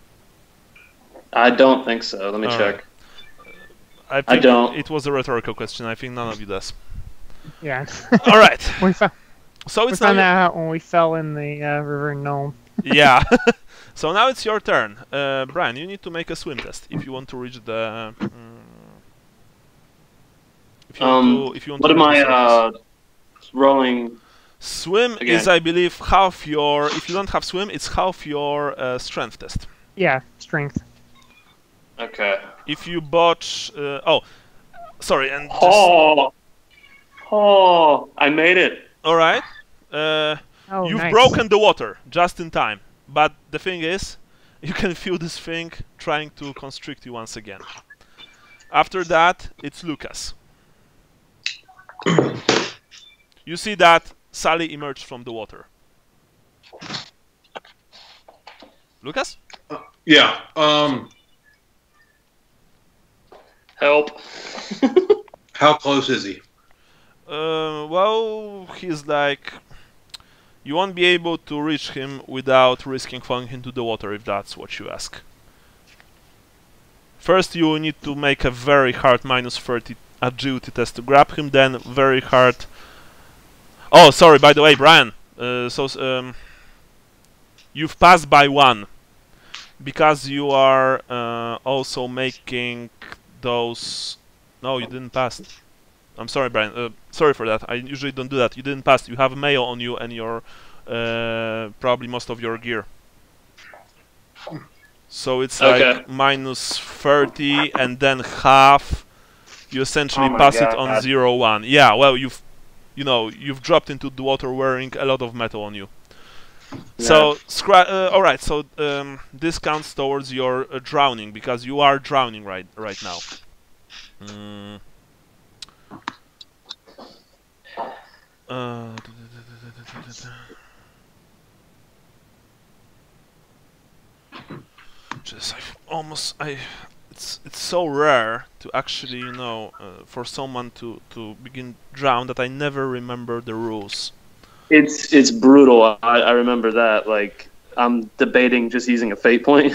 I don't think so. Let me check. I don't. It was a rhetorical question. I think none of you does. Yeah. All right. So we it's found now. that out when we fell in the river Nome. Yeah. So now it's your turn, Brian. You need to make a swim test if you want to reach the. If you want what to am I rolling? Swim again? Is, I believe, half your. If you don't have swim, it's half your strength test. Yeah, strength. Okay. If you botch, sorry, and I made it. all right, you've nice. broken the water just in time. But the thing is, you can feel this thing trying to constrict you once again. After that, it's Lucas. You see that Sally emerged from the water. Lucas? Yeah. Help. How close is he? Well, he's like... You won't be able to reach him without risking falling into the water, if that's what you ask. First, you will need to make a very hard -30 agility test to grab him, then very hard... Oh, sorry, by the way, Brian. You've passed by one. Because you are also making those... No, you didn't pass. I'm sorry, Brian. Sorry for that. I usually don't do that. You didn't pass. You have mail on you and your probably most of your gear. So it's like -30 and then half. You essentially pass it on 0-1. Yeah. Well, you've dropped into the water wearing a lot of metal on you. Yeah. So all right. So this counts towards your drowning because you are drowning right now. It's so rare to actually, for someone to begin drown that I never remember the rules. It's brutal. I remember that. Like, I'm debating just using a fate point.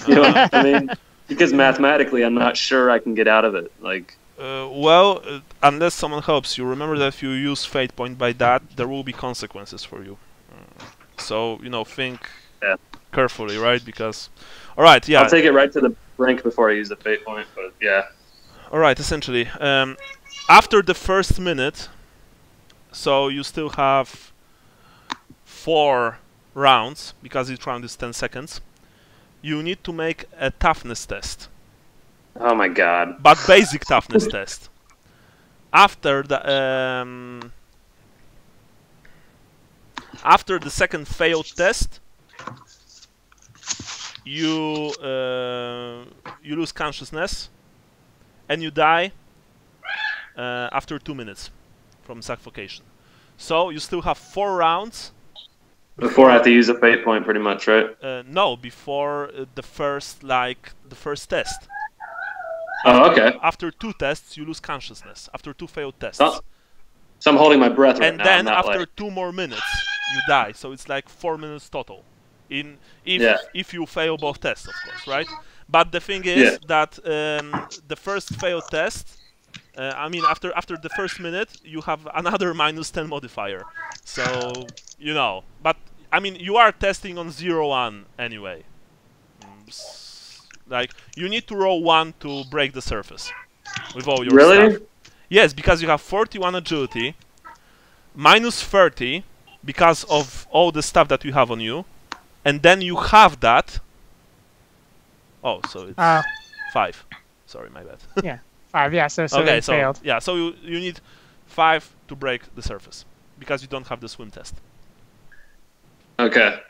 You know what I mean? Because mathematically, I'm not sure I can get out of it. Like, unless someone helps you, remember that if you use fate point by that, there will be consequences for you. So think carefully, right? Because, all right, yeah. I'll take it right to the brink before I use the fate point. But yeah. All right, essentially, after the first minute, so you still have 4 rounds because each round is 10 seconds. You need to make a toughness test. Oh my god. But basic toughness test. After the second failed test, you lose consciousness and you die after 2 minutes from suffocation. So you still have 4 rounds. Before I have to use a fate point, pretty much, right? No, before the first test. Oh, okay. After 2 tests, you lose consciousness. After 2 failed tests. So I'm holding my breath right and now. then I'm not after like... 2 more minutes, you die. So it's like 4 minutes total. If you fail both tests, of course, right? But the thing is that the first failed test, I mean, after the first minute, you have another -10 modifier. So, you know. But, I mean, you are testing on 0-1 anyway. Like, you need to roll 1 to break the surface with all your stuff. Yes, because you have 41 agility, -30 because of all the stuff that you have on you, and then you have that. Oh, so it's 5. Sorry, my bad. Yeah, 5. Yeah, so okay, it so failed. yeah, so you need 5 to break the surface because you don't have the swim test. Okay.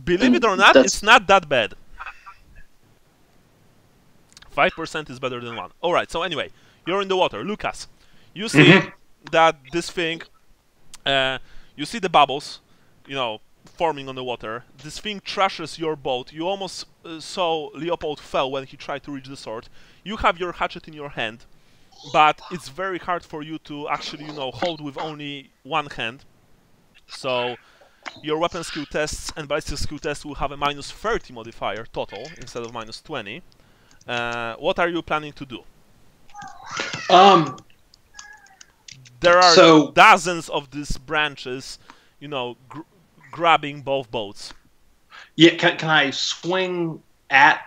Believe it or not, it's not that bad. 5% is better than 1. Alright, so anyway, you're in the water. Lucas, you see that this thing, you see the bubbles, you know, forming on the water. This thing trashes your boat. You almost saw Leopold fell when he tried to reach the sword. You have your hatchet in your hand, but it's very hard for you to actually, you know, hold with only one hand. So your weapon skill tests and ballistic skill tests will have a -30 modifier total instead of -20. What are you planning to do? There are dozens of these branches, you know, grabbing both boats. Yeah, can I swing at?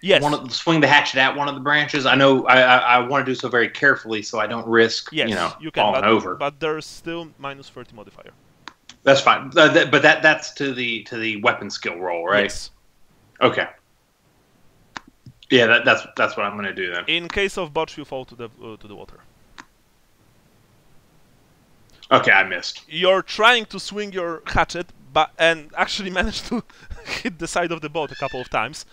Yes. Swing the hatchet at one of the branches. I know I want to do so very carefully, so I don't risk you can, falling over. But there's still -30 modifier. That's fine. But that's to the weapon skill roll, right? Yes. Okay. Yeah, that's what I'm going to do then. In case of botch, you fall to the water. Okay, I missed. You're trying to swing your hatchet, and actually managed to hit the side of the boat a couple of times.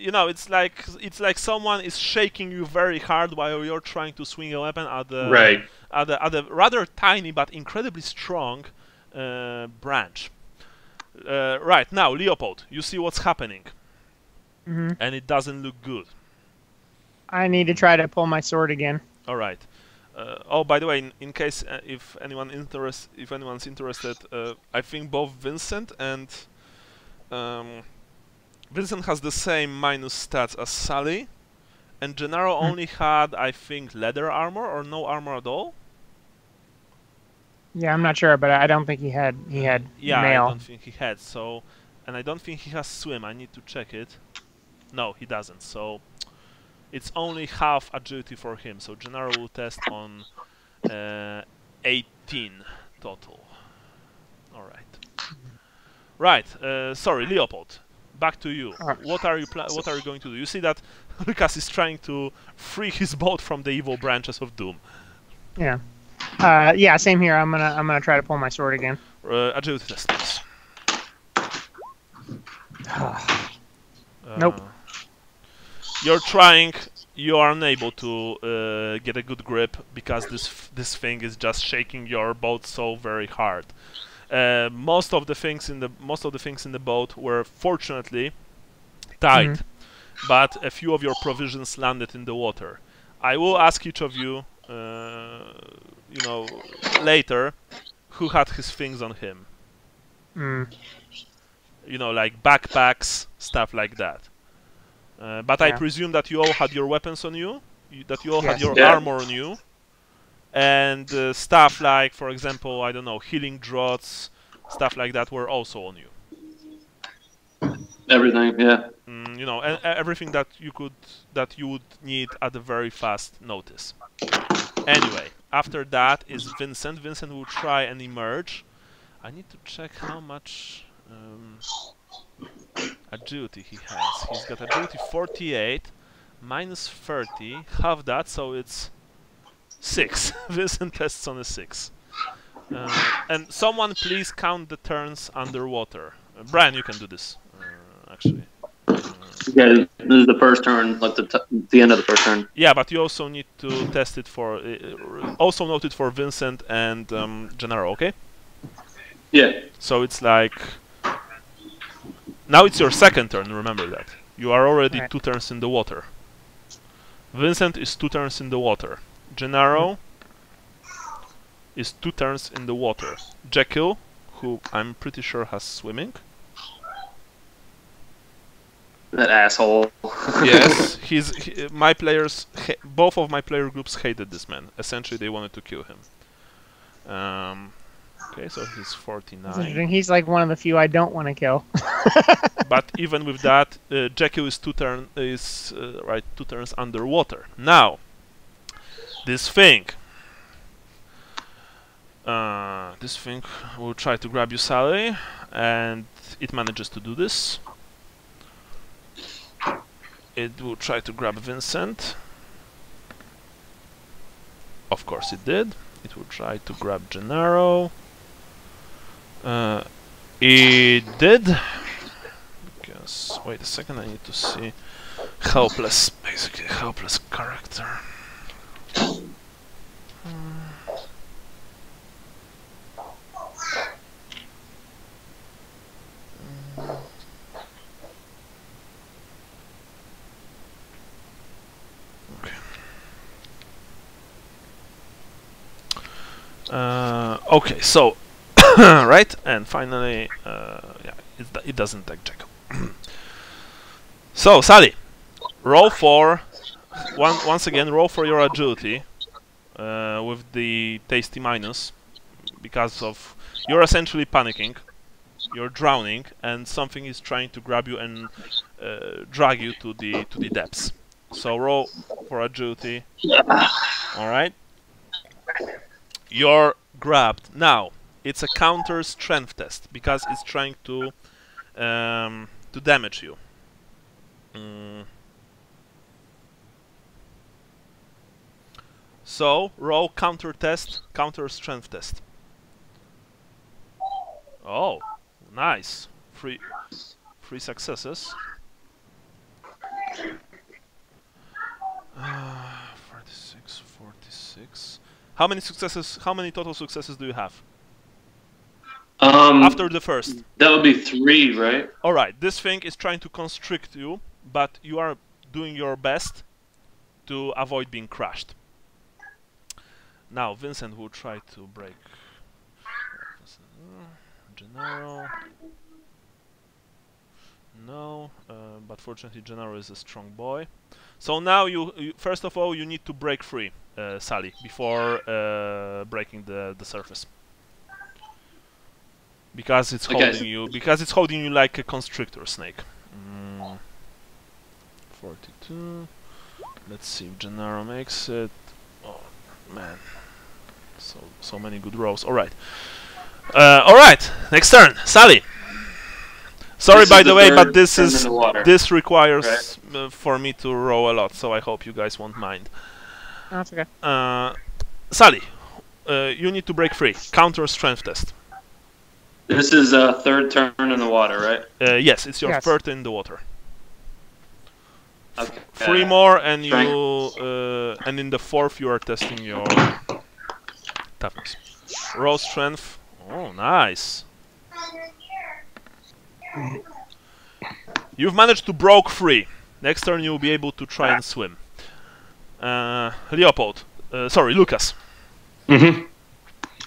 You know, it's like someone is shaking you very hard while you're trying to swing a weapon at a rather tiny but incredibly strong branch. Right now, Leopold, you see what's happening, and it doesn't look good. I need to try to pull my sword again. All right. Oh, by the way, in case if anyone's interested, I think both Vincent and Vincent has the same minus stats as Sally, and Gennaro only had, I think, leather armor or no armor at all. Yeah, I'm not sure, but I don't think he had yeah, mail. I don't think he had. So, and I don't think he has swim. I need to check it. No, he doesn't. So, it's only half agility for him. So Gennaro will test on 18 total. All right. Right. Sorry, Leopold. Back to you. What are you going to do? You see that Lucas is trying to free his boat from the evil branches of doom. Yeah. Yeah. Same here. I'm gonna try to pull my sword again. Agility test, please. Nope. You're trying. You are unable to get a good grip because this thing is just shaking your boat so very hard. Most of the things in the boat were fortunately tied, but a few of your provisions landed in the water. I will ask each of you, you know, later, who had his things on him. You know, like backpacks, stuff like that. But I presume that you all had your weapons on you, that you all had your armor on you, and stuff like, for example, I don't know, healing draughts, stuff like that were also on you. Everything, yeah. You know, everything that you would need at a very fast notice. Anyway, after that is Vincent. Vincent will try and emerge. I need to check how much agility he has. He's got agility 48, minus 30, half that, so it's 6. Vincent tests on a 6. And someone please count the turns underwater. Brian, you can do this, actually. Yeah, this is the first turn, like the end of the first turn. Yeah, but you also need to test it for... also note it for Vincent and Gennaro, okay? Yeah. So it's like... Now it's your second turn, remember that. You are already 2 turns in the water. Vincent is 2 turns in the water. Gennaro is 2 turns in the water. Jekyll, who I'm pretty sure has swimming. That asshole. Yes, my players, both of my player groups hated this man. Essentially, they wanted to kill him. Okay, so he's 49. He's like one of the few I don't want to kill. But even with that, Jekyll is 2 turns underwater. Now, this thing will try to grab you, Sally, and it manages to do this. It will try to grab Vincent. Of course it did. It will try to grab Gennaro. It did. Because, wait a second, I need to see. Helpless, basically, helpless character. Okay, so right, and finally, yeah, it doesn't take Jacob. So Sally, roll for once again. Roll for your agility with the tasty minus, because of you're essentially panicking, you're drowning, and something is trying to grab you and drag you to the depths. So roll for agility. All right. You're grabbed. Now, it's a counter strength test because it's trying to damage you. So, roll counter test, counter strength test. Oh, nice. Three successes. 46, 46. How many successes? How many total successes do you have? After the first. That would be 3, right? All right. This thing is trying to constrict you, but you are doing your best to avoid being crushed. Now Vincent will try to break. Gennaro. No, but fortunately Gennaro is a strong boy. So now you first of all you need to break free, Sally, before breaking the surface. Because it's holding you. Because it's holding you like a constrictor snake. 42. Let's see if Gennaro makes it. Oh man, so many good rolls. All right. All right. Next turn, Sally. Sorry, by the way, but this requires for me to roll a lot, so I hope you guys won't mind. That's okay. Sally, you need to break free. Counter strength test. This is a third turn in the water, right? Yes, it's your third in the water. Okay. 3 more, and and in the fourth you are testing your toughness. Roll strength. Oh, nice. You've managed to break free. Next turn you'll be able to try and swim. Leopold. Sorry, Lucas. Mm-hmm.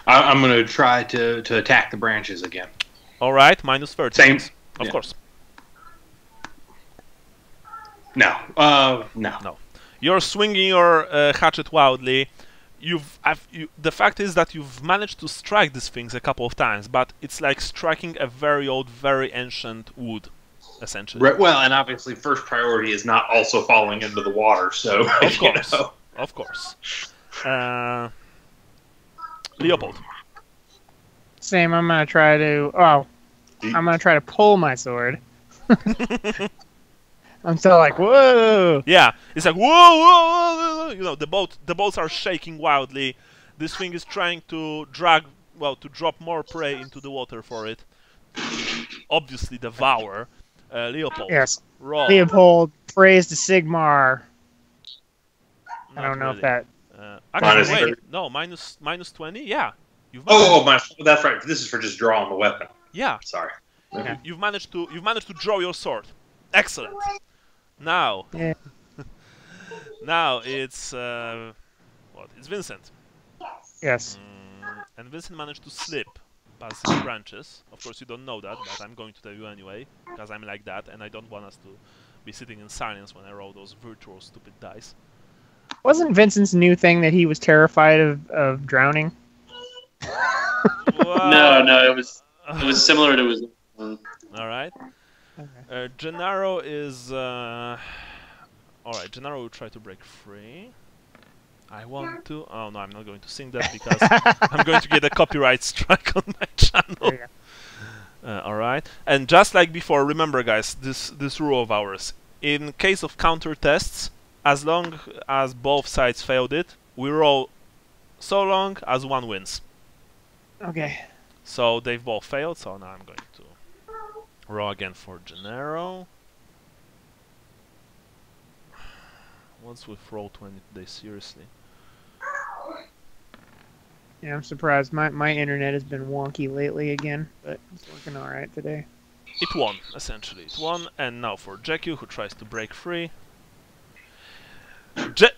I'm going to try to attack the branches again. Alright, minus 30. Same. Of course. No. No. You're swinging your hatchet wildly. The fact is that you've managed to strike these things a couple of times, but it's like striking a very old, very ancient wood, essentially. Right, well, and obviously first priority is not also falling into the water, so... Of course. Of course. Leopold. Same, I'm gonna try to... I'm gonna try to pull my sword. I'm still like, whoa! Yeah, it's like, whoa, whoa, whoa! You know, the boats are shaking wildly. This thing is trying to drop more prey into the water for it. Obviously devour. Leopold. Yes. Roll. Leopold prays to Sigmar. I Not don't know really. if that. Minus Actually, 30. wait. No, minus 20. Yeah. You've That's right. This is for just drawing the weapon. Yeah. Sorry. Yeah. You've managed to draw your sword. Excellent. Now. Yeah. Now it's what? It's Vincent. Yes. And Vincent managed to slip past his branches. Of course, you don't know that, but I'm going to tell you anyway, because I'm like that, and I don't want us to be sitting in silence when I roll those virtual stupid dice. Wasn't Vincent's new thing that he was terrified of drowning? Well, No, it was similar to his. All right. Okay. Gennaro is. All right. Gennaro will try to break free. I want to. Oh no, I'm not going to sing that because I'm going to get a copyright strike on my channel. There you go. All right. And just like before, remember, guys, this rule of ours. In case of counter tests, as long as both sides failed it, we roll so long as one wins. Okay. So they've both failed, so now I'm going to roll again for Gennaro. What's with roll 20 today, seriously? Yeah, I'm surprised. My internet has been wonky lately again, but it's working all right today. It won, essentially. It won, and now for Jackie, who tries to break free.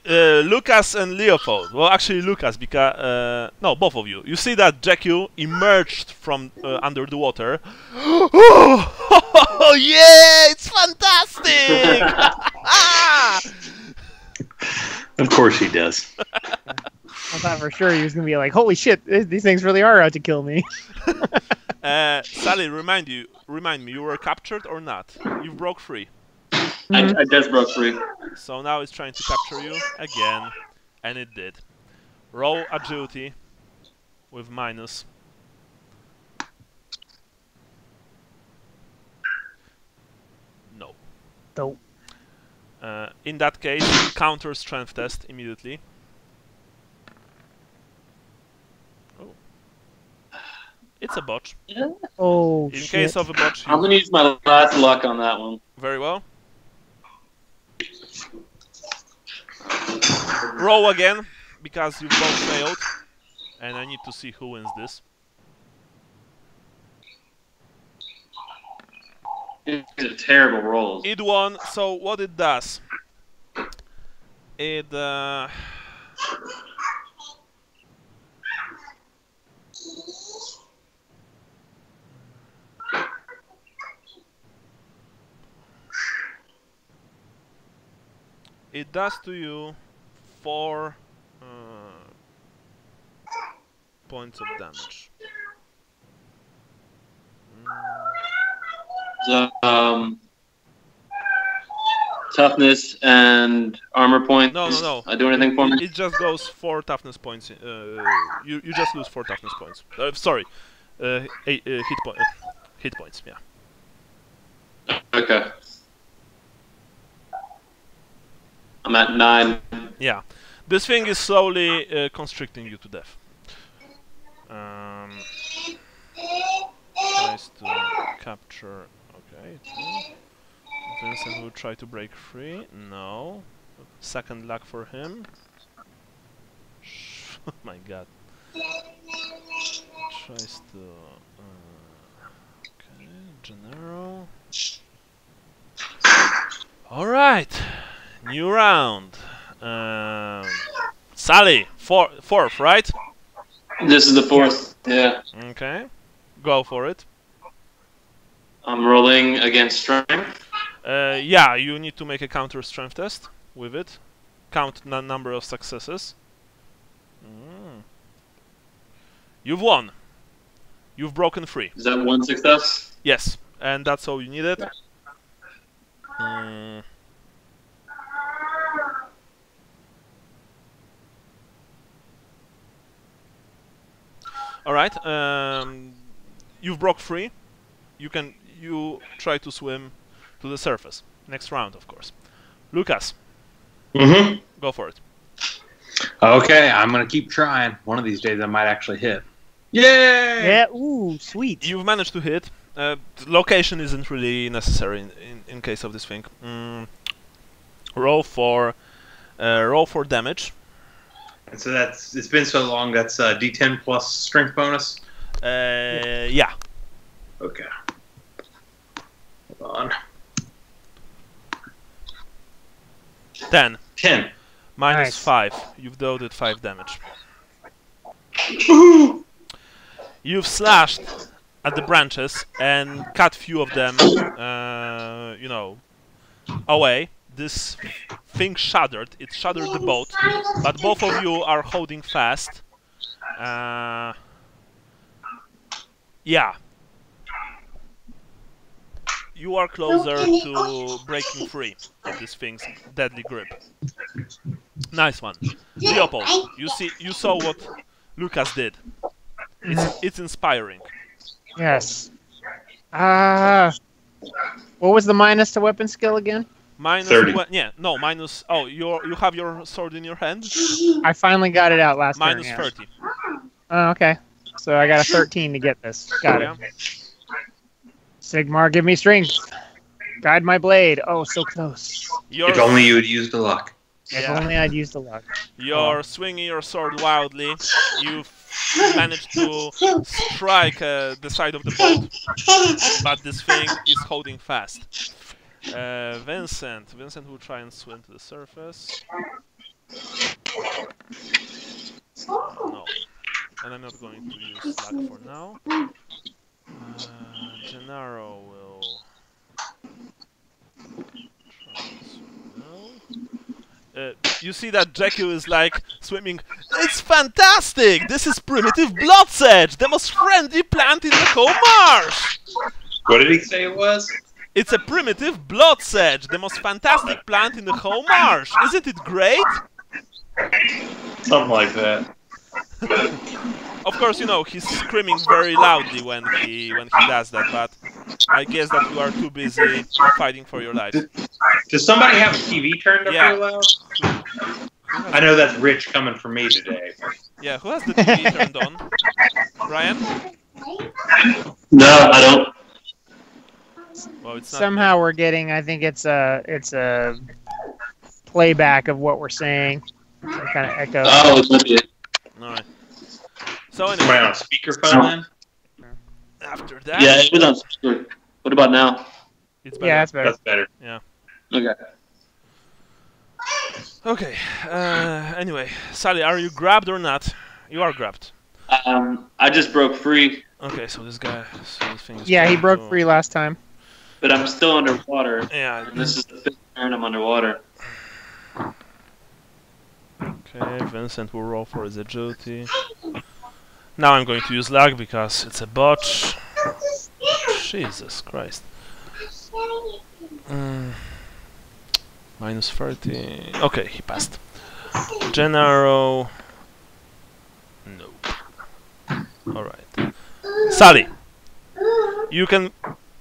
Lucas and Leopold. Well, actually Lucas, because... no, both of you. You see that Jackie emerged from under the water. Oh, yeah! It's fantastic! Of course he does. I thought for sure he was going to be like, holy shit, these things really are out to kill me. Sally, remind me, you were captured or not? You broke free. I just broke free. So now it's trying to capture you again, and it did. Roll agility with minus. No. Nope. In that case, counter strength test immediately. Oh. It's a botch. Oh, In shit. case of a botch, I'm gonna use my last luck on that one. very well. Roll again, because you both failed, and I need to see who wins this. These are terrible rolls. It won, so what it does, it it does to you 4 points of damage. So, toughness and armor points. No. Do anything for me? It just goes 4 toughness points. You just lose 4 toughness points. Sorry, 8 hit points. Yeah. Okay. I'm at 9. Yeah. This thing is slowly constricting you to death. Tries to capture. Okay. Vincent will try to break free. No. Second luck for him. Oh my god. Tries to. Okay. Gennaro. Alright. New round. Sally. Fourth, right? This is the 4th. Yeah. Okay. Go for it. I'm rolling against strength. Yeah, you need to make a counter strength test with it. Count the number of successes. You've won. You've broken free. Is that 1 success? Yes, and that's all you needed. All right. You've broke free. You try to swim to the surface. Next round, of course. Lucas. Mm-hmm. Go for it. Okay, I'm gonna keep trying. One of these days I might actually hit. Yay! Yeah, ooh, sweet. You've managed to hit. Location isn't really necessary in case of this thing. Roll for damage. And so it's been so long. That's D10 plus strength bonus. Yeah. Okay. Hold on. 10. 10. Minus Nice. 5. You've dealt it 5 damage. You've slashed at the branches and cut few of them, you know, away. This thing shuddered. It shuddered the boat, but both of you are holding fast. Yeah. You are closer to breaking free of this thing's deadly grip. Nice one. Leopold, you saw what Lucas did. It's inspiring. Yes. What was the minus to weapon skill again? Minus 30. Yeah, no, minus. Oh, you have your sword in your hand. I finally got it out last Minus turn. Yeah. 30. Oh, okay. So I got a 13 to get this. Got it. Sigmar, give me strength. Guide my blade. Oh, so close. If only you had used the luck. If only I'd used the luck. You're swinging your sword wildly. You've managed to strike the side of the boat, but this thing is holding fast. Vincent will try and swim to the surface. No, and I'm not going to use luck for now. Gennaro will try and swim now. You see that Jekyll is like swimming. It's fantastic! This is primitive blood sedge, the most friendly plant in the whole marsh! What did he say it was? It's a primitive blood sedge, the most fantastic plant in the whole marsh. Isn't it great? Something like that. Of course, you know, he's screaming very loudly when he does that, but I guess that you are too busy fighting for your life. Does somebody have a TV turned up Yeah. real loud? I know that's Rich coming from me today. Yeah, who has the TV turned on? Brian? No, I don't. Well, it's not Somehow we're getting. I think it's a playback of what we're saying. Kind of echo. Oh, it's not it. Alright. So Somebody anyway, on speakerphone then? after that, Yeah, it was on speaker. What about now? it's better. Yeah, that's better. That's better. Okay. Okay, anyway, Sally, are you grabbed or not? You are grabbed. I just broke free, Okay, so this guy, so this thing is Yeah, he trying broke to- free last time. but I'm still underwater. Yeah, And this is the fifth turn I'm underwater. okay, Vincent will roll for his agility. Now I'm going to use luck because it's a botch. Jesus Christ. Minus 30. Okay, he passed. Gennaro. Nope. Alright. Sally! You can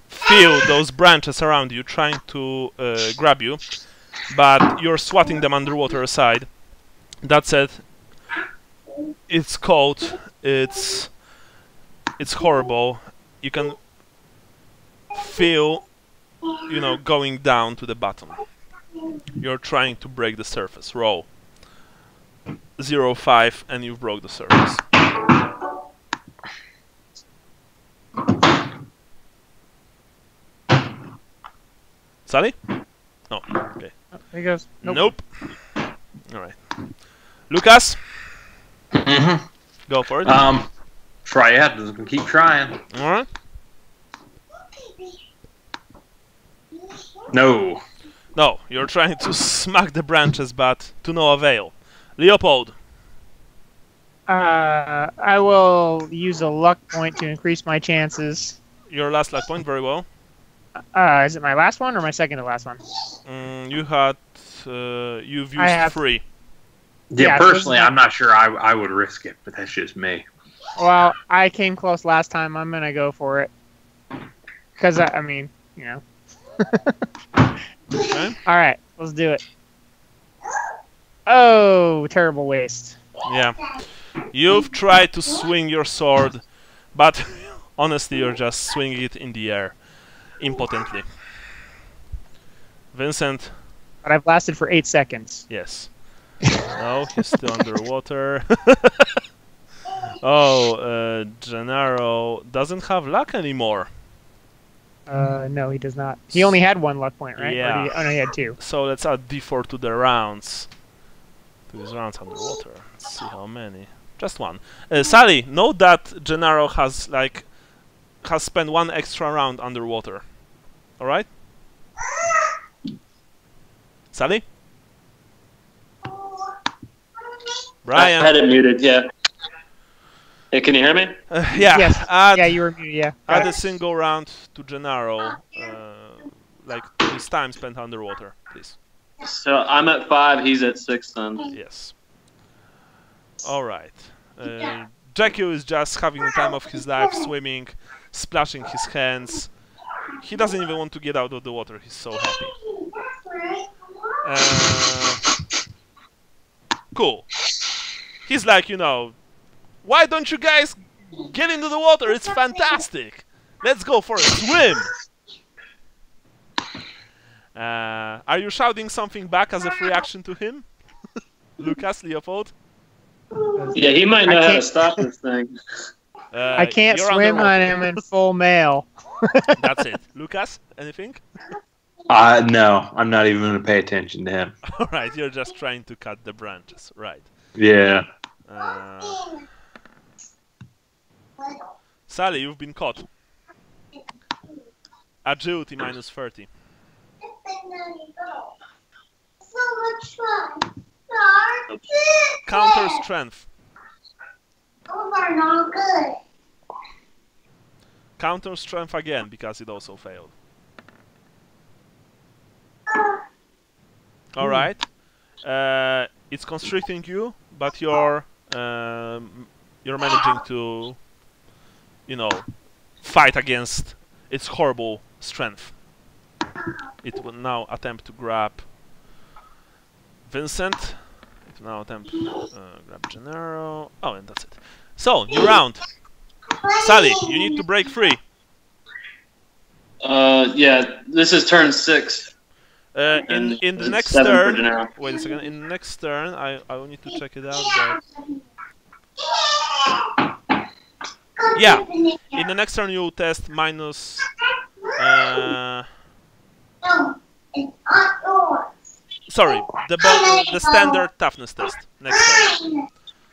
feel those branches around you trying to grab you, but you're swatting them underwater aside. That said, it's cold, it's horrible. You can feel, you know, going down to the bottom. You're trying to break the surface. Roll 0-5 and you broke the surface. Sally? No. Okay. Oh, there he goes. Nope. Alright. Lucas, Mm-hmm. go for it. Try it. Keep trying. Alright. No. No, you're trying to smack the branches, but to no avail. Leopold. I will use a luck point to increase my chances. Your last luck point, very well. Is it my last one or my second to last one? You had... you've I used have- 3. Yeah, Yeah, so personally, this is I'm not sure I would risk it, but that's just me. Well, I came close last time. I'm gonna go for it. Cause I mean, you know. Okay. All right, let's do it. Oh, terrible waste. Yeah. You've tried to swing your sword, but Honestly, you're just swinging it in the air, impotently. Vincent. But I've lasted for 8 seconds. Yes. No, he's still underwater. Oh, Gennaro doesn't have luck anymore. No, he does not. He only had 1 luck point, right? Yeah. Oh, no, he had 2. So let's add D4 to the rounds. To his rounds underwater. Let's see how many. Just 1. Sally, note that Gennaro has spent 1 extra round underwater. All right? Sally? Brian? I had it muted, yeah. Hey, can you hear me? Yeah. Yes. Yeah, you were muted, yeah. Add a single round to Gennaro, to his time spent underwater, please. So I'm at 5, he's at 6 then. Yes. All right. Jackie is just having the time of his life, swimming, splashing his hands. He doesn't even want to get out of the water. He's so happy. Cool. He's like, why don't you guys get into the water? It's fantastic. Let's go for a swim. Are you shouting something back as a free action to him? Lucas, Leopold? Yeah, he might know how to stop this thing. I can't swim on him in full mail. That's it. Lucas, anything? No, I'm not even going to pay attention to him. All right, you're just trying to cut the branches, right? Yeah. Sally, you've been caught. Agility minus 30. So much fun. Counter strength. Those are not good. Counter strength again, because it also failed. All right. It's constricting you, but you're managing to, fight against its horrible strength. It will now attempt to grab Vincent. It will now attempt to grab Gennaro. Oh, and that's it. So, new round. Sally, you need to break free. Yeah, this is turn 6. In the next 7 for turn, Gennaro. wait a second. In the next turn, I will need to check it out. But yeah, in the next turn you will test minus. Sorry, the standard toughness test next turn.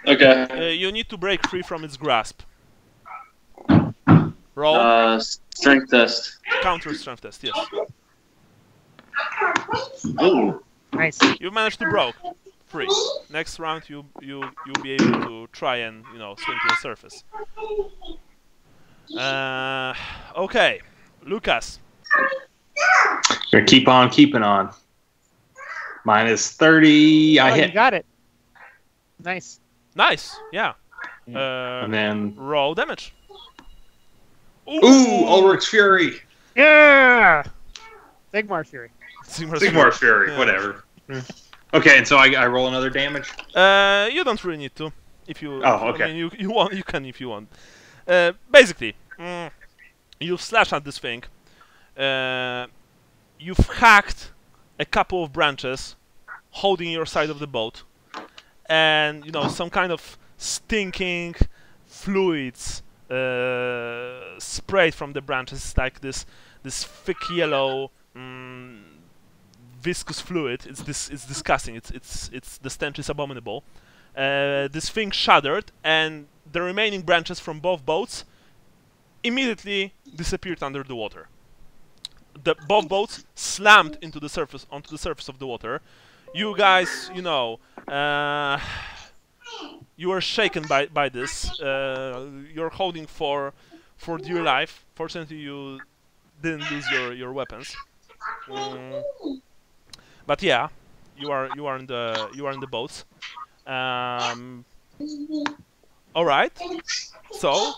Okay. You need to break free from its grasp. Roll. Strength test. Counter strength test. Yes. Ooh. Nice. You managed to break free. Next round you'll be able to try and swim to the surface. Okay, Lucas. Gonna keep on keeping on. Minus 30. I hit. You got it. Nice. Nice. Yeah. And then Roll damage. Ooh, Ulrich's Fury. Yeah. Sigmar's Fury. Sigmar's Fury. Yeah. Whatever. Okay, and so I roll another damage. You don't really need to. If you. Oh, okay. I mean, you want. You can if you want. Basically, you slash at this thing. You've hacked a couple of branches, holding your side of the boat, and some kind of stinking fluids sprayed from the branches, like this thick yellow viscous fluid. It's disgusting. It's the stench is abominable. This thing shuddered, and the remaining branches from both boats immediately disappeared under the water. Both boats slammed onto the surface of the water. You guys, you were shaken by this. You're holding for dear life. Fortunately, you didn't lose your weapons. But yeah, you are in the boats. All right. So,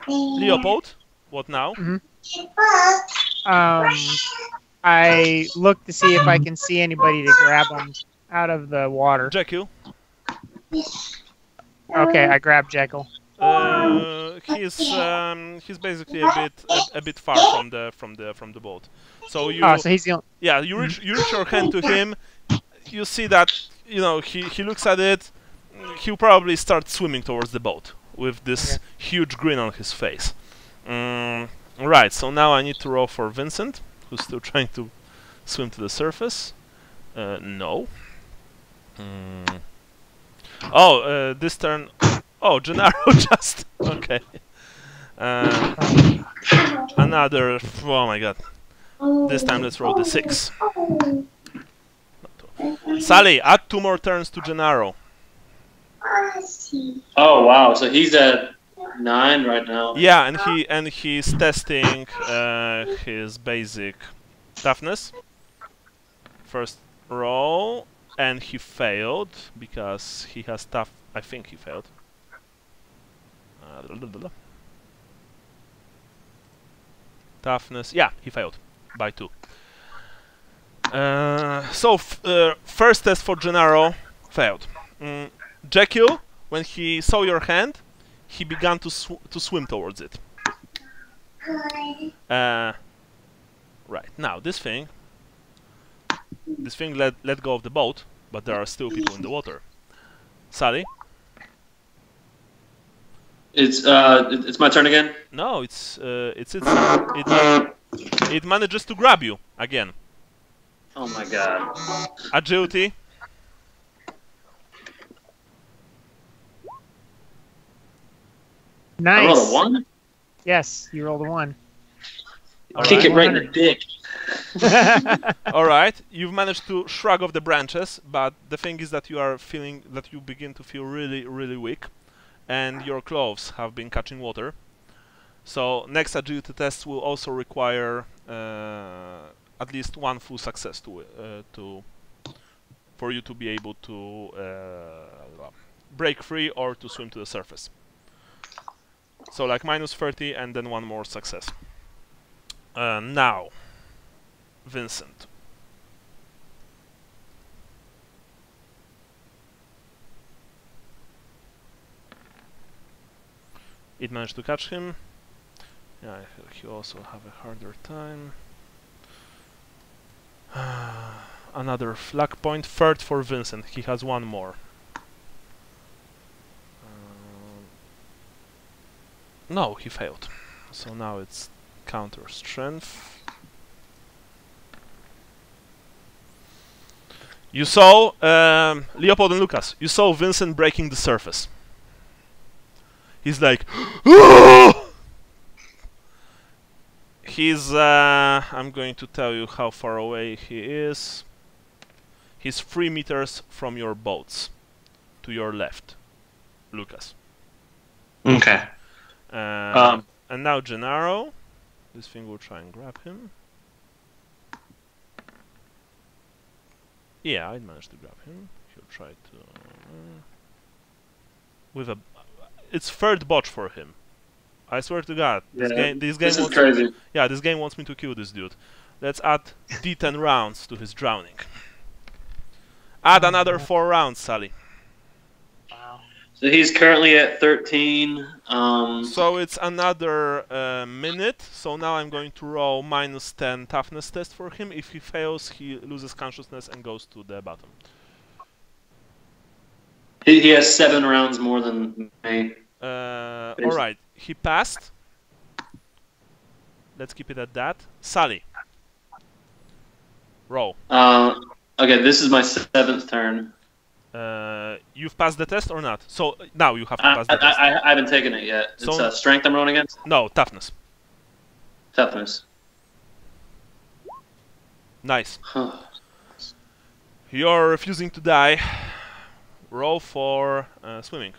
Leopold, what now? Mm-hmm. I look to see if I can see anybody to grab them out of the water. Jekyll. Okay, I grab Jekyll. he's basically a bit far from the boat. So you Oh, so he's the only... yeah, you reach your hand to him. You see that he looks at it. He'll probably start swimming towards the boat with this huge grin on his face. Right. So now I need to roll for Vincent, who's still trying to swim to the surface. No. Oh, this turn. Oh, Gennaro just okay. Another. Oh my god. This time let's roll the 6. Sally, add 2 more turns to Gennaro. Oh wow! So he's at 9 right now. Yeah, and he's testing his basic toughness. First roll, and he failed because he has tough. I think he failed. Toughness. Yeah, he failed by 2. So first test for Gennaro failed. Jekyll, when he saw your hand, he began to swim towards it. Right now, this thing let go of the boat, but there are still people in the water. Sally? It's my turn again. No, it's its it manages to grab you again. Oh my god. Agility. Nice. I rolled a 1? Yes, you rolled a 1. I'll kick it right in the dick. Alright, you've managed to shrug off the branches, but the thing is that you begin to feel really, really weak, and your clothes have been catching water. So next agility test will also require at least 1 full success for you to be able to break free or to swim to the surface. So like -30 and then 1 more success. Now, Vincent. It managed to catch him. Yeah, he also have a harder time. Another flag point. 3rd for Vincent. He has 1 more. No, he failed. So now it's counter strength. You saw Leopold and Lucas. You saw Vincent breaking the surface. He's like, he's. I'm going to tell you how far away he is. He's 3 meters from your boats, to your left, Lucas. Okay. And now Gennaro. This thing will try and grab him. Yeah, I managed to grab him. He'll try to with a. It's 3rd botch for him. I swear to God, this game This is wants crazy. yeah, this game wants me to kill this dude. Let's add D10 rounds to his drowning. Add another 4 rounds, Sally. So he's currently at 13. So it's another minute. So now I'm going to roll -10 toughness test for him. If he fails, he loses consciousness and goes to the bottom. He has 7 rounds more than me. Alright, he passed. Let's keep it at that. Sally. Roll. Okay, this is my 7th turn. You've passed the test or not? So now you have to pass the test. I haven't taken it yet. So It's strength I'm rolling against? No, toughness. Toughness. Nice. You're refusing to die. Roll for swimming.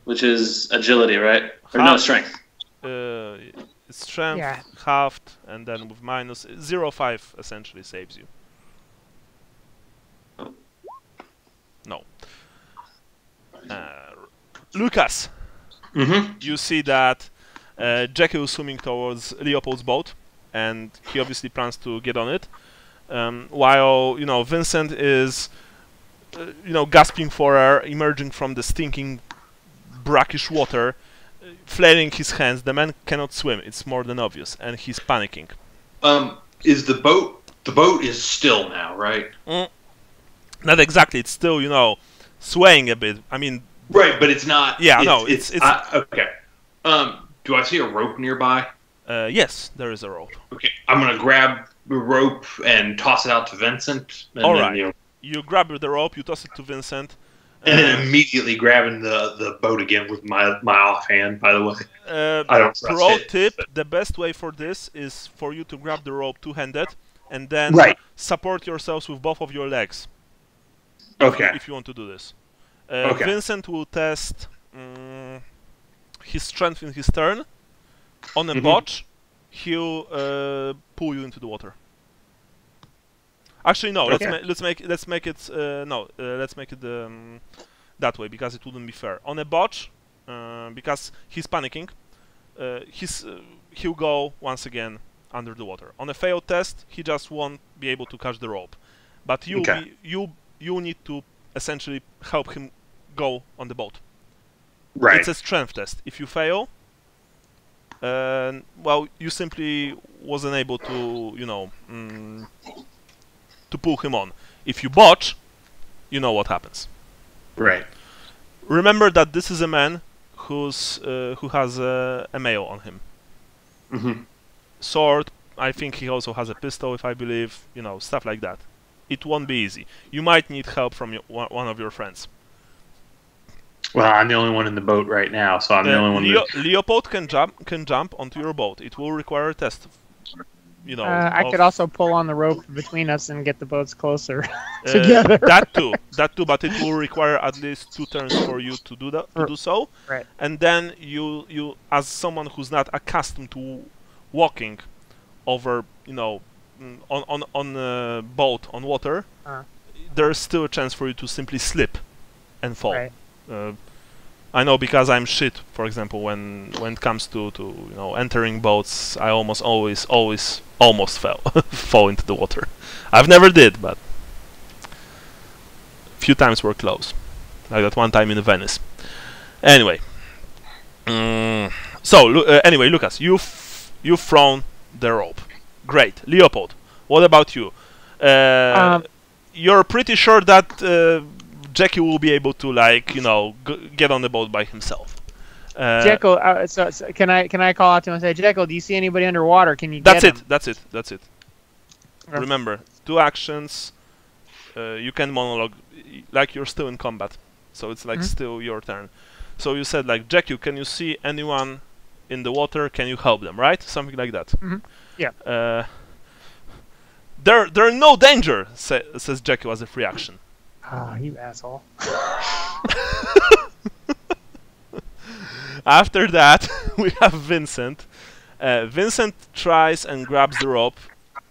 Which is agility, right? Or no, strength. It's strength halved, and then with minus 0.5 essentially saves you. No. Lucas, you see that Jekyll is swimming towards Leopold's boat, and he obviously plans to get on it. While Vincent is gasping for air, emerging from the stinking brackish water, flailing his hands. The man cannot swim. It's more than obvious, and he's panicking. Is the boat? The boat is still now, right? Not exactly. It's still, you know, swaying a bit. I mean, right, but it's not. Yeah, no, it's okay. Do I see a rope nearby? Yes, there is a rope. Okay, I'm gonna grab the rope and toss it out to Vincent. And All then, right. You grab the rope, you toss it to Vincent. And then immediately grabbing the boat again with my offhand, by the way. I don't trust Pro it, tip, but- the best way for this is for you to grab the rope two-handed and then support yourselves with both of your legs. Okay. If you want to do this. Okay. Vincent will test his strength in his turn. On a botch, he'll pull you into the water. Actually, no. Okay. Let's make it that way because it wouldn't be fair. On a botch, because he's panicking, he'll go once again under the water. On a failed test, he just won't be able to catch the rope. But you need to essentially help him go on the boat. Right. It's a strength test. If you fail, well, you simply wasn't able to, you know, to pull him on. If you botch, you know what happens. Right. Remember that this is a man who has a mail on him. Sword. I think he also has a pistol, if I believe. You know, stuff like that. It won't be easy. You might need help from one of your friends. Well, I'm the only one in the boat right now, so I'm the only one. Leopold can jump onto your boat. It will require a test. You know, I could also pull on the rope between us and get the boats closer together. That too, but it will require at least 2 turns for you to do that. To do so, right? And then you, as someone who's not accustomed to walking over, you know, on a boat on water, there's still a chance for you to simply slip and fall. Right. I know because I'm shit. For example, when it comes to you know, entering boats, I almost always fall into the water. I've never did, but a few times were close. Like that one time in Venice. Anyway, anyway, Lucas, you've thrown the rope. Great, Leopold. What about you? You're pretty sure that Jackie will be able to, like, you know, get on the boat by himself. Jekyll, so can I call out to him and say, Jekyll, do you see anybody underwater? Can you get him? That's it. Okay. Remember, 2 actions. You can monologue, like you're still in combat. So it's like still your turn. So you said, like, Jekyll, can you see anyone in the water? Can you help them, right? Something like that. Yeah. They're in no danger, says Jekyll as a free action. Ah, you asshole. After that, we have Vincent. Vincent tries and grabs the rope.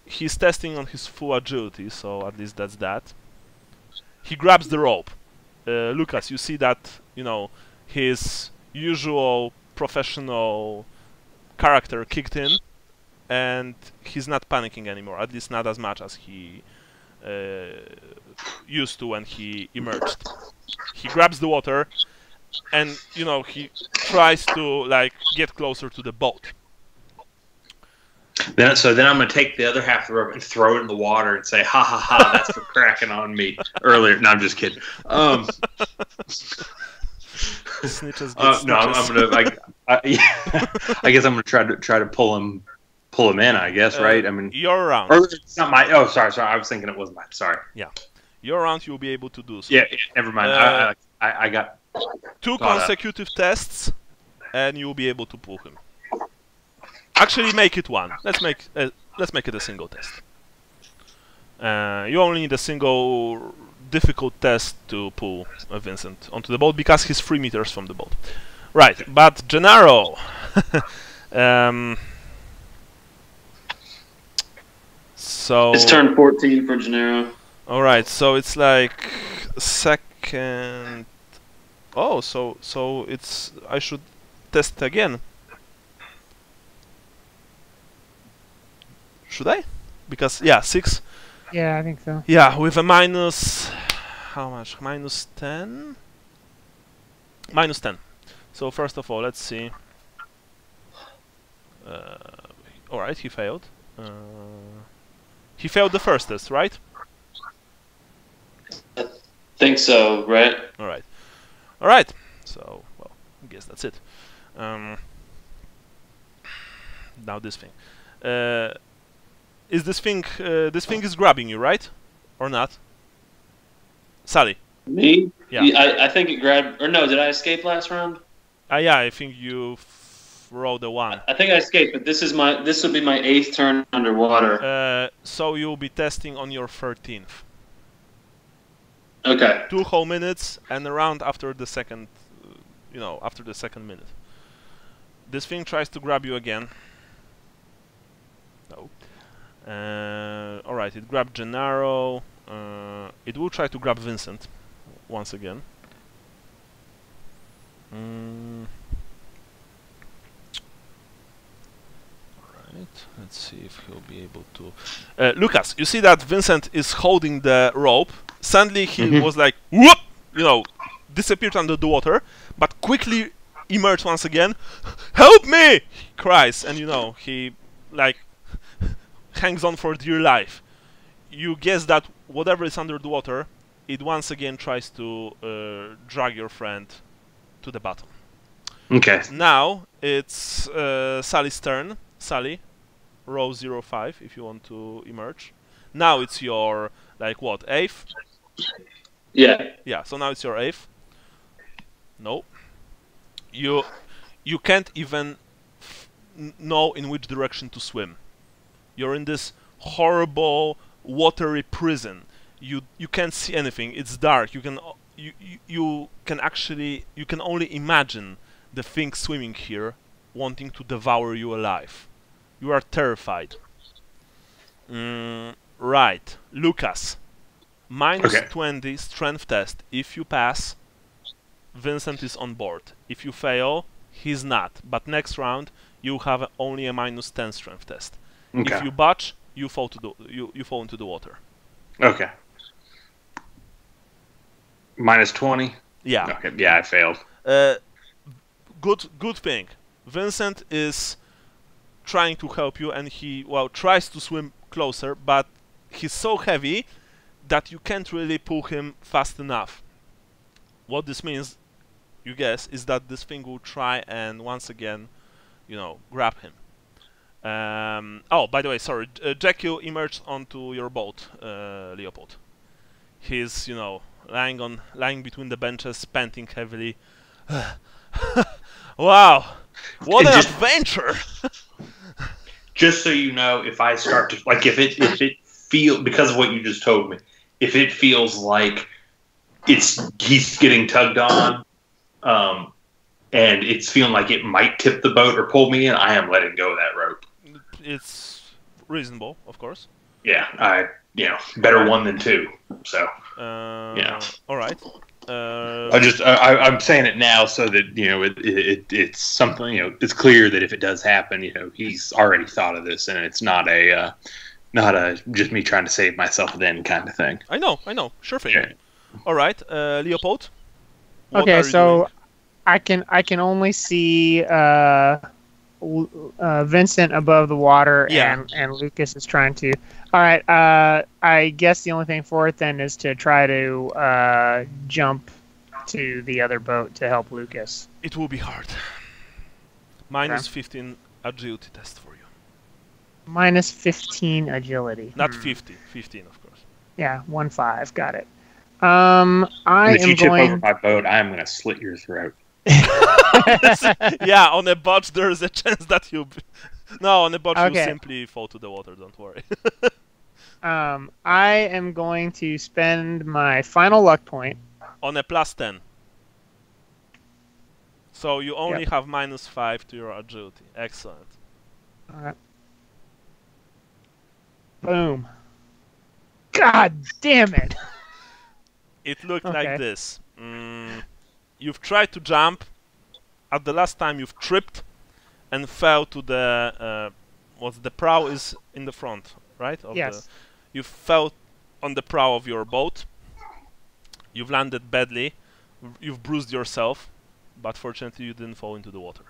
He's testing on his full agility, so at least that's that. He grabs the rope. Lucas, you see that, you know, his usual professional character kicked in, and he's not panicking anymore, at least not as much as he used to when he emerged. He grabs the water, and, you know, he tries to, like, get closer to the boat. Then I'm going to take the other half of the rope and throw it in the water and say, ha ha ha, that's for cracking on me earlier. No, I'm just kidding. Snitches no, I'm going to, I guess I'm going to try to pull him in, I guess, right? I mean, you're around. Or it's not my, oh, sorry, I was thinking it was mine, sorry. Yeah. You're around, you'll be able to do so. Yeah, never mind. I got 2 consecutive tests, and you'll be able to pull him. Actually, make it 1. Let's make it a single test. You only need a single difficult test to pull Vincent onto the boat because he's 3 meters from the boat. Right, but Gennaro. So it's turn 14 for Gennaro. All right, so it's like second. Oh, so it's, I should test again. Should I? Because, yeah, 6. Yeah, I think so. Yeah, with a minus, how much? Minus 10? Minus 10. So first of all, let's see. All right, he failed. He failed the first test, right? Think so, right? All right. All right. So, well, I guess that's it. Now this thing. Is this thing? This thing is grabbing you, right? Or not? Sally. Me? Yeah. I think it grabbed. Or no, did I escape last round? Yeah, I think you rolled a 1. I think I escaped, but this will be my 8th turn underwater. So you'll be testing on your 13th. Okay. 2 whole minutes and a round after the second, after the second minute. This thing tries to grab you again. No. Alright, it grabbed Gennaro. It will try to grab Vincent once again. Alright, let's see if he'll be able to... Lucas, you see that Vincent is holding the rope. Suddenly he was like, whoop! Disappeared under the water, but quickly emerged once again. Help me! He cries, and he like hangs on for dear life. You guess that whatever is under the water, it once again tries to drag your friend to the bottom. Okay. Now it's Sally's turn. Sally, row 05 if you want to emerge. Now it's your, like, what, 8th? Yeah. Yeah, so now it's your 8th. No. You can't even know in which direction to swim. You're in this horrible watery prison. You can't see anything. It's dark. You can only imagine the thing swimming here, wanting to devour you alive. You are terrified. Right, Lucas. Minus 20 strength test. If you pass, Vincent is on board. If you fail, he's not. But next round, you have only a minus 10 strength test. Okay. If you botch, you fall into the water. Okay. Minus 20? Yeah. Okay, yeah, I failed. Good thing. Vincent is trying to help you, and he, tries to swim closer, but he's so heavy that you can't really pull him fast enough. What this means, you guess, is that this thing will try and once again, grab him. Oh, by the way, sorry, Jekyll emerged onto your boat, Leopold. He's, lying between the benches, panting heavily. Wow, what an adventure! Just so you know, if I start to if it feels, because of what you just told me, if it feels like he's getting tugged on, and it's feeling like it might tip the boat or pull me in, I am letting go of that rope. It's reasonable, of course. Yeah, better one than two. So, yeah. All right. I'm saying it now so that it's something, it's clear that if it does happen, he's already thought of this, and it's not a just me trying to save myself then kind of thing. I know, sure thing. Yeah. All right, Leopold. Okay, so I can only see Vincent above the water, and Lucas is trying to. All right, I guess the only thing for it then is to try to jump to the other boat to help Lucas. It will be hard. Minus 15 agility test for you. Minus 15 agility. Not 50, 15 of course. Yeah, 1-5, got it. If you tip over my boat, I am going to slit your throat. Yeah, on a botch there's a chance that you... No, on a botch you simply fall to the water, don't worry. I am going to spend my final luck point. On a plus 10. So you only have minus 5 to your agility. Excellent. Alright. Boom. God damn it! It looked like this. You've tried to jump. At the last time you've tripped and fell to the... the prow is in the front, right? Yes. You fell on the prow of your boat. You've landed badly. You've bruised yourself. but fortunately you didn't fall into the water.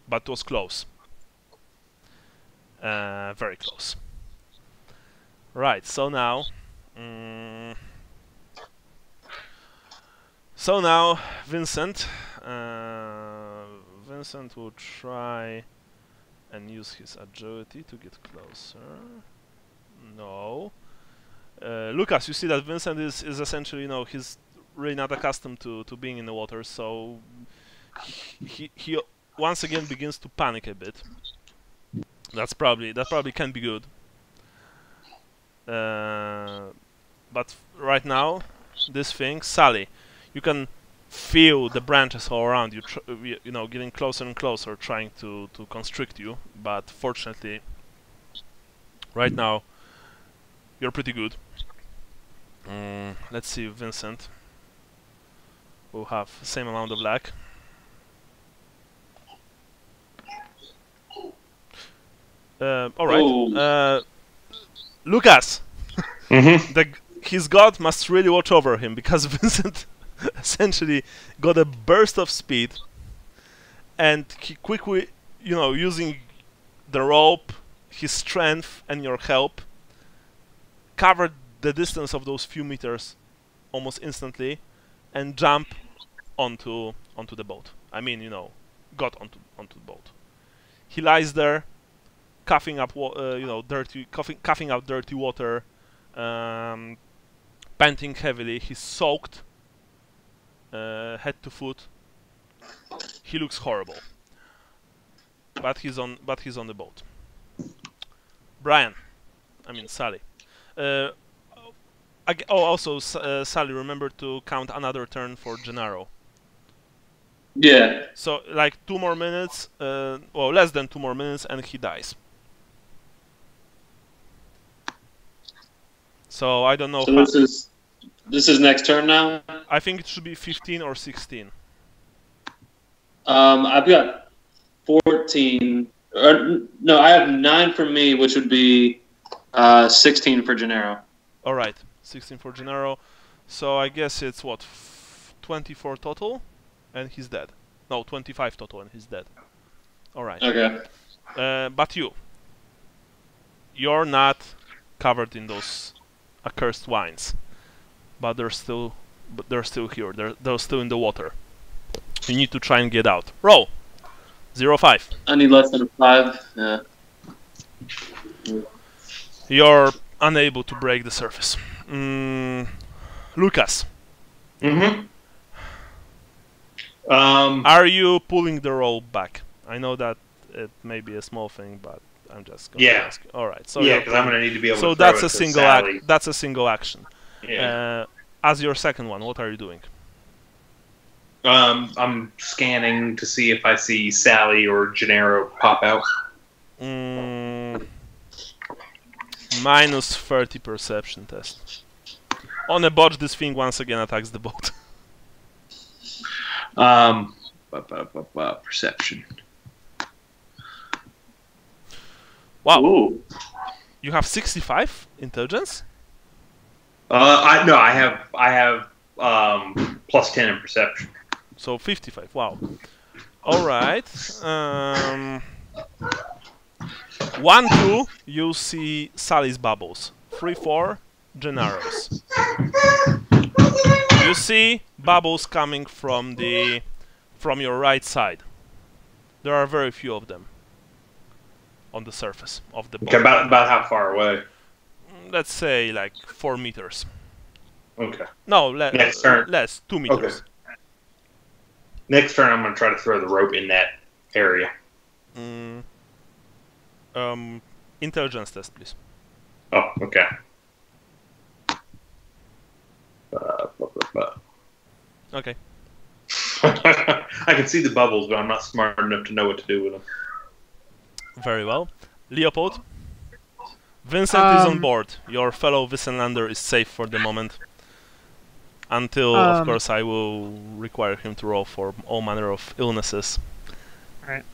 But it was close. Very close. Right, so now... so now, Vincent... Vincent will try and use his agility to get closer. No. Lucas, you see that Vincent is essentially, you know, he's really not accustomed to being in the water, so he once again begins to panic a bit. That probably can be good. But right now, this thing, Sally, you can feel the branches all around you, you know, getting closer and closer, trying to constrict you. But fortunately, right now, you're pretty good. Let's see, Vincent will have the same amount of luck. Alright. Lucas! His god must really watch over him, because Vincent essentially got a burst of speed, and he quickly, you know, using the rope, his strength, and your help, covered the distance of those few meters almost instantly, and jump onto the boat. I mean, you know, got onto the boat. He lies there, coughing up, you know, coughing out dirty water, panting heavily. He's soaked, head to foot. He looks horrible, but he's on the boat. Brian, I mean Sally. Also, Sally, remember to count another turn for Gennaro. Yeah. So, like 2 more minutes, well, less than 2 more minutes, and he dies. So, I don't know. So this is next turn now? I think it should be 15 or 16. I've got 14. No, I have 9 for me, which would be 16 for Gennaro. Alright, 16 for Gennaro. So I guess it's what, 24 total, and he's dead. No, 25 total, and he's dead. Alright. Okay. But you're not covered in those accursed wines, but they're still here. They're still in the water. You need to try and get out. Roll. 0-5. I need less than a 5. Yeah. You're unable to break the surface. Lucas. Are you pulling the rope back? I know that it may be a small thing, but I'm just going to ask. All right. So yeah, because I'm going to need to be able to. So that's a single that's a single action. Yeah. As your second one, what are you doing? I'm scanning to see if I see Sally or Gennaro pop out. Minus 30 perception test. On a botch, this thing once again attacks the boat. Perception. Wow. Ooh. You have 65 intelligence? I have plus 10 in perception. So 55. Wow. All right. 1-2, you see Sally's bubbles. 3-4, Gennaro's. You see bubbles coming from your right side. There are very few of them on the surface of the boat. Okay, about how far away? Let's say like 4 meters. Okay. No, Next turn. less, 2 meters. Okay. Next turn, I'm going to try to throw the rope in that area. Intelligence test, please. Oh, okay. Okay. I can see the bubbles, but I'm not smart enough to know what to do with them. Very well. Leopold? Vincent is on board. Your fellow Vicenlander is safe for the moment. Until, of course, I will require him to roll for all manner of illnesses. Alright.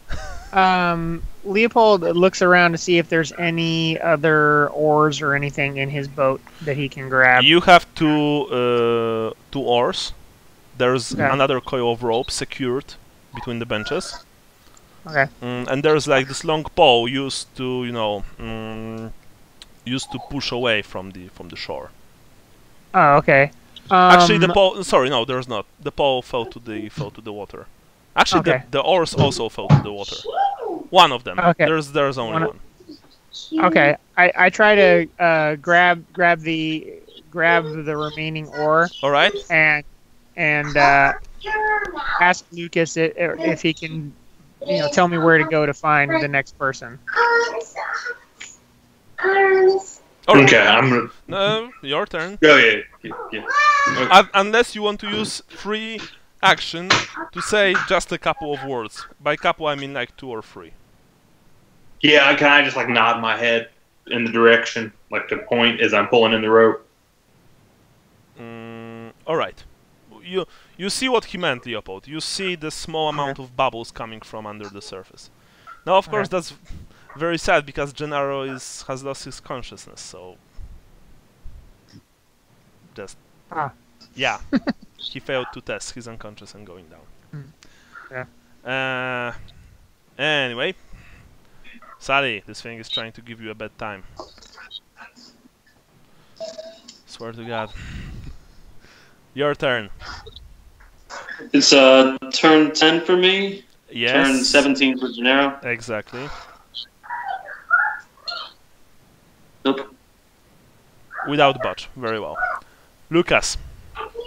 Leopold looks around to see if there's any other oars or anything in his boat that he can grab. You have two oars. There's Okay. another coil of rope secured between the benches. Okay. And there's like this long pole used to, used to push away from the shore. Oh, okay. Actually, the pole. Sorry, no, there's not. The pole fell to the water. Actually, Okay. the oars also fell to the water. One of them. Okay. There's only one. Okay. I try to grab the remaining ore All right. and ask Lucas if he can, tell me where to go to find the next person. All right. Okay, I'm gonna. Your turn. Oh yeah. Okay. Unless you want to use free action to say just a couple of words. By couple, I mean like 2 or 3. Yeah, can I just like nod my head in the direction, like to point as I'm pulling in the rope? All right. You see what he meant, Leopold. You see the small amount of bubbles coming from under the surface. Now, of course, that's very sad because Gennaro has lost his consciousness. So, just yeah, he failed to test. He's unconscious and going down. Yeah. Anyway, Sally, this thing is trying to give you a bad time. Swear to God. Your turn. It's turn 10 for me. Yes. Turn 17 for Gennaro. Exactly. Nope. Without botch. Very well. Lucas,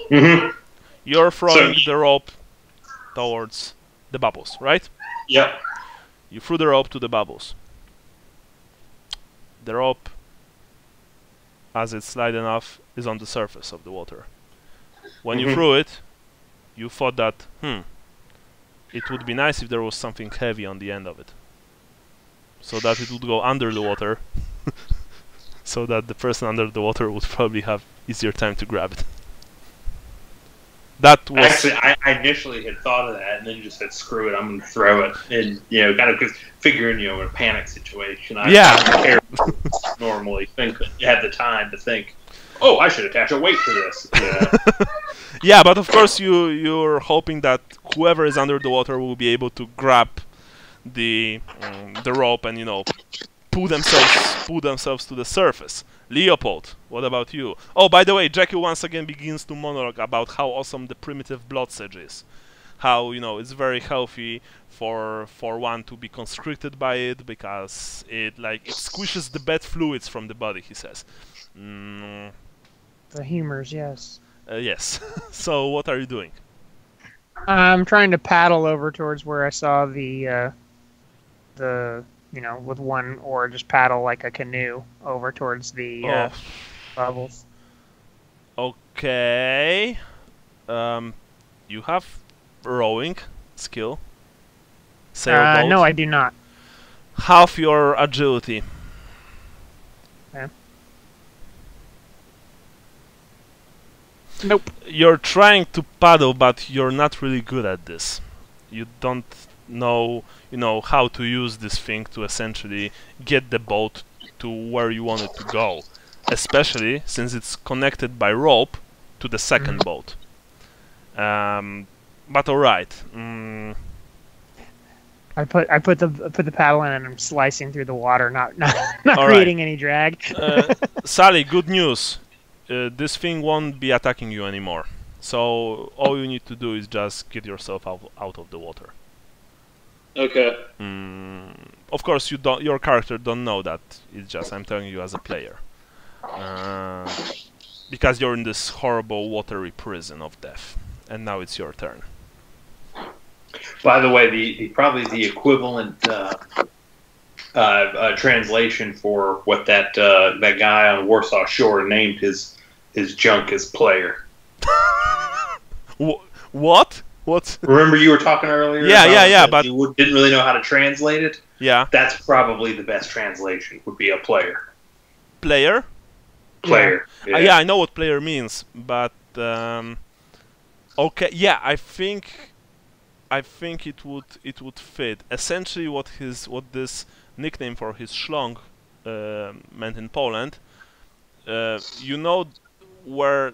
Mm-hmm. you're throwing the rope towards the bubbles, right? Yep. You threw the rope to the bubbles. The rope, as it's light enough, is on the surface of the water. When you threw it, you thought that, it would be nice if there was something heavy on the end of it. So that it would go under the water. So that the person under the water would probably have easier time to grab it. That was... Actually, I initially had thought of that and then just said, screw it, I'm going to throw it. And, kind of figuring, in a panic situation, I normally think, have the time to think, oh, I should attach a weight to this. Yeah, but of course you're hoping that whoever is under the water will be able to grab the rope and pull themselves to the surface. Leopold, what about you? Oh, by the way, Jackie once again begins to monologue about how awesome the primitive blood sedge is. How it's very healthy for one to be constricted by it because it squishes the bad fluids from the body. He says. The humors, yes. Yes. So what are you doing? I'm trying to paddle over towards where I saw the with one oar, just paddle like a canoe over towards the bubbles. Okay. You have rowing skill. Sailboat. No, I do not. Half your agility. Okay. Nope. You're trying to paddle, but you're not really good at this. You don't know, how to use this thing to essentially get the boat to where you want it to go. Especially since it's connected by rope to the second boat. But alright. I put the paddle in and I'm slicing through the water, not All creating any drag. Sally, good news. This thing won't be attacking you anymore. So all you need to do is just get yourself out of the water. Okay. Of course, your character don't know that. It's just I'm telling you as a player, because you're in this horrible watery prison of death, and now it's your turn. By the way, probably the equivalent translation for what that guy on Warsaw Shore named his junk as player. What? What? Remember you were talking earlier? Yeah, but you didn't really know how to translate it. Yeah, that's probably the best translation. Would be a player. Player. Player. Yeah, I know what player means, but okay. Yeah, I think it would fit. Essentially, what this nickname for his schlong meant in Poland. Where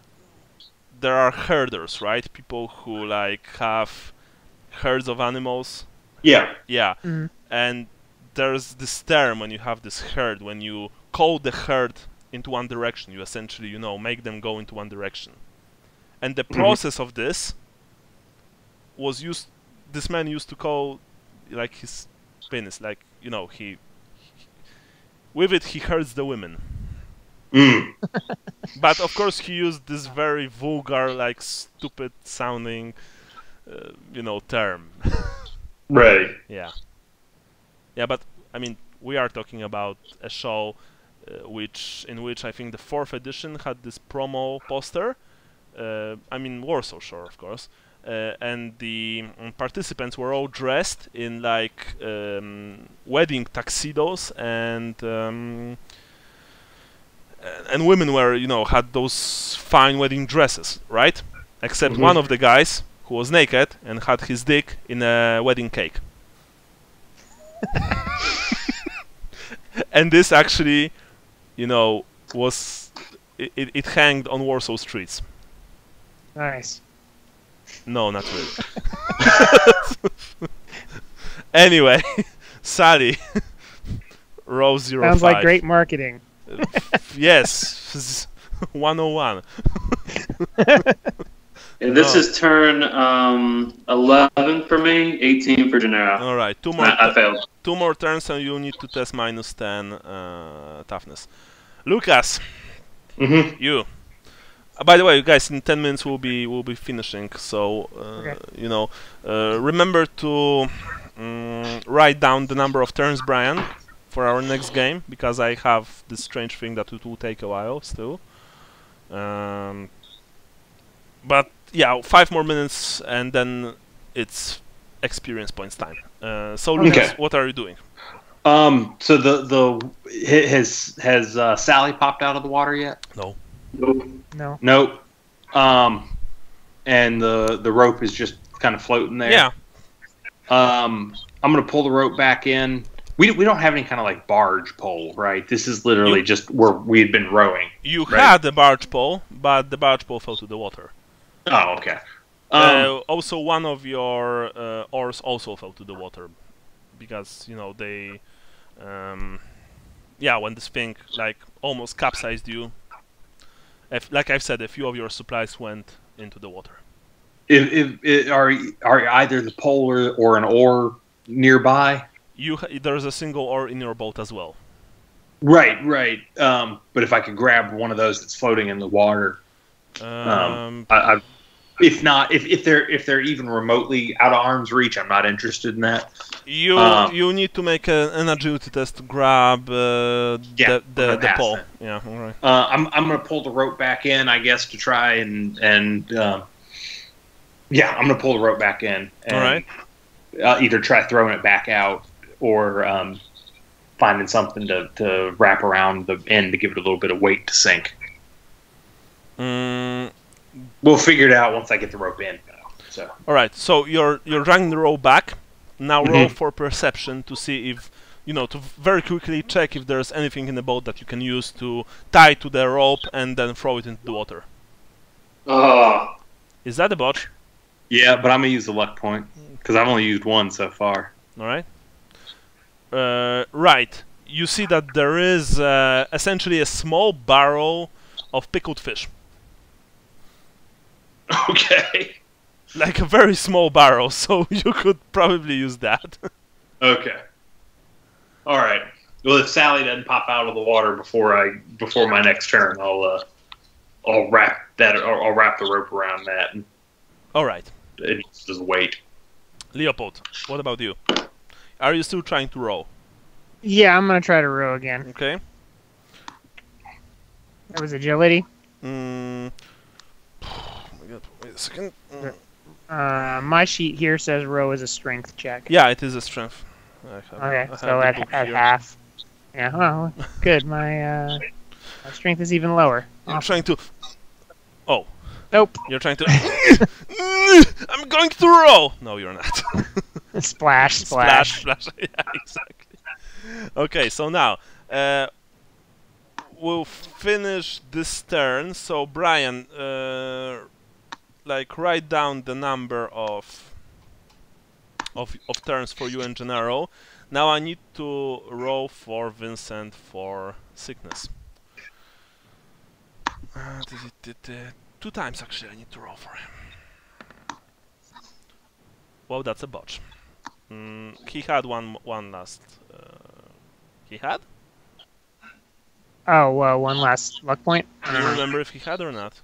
there are herders, right? People who like have herds of animals. Yeah. Yeah. Mhm. And there's this term when you have this herd, when you call the herd into one direction, you essentially, you know, make them go into one direction. And the process of this was used. This man used to call, like, his penis, like, you know, with it he herds the women. Mm. But of course he used this very vulgar, like, stupid sounding, you know, term. Right. Yeah. Yeah, but I mean, we are talking about a show in which I think the 4th edition had this promo poster. I mean, Warsaw Shore, of course. And the participants were all dressed in like wedding tuxedos, and women were, you know, had those fine wedding dresses, right? Except one of the guys who was naked and had his dick in a wedding cake. And this actually, you know, was it hanged on Warsaw streets. Nice. No, not really. Anyway, Sally, row 05. Sounds like great marketing. Yes, 101. And this is turn 11 for me, 18 for Gennaro. All right, two more. I failed. 2 more turns, and you need to test -10 toughness. Lucas, you. By the way, guys, in 10 minutes we'll be finishing. So Okay. you know, remember to write down the number of turns, Brian, for our next game, because I have this strange thing that it will take a while still. But yeah, 5 more minutes, and then it's experience points time. So Lucas, what are you doing? So has Sally popped out of the water yet? No. No. Nope. And the rope is just kind of floating there. Yeah. I'm gonna pull the rope back in. We don't have any kind of like barge pole, right? This is literally just where we had been rowing. You right? had the barge pole, but the barge pole fell to the water. Oh, okay. Also, one of your oars also fell to the water, because, you know, they, yeah, when this thing like almost capsized you, like I've said, a few of your supplies went into the water. Are either the pole or an oar nearby? There's a single oar in your boat as well. Right. But if I could grab one of those that's floating in the water, if not, if they're even remotely out of arm's reach, I'm not interested in that. You need to make an agility test to grab the pole. That. Yeah, all right. I'm gonna pull the rope back in, I guess, to try and yeah, I'm gonna pull the rope back in. And, all right. Either try throwing it back out or finding something to wrap around the end to give it a little bit of weight to sink. We'll figure it out once I get the rope in. So. All right. So you're dragging the rope back. Now roll for perception to see if, you know, to very quickly check if there's anything in the boat that you can use to tie to the rope and then throw it into the water. Oh. Is that a botch? Yeah, but I'm gonna use the luck point because I've only used one so far. All right. Right. You see that there is essentially a small barrel of pickled fish. Okay. Like a very small barrel, so you could probably use that. Okay. All right. Well, if Sally doesn't pop out of the water before my next turn, I'll wrap that. I'll wrap the rope around that. And all right. it just wait. Leopold, what about you? Are you still trying to row? Yeah, I'm gonna try to row again. Okay. That was agility. Oh my God, wait a second. My sheet here says row is a strength check. Yeah, it is a strength. Okay, so at half. Yeah, well, good. My strength is even lower. You're trying to... Oh. Nope. You're trying to... I'm going to row! No, you're not. Splash, splash. Splash. Yeah, exactly. Okay, so now... we'll finish this turn. So, Brian, like write down the number of turns for you and Gennaro. Now I need to roll for Vincent for sickness. 2 times actually I need to roll for him. Well, that's a botch. He had one last. He had? Oh, one last luck point. Do you remember if he had or not?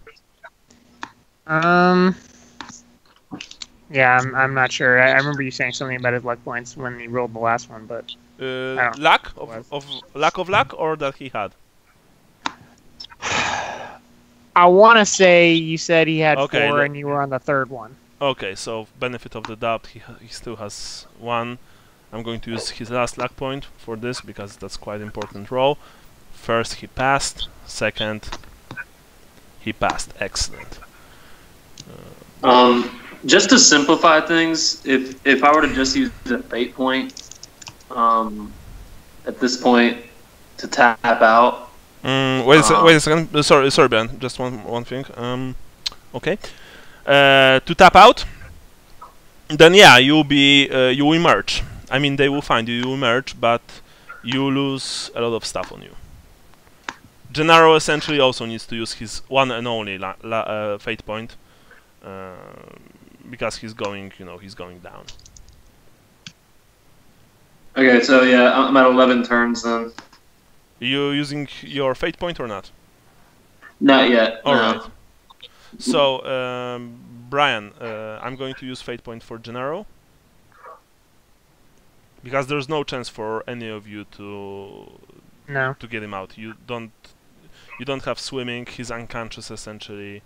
Yeah, I'm not sure. I remember you saying something about his luck points when he rolled the last one, but Lack of luck, or that he had? I want to say you said he had Okay, 4 and you were on the 3rd one. Okay, so benefit of the doubt, he still has 1. I'm going to use his last luck point for this because that's quite important roll. First he passed, second he passed. Excellent. Just to simplify things, if I were to just use the fate point, at this point to tap out. Wait a second. Sorry, Ben. Just one thing. Okay. To tap out, then yeah, you will emerge. I mean, they will find you. You emerge, but you lose a lot of stuff on you. Gennaro essentially also needs to use his one and only fate point. Because he's going down. Okay, so yeah, I'm at 11 turns then. You using your fate point or not? Not yet. All no. right. So, Brian, I'm going to use fate point for Gennaro because there's no chance for any of you to get him out. You don't have swimming. He's unconscious essentially.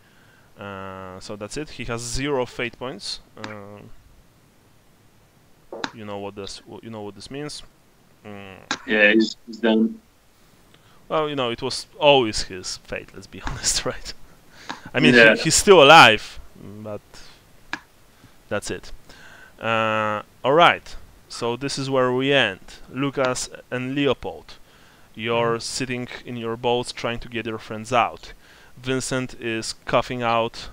So that's it. He has 0 fate points. You know what this means. Yeah, he's done. Well, it was always his fate. Let's be honest, right? I mean, yeah. he's still alive, but that's it. All right. So this is where we end. Lucas and Leopold, you're sitting in your boats trying to get your friends out. Vincent is coughing out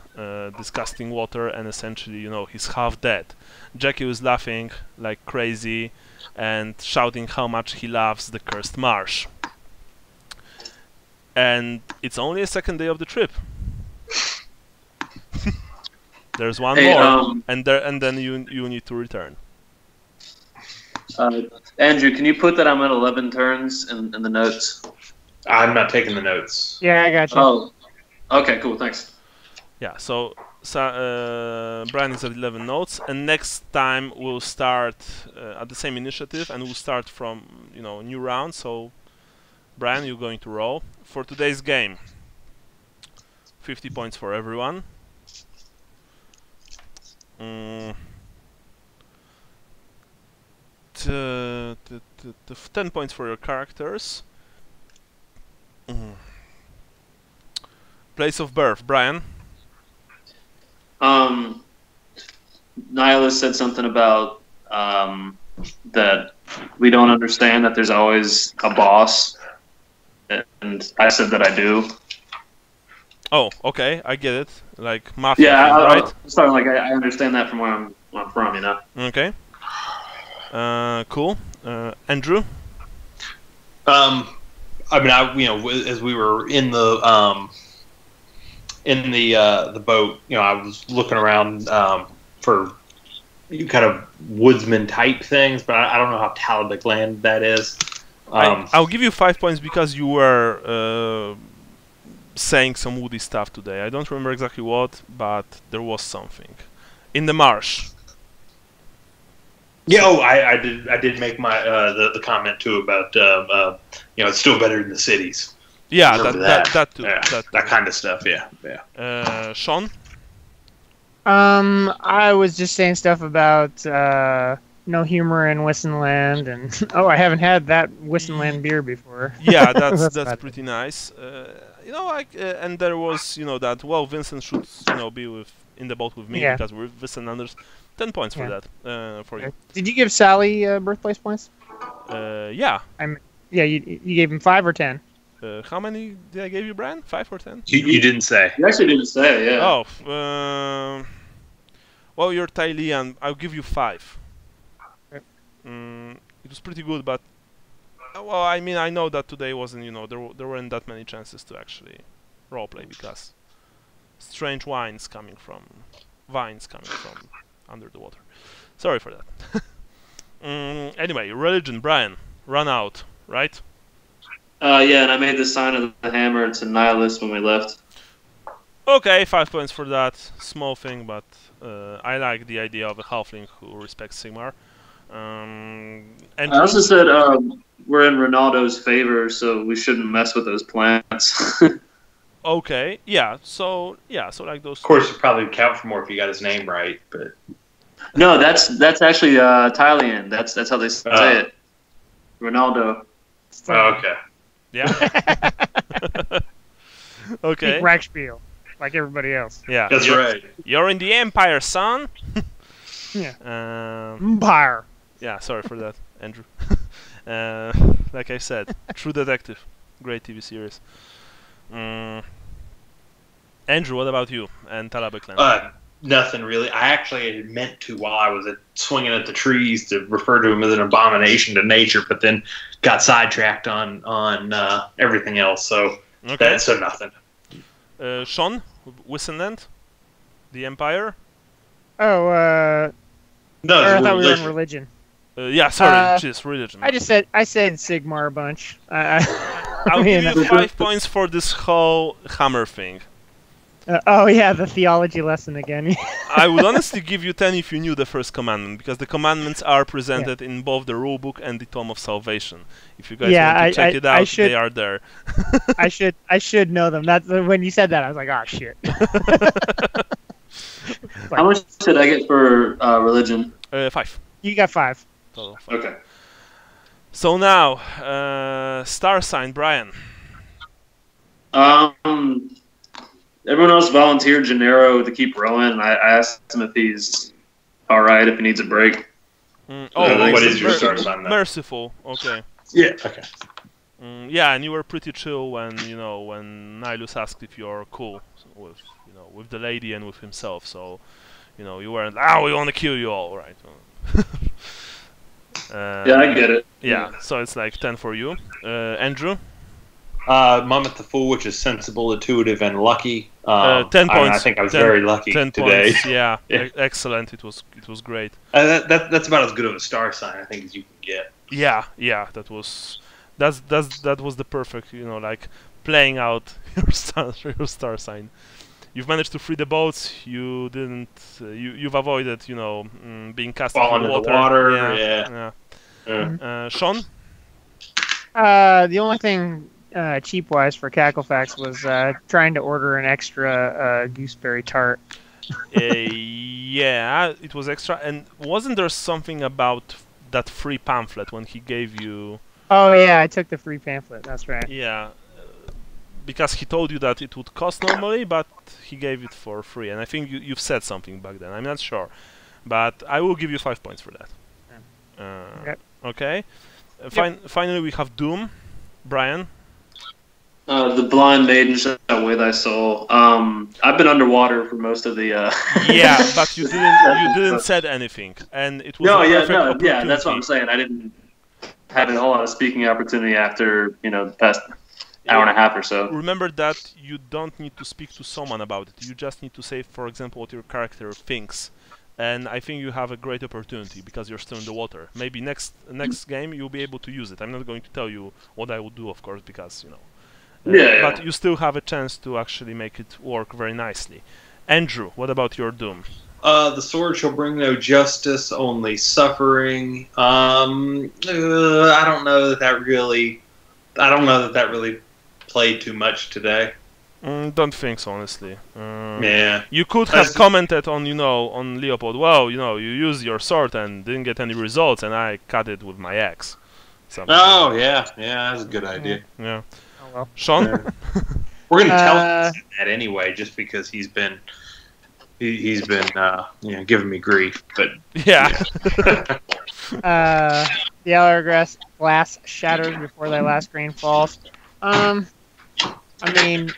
disgusting water, and essentially, he's half dead. Jackie is laughing like crazy and shouting how much he loves the Cursed Marsh. And it's only a 2nd day of the trip. There's one more, and then you need to return. Andrew, can you put that I'm at 11 turns in the notes? I'm not taking the notes. Yeah, I got you. Oh. Okay, cool, thanks. Yeah, so Brian is at 11 notes, and next time we'll start at the same initiative, and we'll start from a new round. So, Brian, you're going to roll for today's game. 50 points for everyone. 10 points for your characters. Place of birth, Brian. Nihilist said something about that we don't understand that there's always a boss, and I said that I do. Oh, okay, I get it. Like mafia, yeah, right? Sorry, like I understand that from where I'm from, Okay. Cool. Andrew. I mean, as we were in the boat, I was looking around for kind of woodsman type things, but I don't know how Talbot land that is. I'll give you 5 points because you were saying some woody stuff today. I don't remember exactly what, but there was something in the marsh. Yeah, I did make my the comment too about it's still better than the cities. Yeah, that too. Yeah, that kind of stuff. Yeah. Sean. I was just saying stuff about no humor in Wissenland, and I haven't had that Wissenland beer before. Yeah, that's pretty nice. And there was that. Well, Vincent should be in the boat with me because we're Wissenlanders. 10 points for that for you. Did you give Sally birthplace points? Yeah. You gave him 5 or 10. How many did I give you, Brian? 5 or 10? You didn't say. You actually didn't say, yeah. Oh, well, you're Thailand. I'll give you 5. Okay. It was pretty good, but well, I mean, I know that today wasn't, there weren't that many chances to actually roleplay because strange vines coming from under the water. Sorry for that. Anyway, religion, Brian, run out, right? Yeah, and I made the sign of the hammer. It's a nihilist when we left. Okay, 5 points for that. Small thing, but I like the idea of a halfling who respects Sigmar. And I also said we're in Ronaldo's favor, so we shouldn't mess with those plants. okay, so like those. Of course, you probably would count for more if you got his name right, but No, that's actually Thailand. That's how they say it. Ronaldo. oh, okay. Yeah. Okay. Ragspiel, like everybody else. Yeah. That's right. You're in the Empire, son. Yeah. Um, Empire. yeah. Sorry for that, Andrew. Like I said, True Detective, great TV series. Andrew, what about you and Talabeklan? Nothing really. I actually had meant to, while I was swinging at the trees, to refer to him as an abomination to nature, but then got sidetracked on everything else. So Okay. so nothing. Sean, Wissenland, the Empire. Oh, No, I it's thought we were in religion. religion. Yeah, sorry, just religion. I said Sigmar a bunch. I'll give you 5 points for this whole hammer thing. Oh yeah, the theology lesson again. I would honestly give you 10 if you knew the first commandment, because the commandments are presented in both the rulebook and the Tome of Salvation. If you guys want to check it out, they are there. I should know them. That's when you said that, I was like, oh shit. How much did I get for religion? 5. You got 5. Total 5. Okay. So now, star sign, Brian. Everyone else volunteered Gennaro to keep rowing, and I asked him if he's all right, if he needs a break. What is your star sign then? Merciful. Okay. Yeah. Okay. Yeah, and you were pretty chill when Nihilus asked if you're cool with the lady and with himself. So, you weren't we want to kill you all, right? Yeah, I get it. Yeah, so it's like 10 for you. Andrew? Mummet the Fool, which is sensible, intuitive, and lucky. 10 points. I think I was very lucky 10 today. points, yeah. Yeah. Excellent. It was great. That's about as good of a star sign, I think, as you can get. Yeah. That was the perfect, like playing out your star sign. You've managed to free the boats. You didn't. You've avoided, being cast into the water. Yeah. Sean? The only thing cheap-wise for Cacklefax was trying to order an extra gooseberry tart. Yeah, it was extra. And wasn't there something about that free pamphlet when he gave you... Oh, yeah, I took the free pamphlet. That's right. Yeah, because he told you that it would cost normally, but he gave it for free. And I think you've said something back then. I'm not sure. But I will give you 5 points for that. Okay. Finally, we have Doom. Brian? The blind maiden shall away thy soul. I've been underwater for most of the. Yeah, but you didn't said anything, and it was yeah. That's what I'm saying. I didn't have a whole lot of speaking opportunity after the past hour and a half or so. Remember that you don't need to speak to someone about it. You just need to say, for example, what your character thinks. And I think you have a great opportunity because you're still in the water. Maybe next game you'll be able to use it. I'm not going to tell you what I will do, of course, because but you still have a chance to actually make it work very nicely. Andrew, what about your Doom? The sword shall bring no justice, only suffering. I don't know that really played too much today. Don't think so, honestly. Yeah. You could have commented on Leopold. Well, you used your sword and didn't get any results, and I cut it with my axe. Oh yeah, that's a good idea. Yeah. Oh well. Sean, we're gonna tell him that anyway, just because he's been giving me grief. But yeah. The hourglass glass shatters before thy last grain falls. I mean,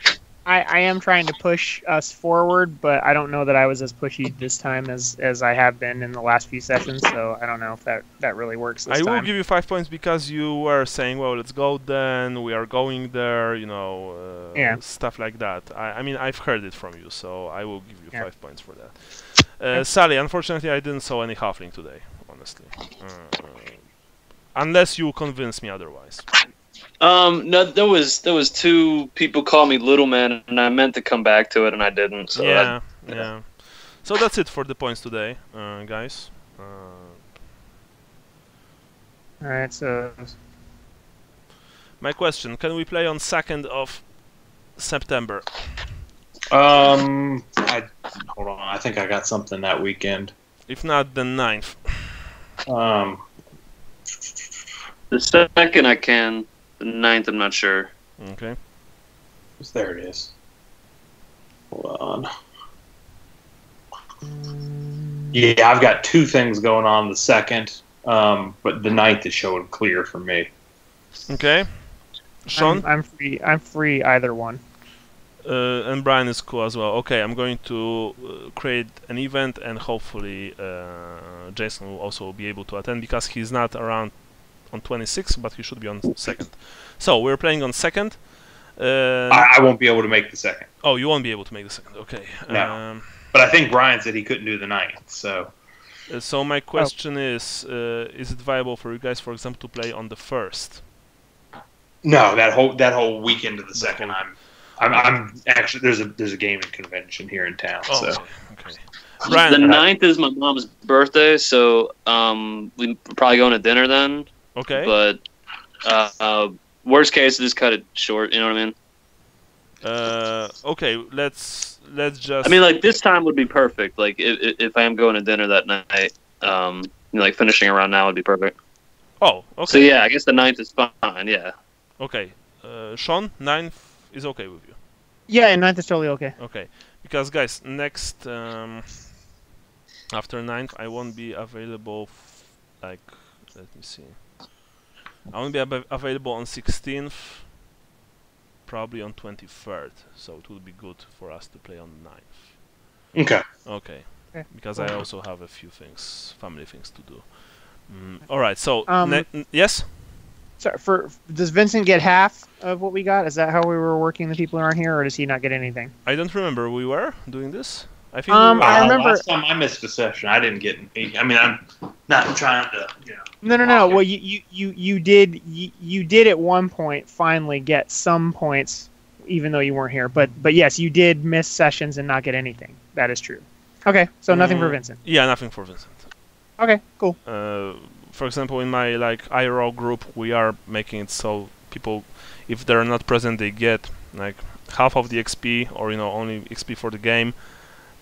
I am trying to push us forward, but I don't know that I was as pushy this time as I have been in the last few sessions, so I don't know if that really works this I time. will give you 5 points because you were saying, well, let's go then, we are going there, you know, Yeah. stuff like that. I mean, I've heard it from you, so I will give you Yeah. 5 points for that. Sally, unfortunately, I didn't saw any halfling today, honestly. Unless you convince me otherwise. No, there was 2 people call me little man, and I meant to come back to it, and I didn't. So Yeah. So that's it for the points today, guys. Alright, so My question, can we play on 2nd of September? Hold on. I think I got something that weekend. If not, then 9th. the 2nd I can, the 9th I'm not sure. Okay. There it is. Hold on. Yeah, I've got 2 things going on the 2nd, but the 9th is showing clear for me. Okay. Sean? I'm free. I'm free either one. And Brian is cool as well. Okay, I'm going to create an event, and hopefully Jason will also be able to attend because he's not around on 26th, but he should be on 2nd. So we're playing on 2nd. I won't be able to make the 2nd. Oh, you won't be able to make the 2nd. Okay. No. But I think Brian said he couldn't do the 9th, so... So my question is it viable for you guys, for example, to play on the 1st? No, that whole weekend of the 2nd, I'm actually there's a gaming convention here in town. Oh, so okay. Brian, the 9th is my mom's birthday, so we're probably going to dinner then. Okay. But worst case, just cut it short. You know what I mean? Okay. Let's just. I mean, like this time would be perfect. Like if I am going to dinner that night, like finishing around now would be perfect. Oh, okay. So yeah, I guess the 9th is fine. Yeah. Okay. Sean, 9th is okay with you. Yeah, and 9th is totally okay. Okay, because guys, next after 9th, I won't be available. Like, let me see. I won't be available on 16th. Probably on 23rd. So it would be good for us to play on 9th. okay. Okay. Okay. Because I also have a few things, family things to do. All right. So yes. So does Vincent get half of what we got? Is that how we were working the people who aren't here, or does he not get anything? I don't remember. We were doing this. I think. I remember. Last time I missed a session, I didn't get any. I mean, I'm not trying to, No. Well, you did at one point finally get some points, even though you weren't here. But yes, you did miss sessions and not get anything. That is true. Okay, so nothing for Vincent. Yeah, nothing for Vincent. Okay, cool. For example, in my IRO group, we are making it so people, if they're not present, they get like half of the XP, or only XP for the game.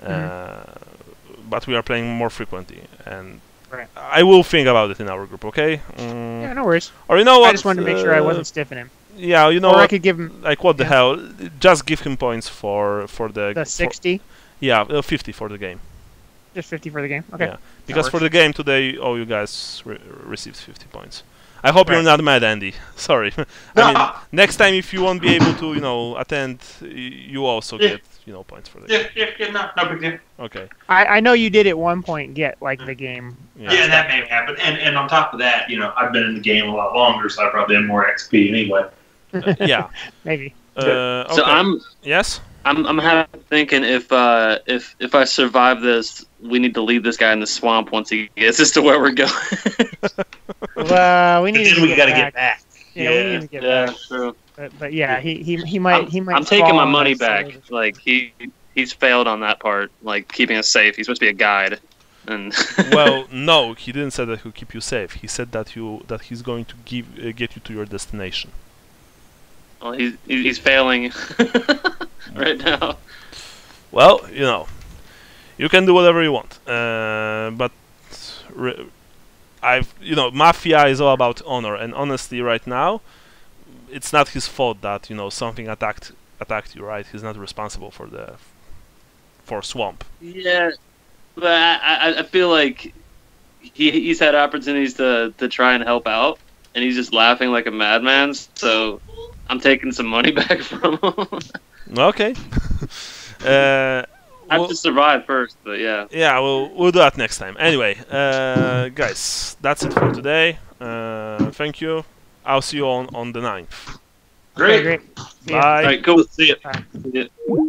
But we are playing more frequently, and right. I will think about it in our group. Okay. Yeah, no worries. Or you know what? I just wanted to make sure I wasn't stiffing him. Yeah, you know or what? I could give him like what the hell? Just give him points for the 60. Yeah, 50 for the game. Just 50 for the game. Okay. Yeah, because for the game today, all you guys received 50 points. I hope you're not mad, Andy. Sorry. I mean, next time if you won't be able to, attend, you also get, points for the game. Yeah, no big deal. Okay. I know you did at one point get the game. Yeah, that may happen. And on top of that, I've been in the game a lot longer, so I probably have more XP anyway. Yeah. Maybe. Okay. So Yes. I'm thinking if I survive this, we need to leave this guy in the swamp once he gets us to where we're going. Well, we need to get back. Yeah, we need to get back. True. But yeah, he might. I'm taking my money back. Like he's failed on that part. Like keeping us safe. He's supposed to be a guide. And well, no, he didn't say that he'll keep you safe. He said that he's going to get you to your destination. Well, he's failing right now. Well, you can do whatever you want. But Mafia is all about honor, and honestly, right now, it's not his fault that something attacked you. Right? He's not responsible for Swamp. Yeah, but I feel like he's had opportunities to try and help out, and he's just laughing like a madman. So I'm taking some money back from him. Okay. I have to survive first, but yeah. Yeah, we'll do that next time. Anyway, guys, that's it for today. Thank you. I'll see you on the 9th. Great. Okay, great. See ya. Bye. All right, cool. See ya. Bye. See ya.